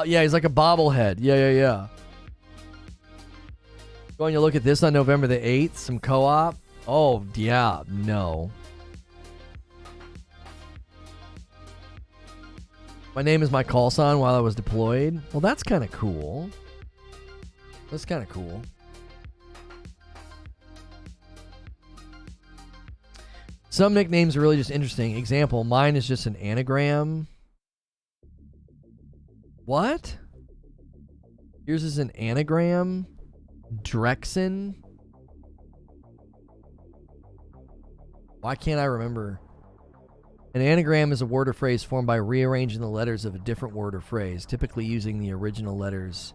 Yeah, he's like a bobblehead. Yeah. Going to look at this on November the 8th. Some co-op. Oh, yeah. No. My name is my call sign while I was deployed. Well, that's kind of cool. That's kind of cool. Some nicknames are really just interesting. Example, mine is just an anagram. What? Yours is an anagram? Drexen? Why can't I remember? An anagram is a word or phrase formed by rearranging the letters of a different word or phrase, typically using the original letters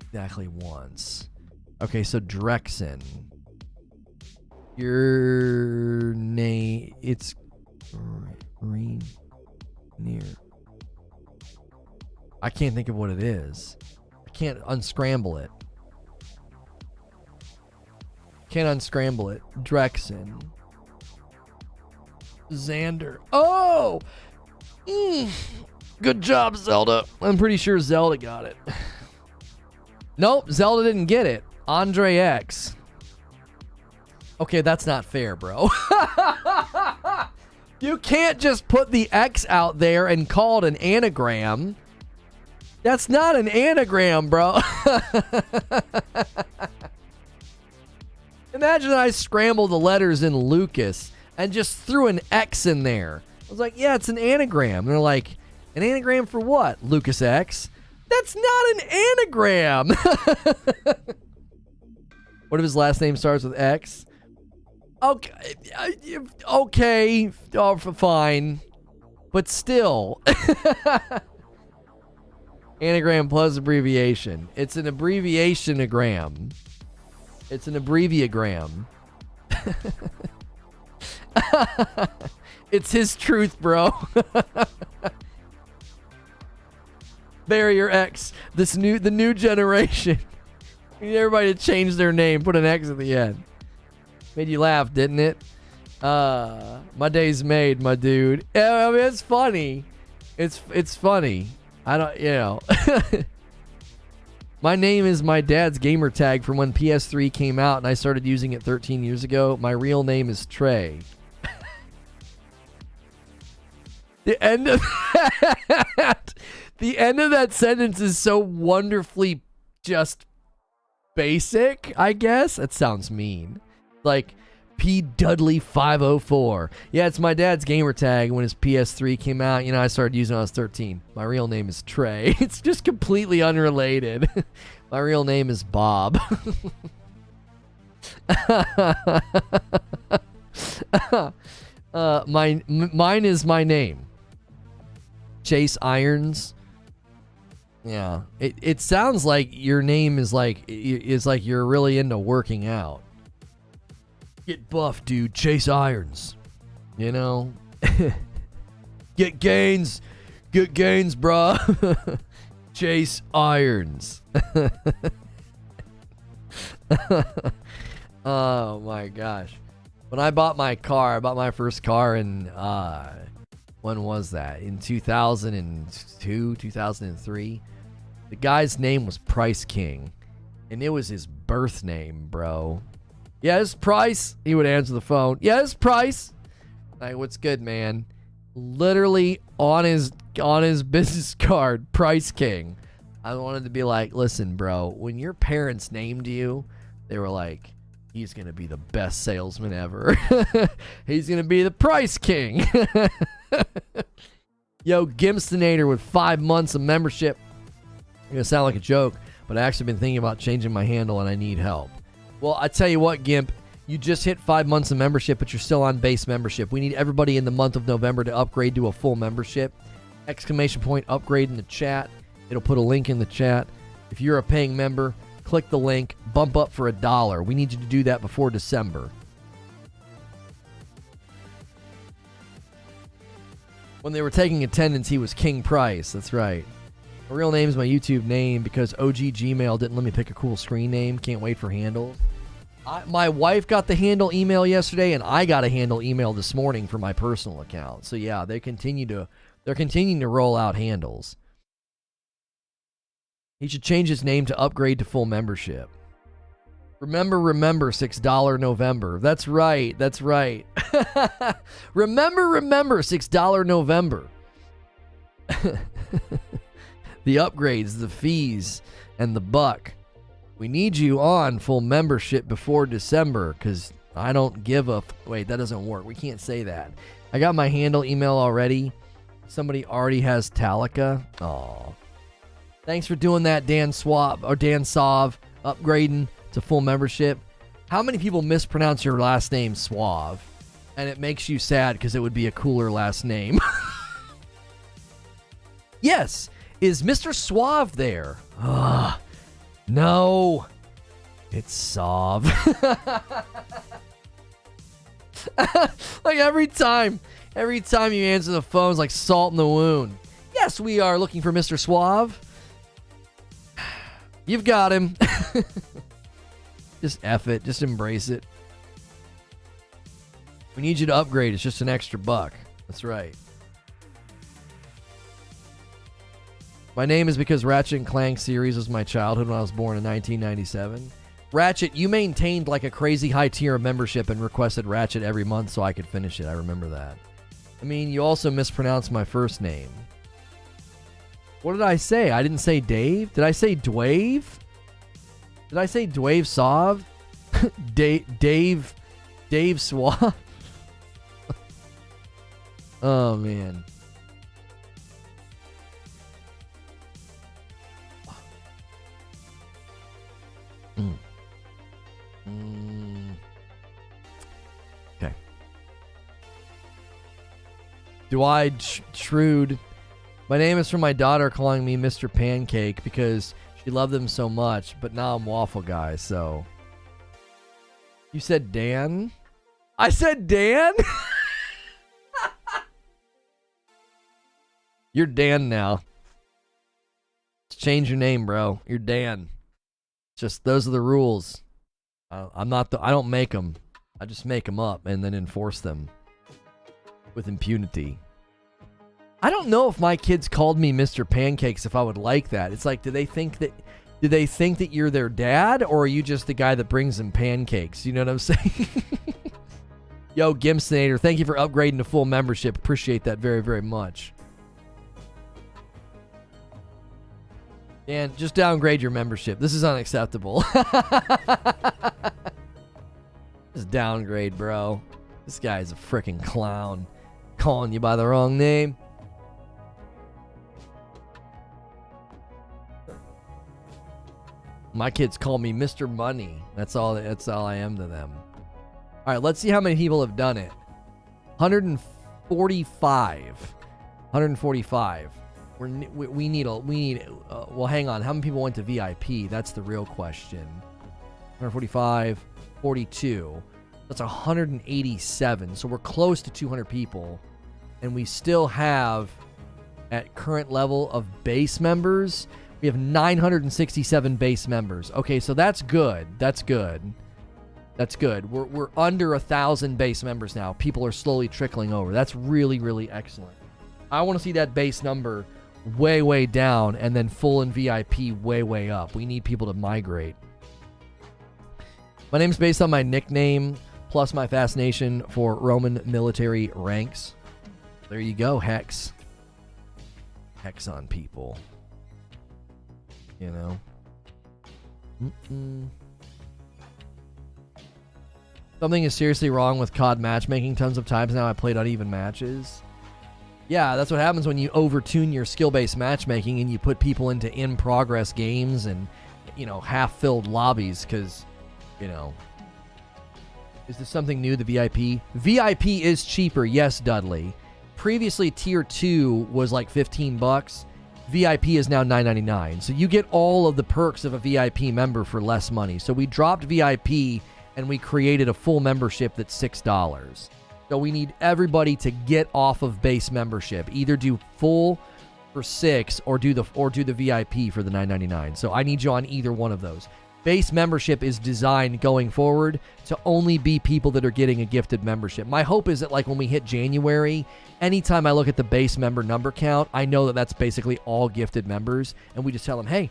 exactly once. Okay, so Drexen. Your name, it's green near. I can't think of what it is. I can't unscramble it. Can't unscramble it. Drexen. Xander. Oh! Good job, Zelda. I'm pretty sure Zelda got it. Nope, Zelda didn't get it. Andre X. Okay, that's not fair, bro. You can't just put the X out there and call it an anagram. That's not an anagram, bro. Imagine I scrambled the letters in Lucas and just threw an X in there. I was like, yeah, it's an anagram. And they're like, an anagram for what? Lucas X? That's not an anagram. What if his last name starts with X? Okay. Okay. Oh, fine. But still. Anagram plus abbreviation. It's an abbreviation-agram. It's an abbreviagram. It's his truth, bro. Barrier X. The new generation. We need everybody to change their name. Put an X at the end. Made you laugh, didn't it? My day's made, my dude. I mean, it's funny. It's funny. I don't, you know. My name is my dad's gamer tag from when PS3 came out and I started using it 13 years ago. My real name is Trey. The end of that, the end of that sentence is so wonderfully just basic, I guess. That sounds mean. Like P Dudley 504. Yeah, it's my dad's gamer tag. When his PS3 came out, you know, I started using it when I was 13. My real name is Trey. It's just completely unrelated. My real name is Bob. Mine is my name. Chase Irons. Yeah, it sounds like your name is like you're really into working out. Get buff, dude. Chase Irons. You know? Get gains, bruh. Chase Irons. Oh my gosh. When I bought my first car in when was that? In 2002, 2003. The guy's name was Price King, and it was his birth name, bro. Yes, Price. He would answer the phone. Yes, Price. Like, what's good, man? Literally on his business card, Price King. I wanted to be like, listen, bro, when your parents named you, they were like, he's going to be the best salesman ever. He's going to be the Price King. Yo, Gimstonator with 5 months of membership. It's going to sound like a joke, but I actually been thinking about changing my handle and I need help. Well, I tell you what, Gimp, you just hit 5 months of membership, but you're still on base membership. We need everybody in the month of November to upgrade to a full membership. Exclamation point upgrade in the chat. It'll put a link in the chat. If you're a paying member, click the link, bump up for $1. We need you to do that before December. When they were taking attendance, he was King Price. That's right. My real name is my YouTube name because OG Gmail didn't let me pick a cool screen name. Can't wait for handles. My wife got the handle email yesterday, and I got a handle email this morning for my personal account. So yeah, they're continuing to roll out handles. He should change his name to upgrade to full membership. Remember, $6 November. That's right. remember, $6 November. The upgrades, the fees, and the buck. We need you on full membership before December, because I don't give a... Wait, that doesn't work. We can't say that. I got my handle email already. Somebody already has Talica. Aw. Thanks for doing that, Dan Sov, upgrading to full membership. How many people mispronounce your last name Suave? And it makes you sad because it would be a cooler last name. Yes. Is Mr. Suave there? No. It's Sov. Like every time you answer the phone, it's like salt in the wound. Yes, we are looking for Mr. Suave. You've got him. Just F it. Just embrace it. We need you to upgrade. It's just an extra $1. That's right. My name is because Ratchet & Clank series was my childhood when I was born in 1997. Ratchet, you maintained like a crazy high tier of membership and requested Ratchet every month so I could finish it. I remember that. I mean, you also mispronounced my first name. What did I say? I didn't say Dave. Did I say Dwave? Did I say Dwave Sov? Dave Swab? Oh, man. Okay. Shrewd. My name is from my daughter calling me Mr. Pancake because she loved them so much, but now I'm Waffle Guy, so. You said Dan? I said Dan? You're Dan now. Change your name, bro. You're Dan. Just those are the rules. I don't make them. I just make them up and then enforce them with impunity. I don't know if my kids called me Mr. Pancakes if I would like that. It's like, do they think that Do they think that you're their dad, or are you just the guy that brings them pancakes? You know what I'm saying? Yo, Gimsinator, thank you for upgrading to full membership. Appreciate that very, very much. And just downgrade your membership. This is unacceptable. Just downgrade, bro. This guy's a freaking clown. Calling you by the wrong name. My kids call me Mr. Money. That's all I am to them. All right, let's see how many people have done it. 145. 145. We need well, hang on. How many people went to VIP? That's the real question. 145, 42. That's 187. So we're close to 200 people. And we still have, at current level of base members, we have 967 base members. Okay, so that's good. That's good. That's good. We're under 1,000 base members now. People are slowly trickling over. That's really, really excellent. I want to see that base number way, way down, and then full and VIP way, way up. We need people to migrate. My name's based on my nickname plus my fascination for Roman military ranks. There you go, Hex. Hex on people. You know? Something is seriously wrong with COD matchmaking. Tons of times now I played uneven matches. Yeah, that's what happens when you overtune your skill-based matchmaking and you put people into in-progress games and, you know, half-filled lobbies because, you know. Is this something new, the VIP? VIP is cheaper, yes, Dudley. Previously, Tier 2 was like $15. VIP is now $9.99. So you get all of the perks of a VIP member for less money. So we dropped VIP and we created a full membership that's $6. So we need everybody to get off of base membership. Either do full for $6 or do the VIP for the $9.99. So I need you on either one of those. Base membership is designed going forward to only be people that are getting a gifted membership. My hope is that, like, when we hit January, anytime I look at the base member number count, I know that that's basically all gifted members, and we just tell them, hey,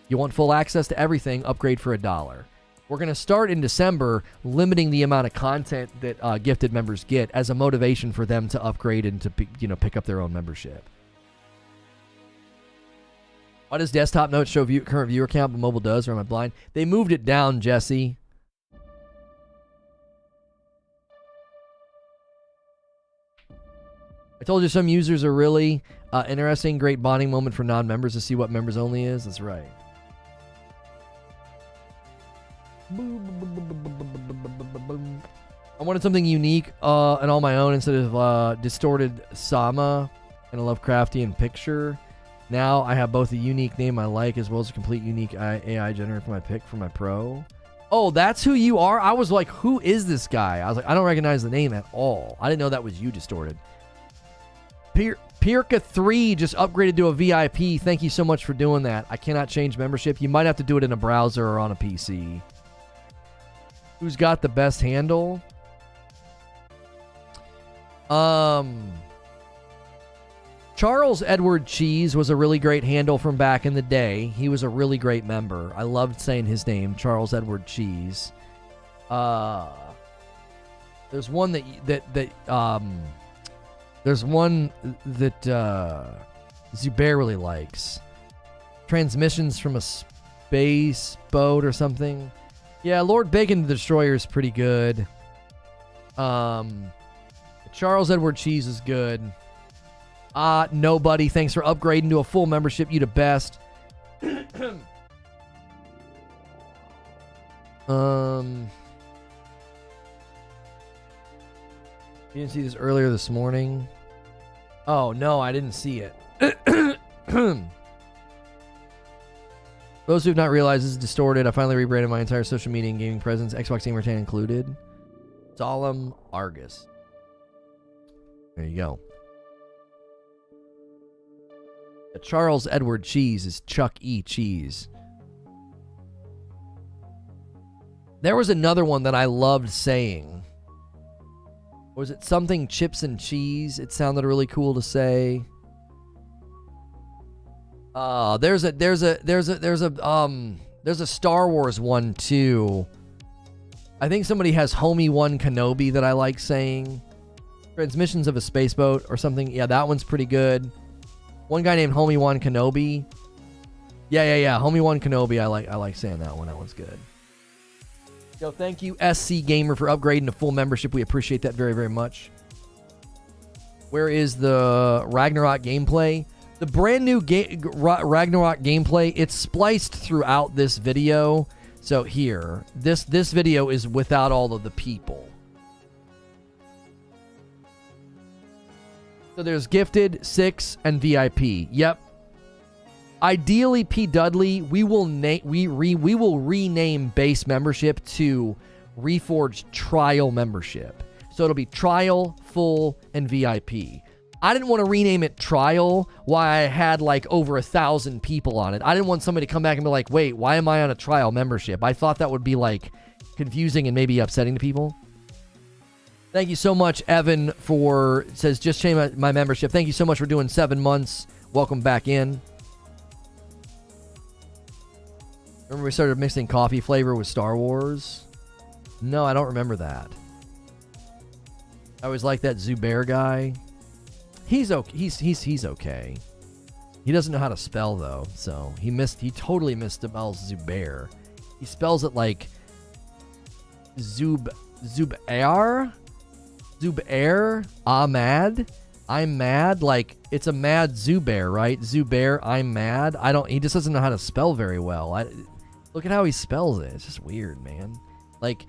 you want full access to everything, upgrade for $1. We're going to start in December limiting the amount of content that gifted members get as a motivation for them to upgrade and to, you know, pick up their own membership. Why does desktop notes show current viewer count, but mobile does, or am I blind? They moved it down, Jesse. I told you some users are really interesting. Great bonding moment for non-members to see what members only is. That's right. I wanted something unique and all my own instead of distorted Sama and a Lovecraftian picture. Now I have both a unique name I like as well as a complete unique AI generator for my pick for my pro. Oh, that's who you are? I was like, who is this guy? I was like, I don't recognize the name at all. I didn't know that was you, Distorted. Pirka 3 just upgraded to a VIP. Thank you so much for doing that. I cannot change membership. You might have to do it in a browser or on a PC. Who's got the best handle? Charles Edward Cheese was a really great handle from back in the day. He was a really great member. I loved saying his name, Charles Edward Cheese. There's one that Zubair really likes. Transmissions from a space boat or something. Yeah, Lord Bacon the Destroyer is pretty good. Charles Edward Cheese is good. Nobody. Thanks for upgrading to a full membership. You the best. You didn't see this earlier this morning? Oh, no, I didn't see it. Those who have not realized this is Distorted, I finally rebranded my entire social media and gaming presence, Xbox Gamer 10 included. Solemn Argus. There you go. Charles Edward Cheese is Chuck E. Cheese. There was another one that I loved saying. Was it something chips and cheese? It sounded really cool to say. There's a Star Wars one too. I think somebody has Homie One Kenobi that I like saying. Transmissions of a Spaceboat or something. Yeah, that one's pretty good. One guy named Homie One Kenobi. Yeah. Homie One Kenobi. I like saying that one. That one's good. Yo, thank you, SC Gamer, for upgrading to full membership. We appreciate that very, very much. Where is the Ragnarok gameplay? The brand new Ragnarok gameplay, it's spliced throughout this video. So here, this video is without all of the people. So there's Gifted, 6, and VIP. Yep. Ideally, P. Dudley, we will rename base membership to Reforge Trial membership. So it'll be Trial, Full, and VIP. I didn't want to rename it Trial while I had like over 1,000 people on it. I didn't want somebody to come back and be like, wait, why am I on a Trial membership? I thought that would be like confusing and maybe upsetting to people. Thank you so much, Evan, says, just change my membership. Thank you so much for doing 7 months. Welcome back in. Remember we started mixing coffee flavor with Star Wars? No, I don't remember that. I always like that Zubair guy. He's okay. He's okay. He doesn't know how to spell though, so he totally misspells Zubair. He spells it like Zubair, Ahmad. I'm mad. Like, it's a mad Zubair, right? Zubair, I'm mad. He just doesn't know how to spell very well. Look at how he spells it. It's just weird, man. Like,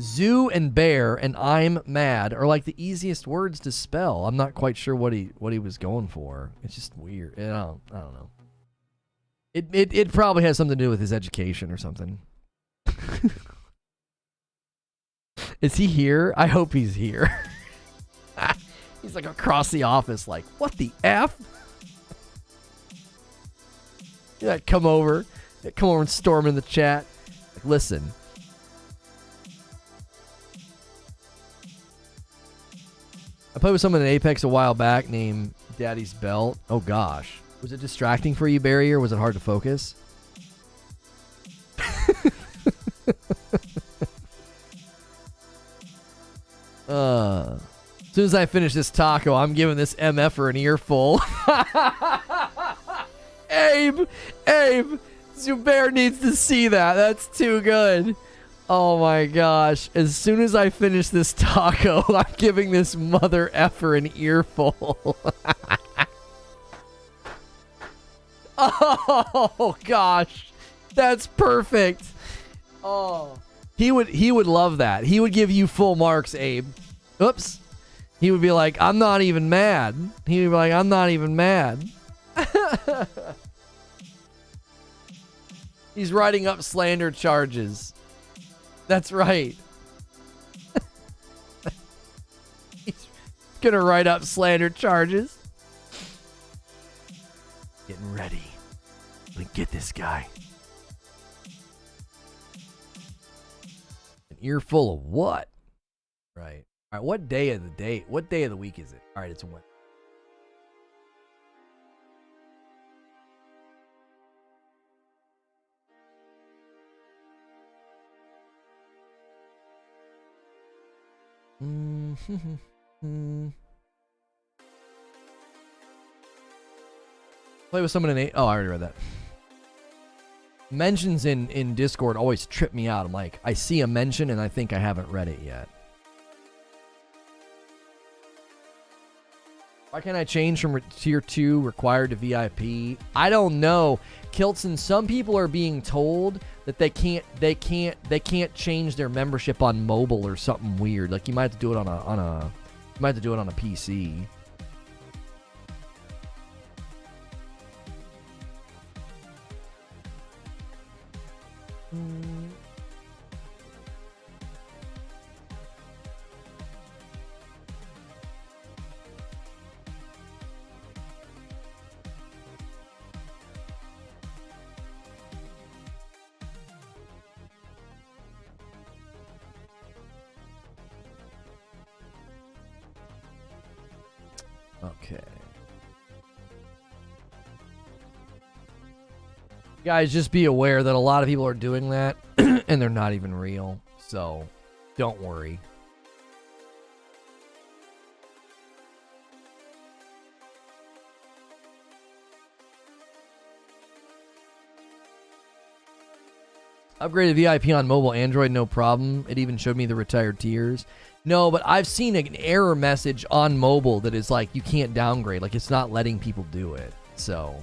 Zoo and bear and I'm mad are like the easiest words to spell. I'm not quite sure what he was going for. It's just weird. I don't know. It probably has something to do with his education or something. Is he here? I hope he's here. He's like across the office like, what the F? Yeah, come over and storm in the chat. Like, listen. I played with someone in Apex a while back named Daddy's Belt. Oh gosh. Was it distracting for you, Barry, or was it hard to focus? As soon as I finish this taco, I'm giving this MFer an earful. Abe, Zubair needs to see that. That's too good. Oh my gosh. As soon as I finish this taco, I'm giving this mother effer an earful. Oh gosh. That's perfect. Oh. He would love that. He would give you full marks, Abe. Oops. He would be like, I'm not even mad. He would be like, I'm not even mad. He's writing up slander charges. That's right. He's gonna write up slander charges. Getting ready. I'm gonna get this guy. An earful of what? Right. All right. What day of the week is it? All right. It's a Wednesday. Play with someone in 8. Oh, I already read that. Mentions in Discord always trip me out. I'm like, I see a mention and I think I haven't read it yet. Why can't I change from tier 2 required to VIP? I don't know. Kilton, some people are being told that they can't change their membership on mobile or something weird. Like you might have to do it on a PC. Okay. Guys, just be aware that a lot of people are doing that and they're not even real. So don't worry. Upgraded VIP on mobile Android, no problem. It even showed me the retired tiers. No, but I've seen an error message on mobile that is like, you can't downgrade. Like, it's not letting people do it. So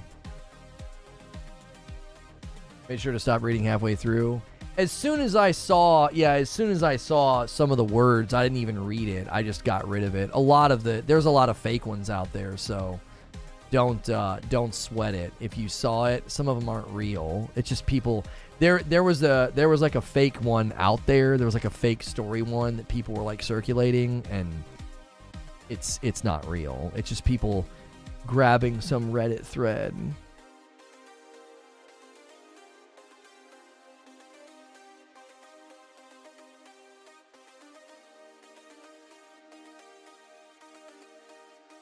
made sure to stop reading halfway through. As soon as I saw some of the words, I didn't even read it. I just got rid of it. There's a lot of fake ones out there, so don't sweat it. If you saw it, some of them aren't real. It's just people. There was like a fake one out there. There was like a fake story one that people were like circulating, and it's not real. It's just people grabbing some Reddit thread.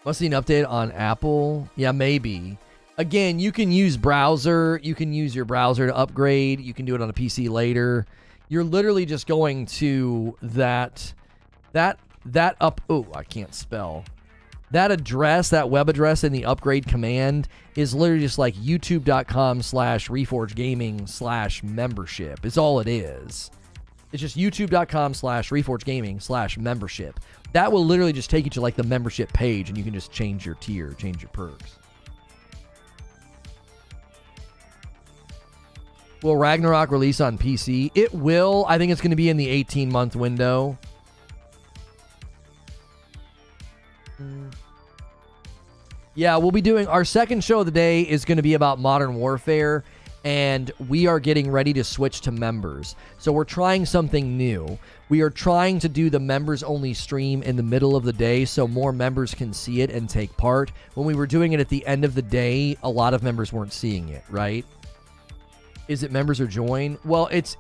Must see an update on Apple. Yeah, maybe. Again, you can use browser. You can use your browser to upgrade. You can do it on a PC later. You're literally just going to that up. Oh, I can't spell. That address, that web address in the upgrade command is literally just like youtube.com/Reforge Gaming /membership. It's all it is. It's just youtube.com/Reforge Gaming /membership. That will literally just take you to like the membership page, and you can just change your tier, change your perks. Will Ragnarok release on PC? It will. I think it's going to be in the 18-month window. Yeah, we'll be doing our second show of the day is going to be about Modern Warfare, and we are getting ready to switch to members. So we're trying something new. We are trying to do the members only stream in the middle of the day so more members can see it and take part. When we were doing it at the end of the day, a lot of members weren't seeing it, right? Is it members or join? Well, it's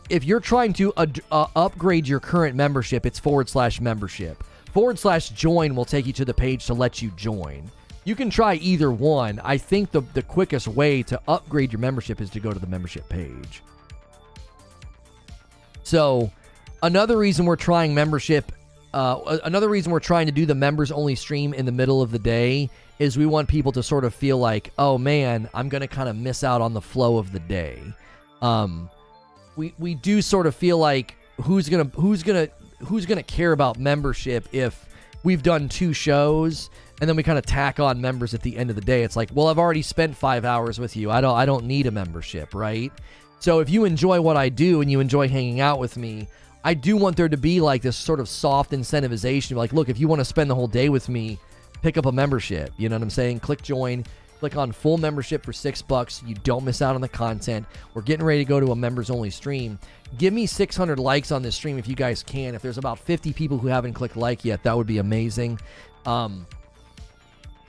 if you're trying to upgrade your current membership, it's /membership. /join will take you to the page to let you join. You can try either one. I think the quickest way to upgrade your membership is to go to the membership page. So another reason we're trying membership, another reason we're trying to do the members only stream in the middle of the day is we want people to sort of feel like, oh man, I'm going to kind of miss out on the flow of the day. We do sort of feel like who's going to care about membership if we've done 2 shows and then we kind of tack on members at the end of the day. It's like, well, I've already spent 5 hours with you. I don't need a membership, right? So if you enjoy what I do and you enjoy hanging out with me, I do want there to be like this sort of soft incentivization. Like, look, if you want to spend the whole day with me, pick up a membership. You know what I'm saying? Click join. Click on full membership for $6. You don't miss out on the content. We're getting ready to go to a members only stream. Give me 600 likes on this stream if you guys can. If there's about 50 people who haven't clicked like yet, that would be amazing.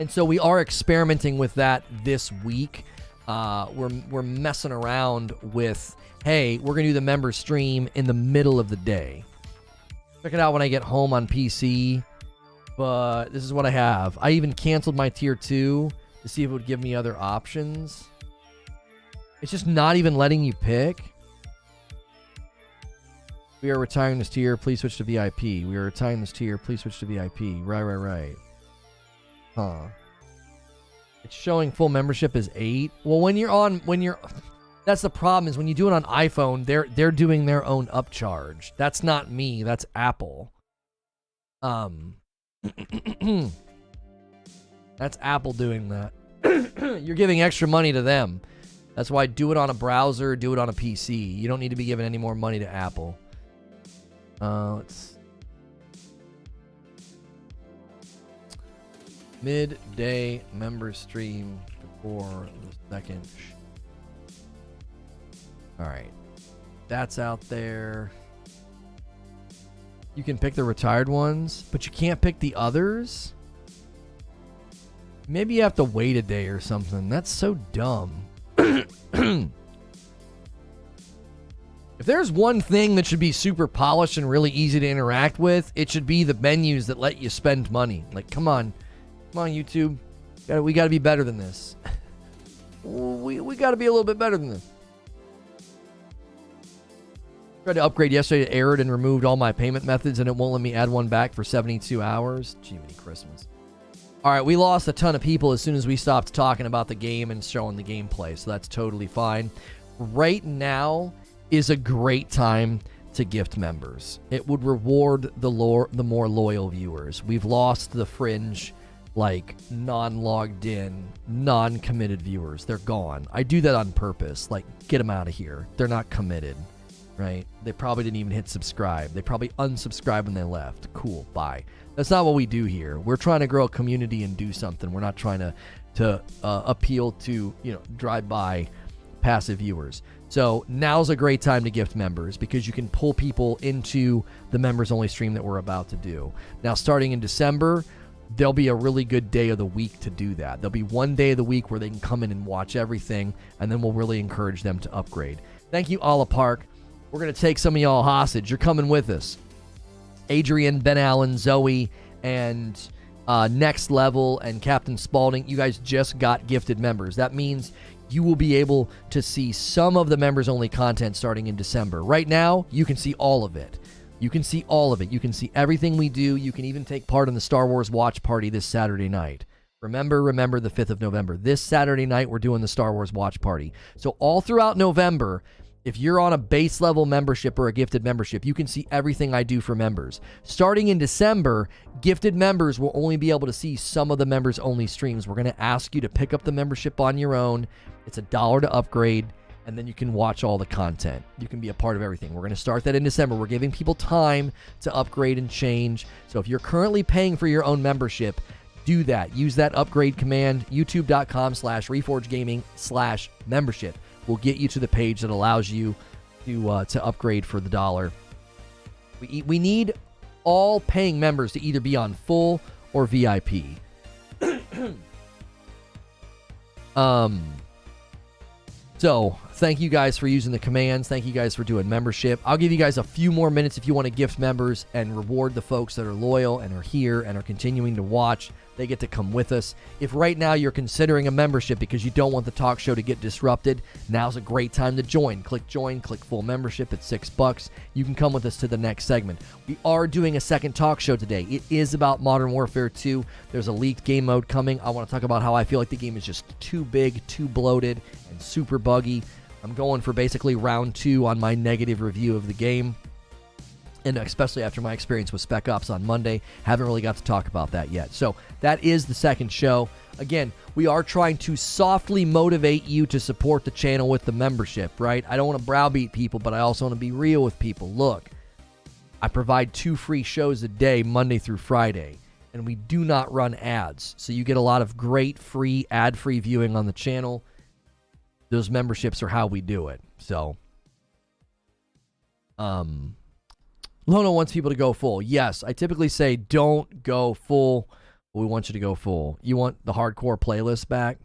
And so we are experimenting with that this week. We're messing around with, hey, we're going to do the member stream in the middle of the day. Check it out when I get home on PC. But this is what I have. I even canceled my tier 2 to see if it would give me other options. It's just not even letting you pick. We are retiring this tier. Please switch to VIP. We are retiring this tier. Please switch to VIP. Right. Huh. It's showing full membership as 8. Well, that's the problem is when you do it on iPhone, they're doing their own upcharge. That's not me. That's Apple. That's Apple doing that. You're giving extra money to them. That's why do it on a browser, do it on a PC. You don't need to be giving any more money to Apple. Let's midday member stream before the second. All right, that's out there. You can pick the retired ones, but you can't pick the others. Maybe you have to wait a day or something. That's so dumb. If there's one thing that should be super polished and really easy to interact with, it should be the menus that let you spend money. Like, come on, YouTube. We got to be better than this. we got to be a little bit better than this. Tried to upgrade yesterday, it errored and removed all my payment methods, and it won't let me add one back for 72 hours. Jiminy Christmas. All right, we lost a ton of people as soon as we stopped talking about the game and showing the gameplay, so that's totally fine. Right now is a great time to gift members. It would reward the more loyal viewers. We've lost the fringe, like, non-logged in, non-committed viewers. They're gone. I do that on purpose. Like, get them out of here. They're not committed, right? They probably didn't even hit subscribe. They probably unsubscribed when they left. Cool, bye. That's not what we do here. We're trying to grow a community and do something. We're not trying to appeal to, drive-by passive viewers. So now's a great time to gift members because you can pull people into the members-only stream that we're about to do. Now, starting in December, there'll be a really good day of the week to do that. There'll be one day of the week where they can come in and watch everything, and then we'll really encourage them to upgrade. Thank you, Alla Park. We're going to take some of y'all hostage. You're coming with us. Adrian, Ben Allen, Zoe, and Next Level, and Captain Spaulding, you guys just got gifted members. That means you will be able to see some of the members-only content starting in December. Right now, you can see all of it. You can see all of it. You can see everything we do. You can even take part in the Star Wars watch party this Saturday night. Remember the 5th of November. This Saturday night, we're doing the Star Wars watch party. So all throughout November, if you're on a base level membership or a gifted membership, you can see everything I do for members. Starting in December, gifted members will only be able to see some of the members only streams. We're going to ask you to pick up the membership on your own. It's $1 to upgrade, and then you can watch all the content. You can be a part of everything. We're going to start that in December. We're giving people time to upgrade and change. So if you're currently paying for your own membership, do that. Use that upgrade command, youtube.com/reforgegaming/membership. Will get you to the page that allows you to upgrade for the $1. We need all paying members to either be on full or VIP. So thank you guys for using the commands. Thank you guys for doing membership. I'll give you guys a few more minutes if you want to gift members and reward the folks that are loyal and are here and are continuing to watch. They get to come with us. If right now you're considering a membership because you don't want the talk show to get disrupted, now's a great time to join. Click join, click full membership at $6. You can come with us to the next segment. We are doing a second talk show today. It is about Modern Warfare 2. There's a leaked game mode coming. I want to talk about how I feel like the game is just too big, too bloated, and super buggy. I'm going for basically round 2 on my negative review of the game. And especially after my experience with Spec Ops on Monday, haven't really got to talk about that yet. So that is the second show. Again, we are trying to softly motivate you to support the channel with the membership, right? I don't want to browbeat people, but I also want to be real with people. Look, I provide 2 free shows a day, Monday through Friday, and we do not run ads. So you get a lot of great free, ad-free viewing on the channel. Those memberships are how we do it. So, Lono wants people to go full. Yes, I typically say don't go full, but we want you to go full. You want the hardcore playlist back?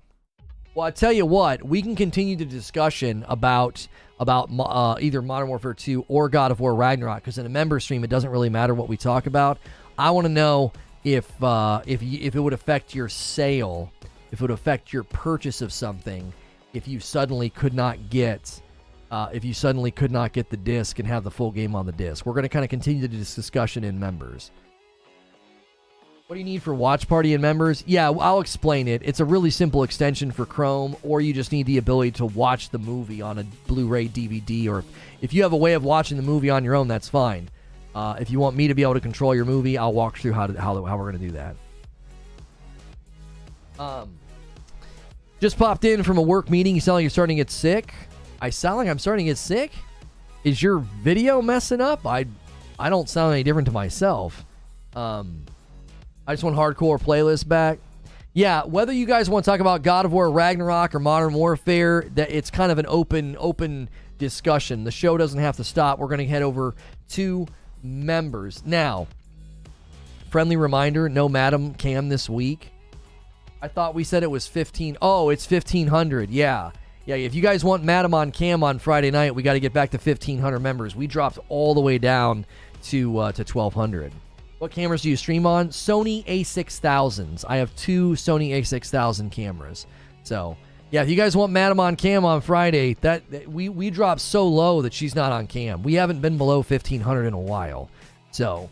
Well, I tell you what, we can continue the discussion about either Modern Warfare 2 or God of War Ragnarok, because in a member stream, it doesn't really matter what we talk about. I want to know if it would affect your sale, if it would affect your purchase of something, if you suddenly could not get the disc and have the full game on the disc. We're going to kind of continue this discussion in members. What do you need for Watch Party and members? Yeah, I'll explain it. It's a really simple extension for Chrome, or you just need the ability to watch the movie on a Blu-ray DVD, or if you have a way of watching the movie on your own, that's fine. If you want me to be able to control your movie, I'll walk through how we're going to do that. Just popped in from a work meeting. You sound like you're starting to get sick. I sound like I'm starting to get sick? Is your video messing up? I don't sound any different to myself. I just want hardcore playlist back. Yeah, whether you guys want to talk about God of War Ragnarok or Modern Warfare, that it's kind of an open discussion. The show doesn't have to stop. We're going to head over to members. Now, friendly reminder, no Madam Cam this week. I thought we said it was 15. Oh, it's 1,500. Yeah, if you guys want Madam on Cam on Friday night, we got to get back to 1,500 members. We dropped all the way down to 1,200. What cameras do you stream on? Sony A6000s. I have 2 Sony A6000 cameras. So Yeah, if you guys want Madam on cam on Friday, we dropped so low that she's not on cam. We haven't been below 1,500 in a while. So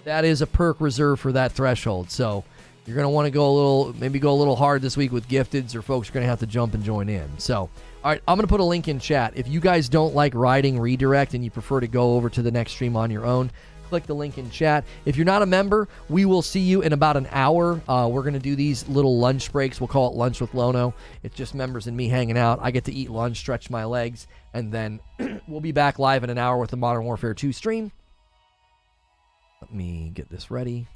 that is a perk reserved for that threshold. So you're going to want to go a little hard this week with gifteds, or folks are going to have to jump and join in. So, all right, I'm going to put a link in chat. If you guys don't like riding redirect and you prefer to go over to the next stream on your own, click the link in chat. If you're not a member, we will see you in about an hour. We're going to do these little lunch breaks. We'll call it Lunch with Lono. It's just members and me hanging out. I get to eat lunch, stretch my legs, and then we'll be back live in an hour with the Modern Warfare 2 stream. Let me get this ready.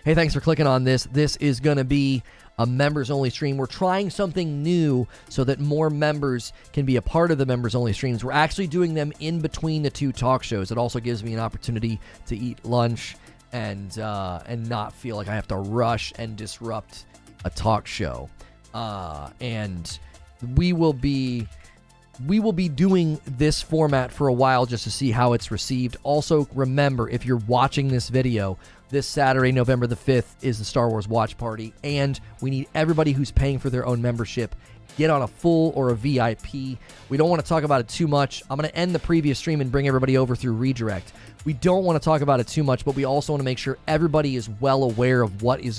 Hey, thanks for clicking on this. This is going to be a members-only stream. We're trying something new so that more members can be a part of the members-only streams. We're actually doing them in between the two talk shows. It also gives me an opportunity to eat lunch and not feel like I have to rush and disrupt a talk show. And we will be doing this format for a while just to see how it's received. Also, remember, if you're watching this video, this Saturday, November the 5th, is the Star Wars Watch Party, and we need everybody who's paying for their own membership get on a full or a VIP. We don't want to talk about it too much. I'm going to end the previous stream and bring everybody over through redirect. We don't want to talk about it too much, but we also want to make sure everybody is well aware of what is going on.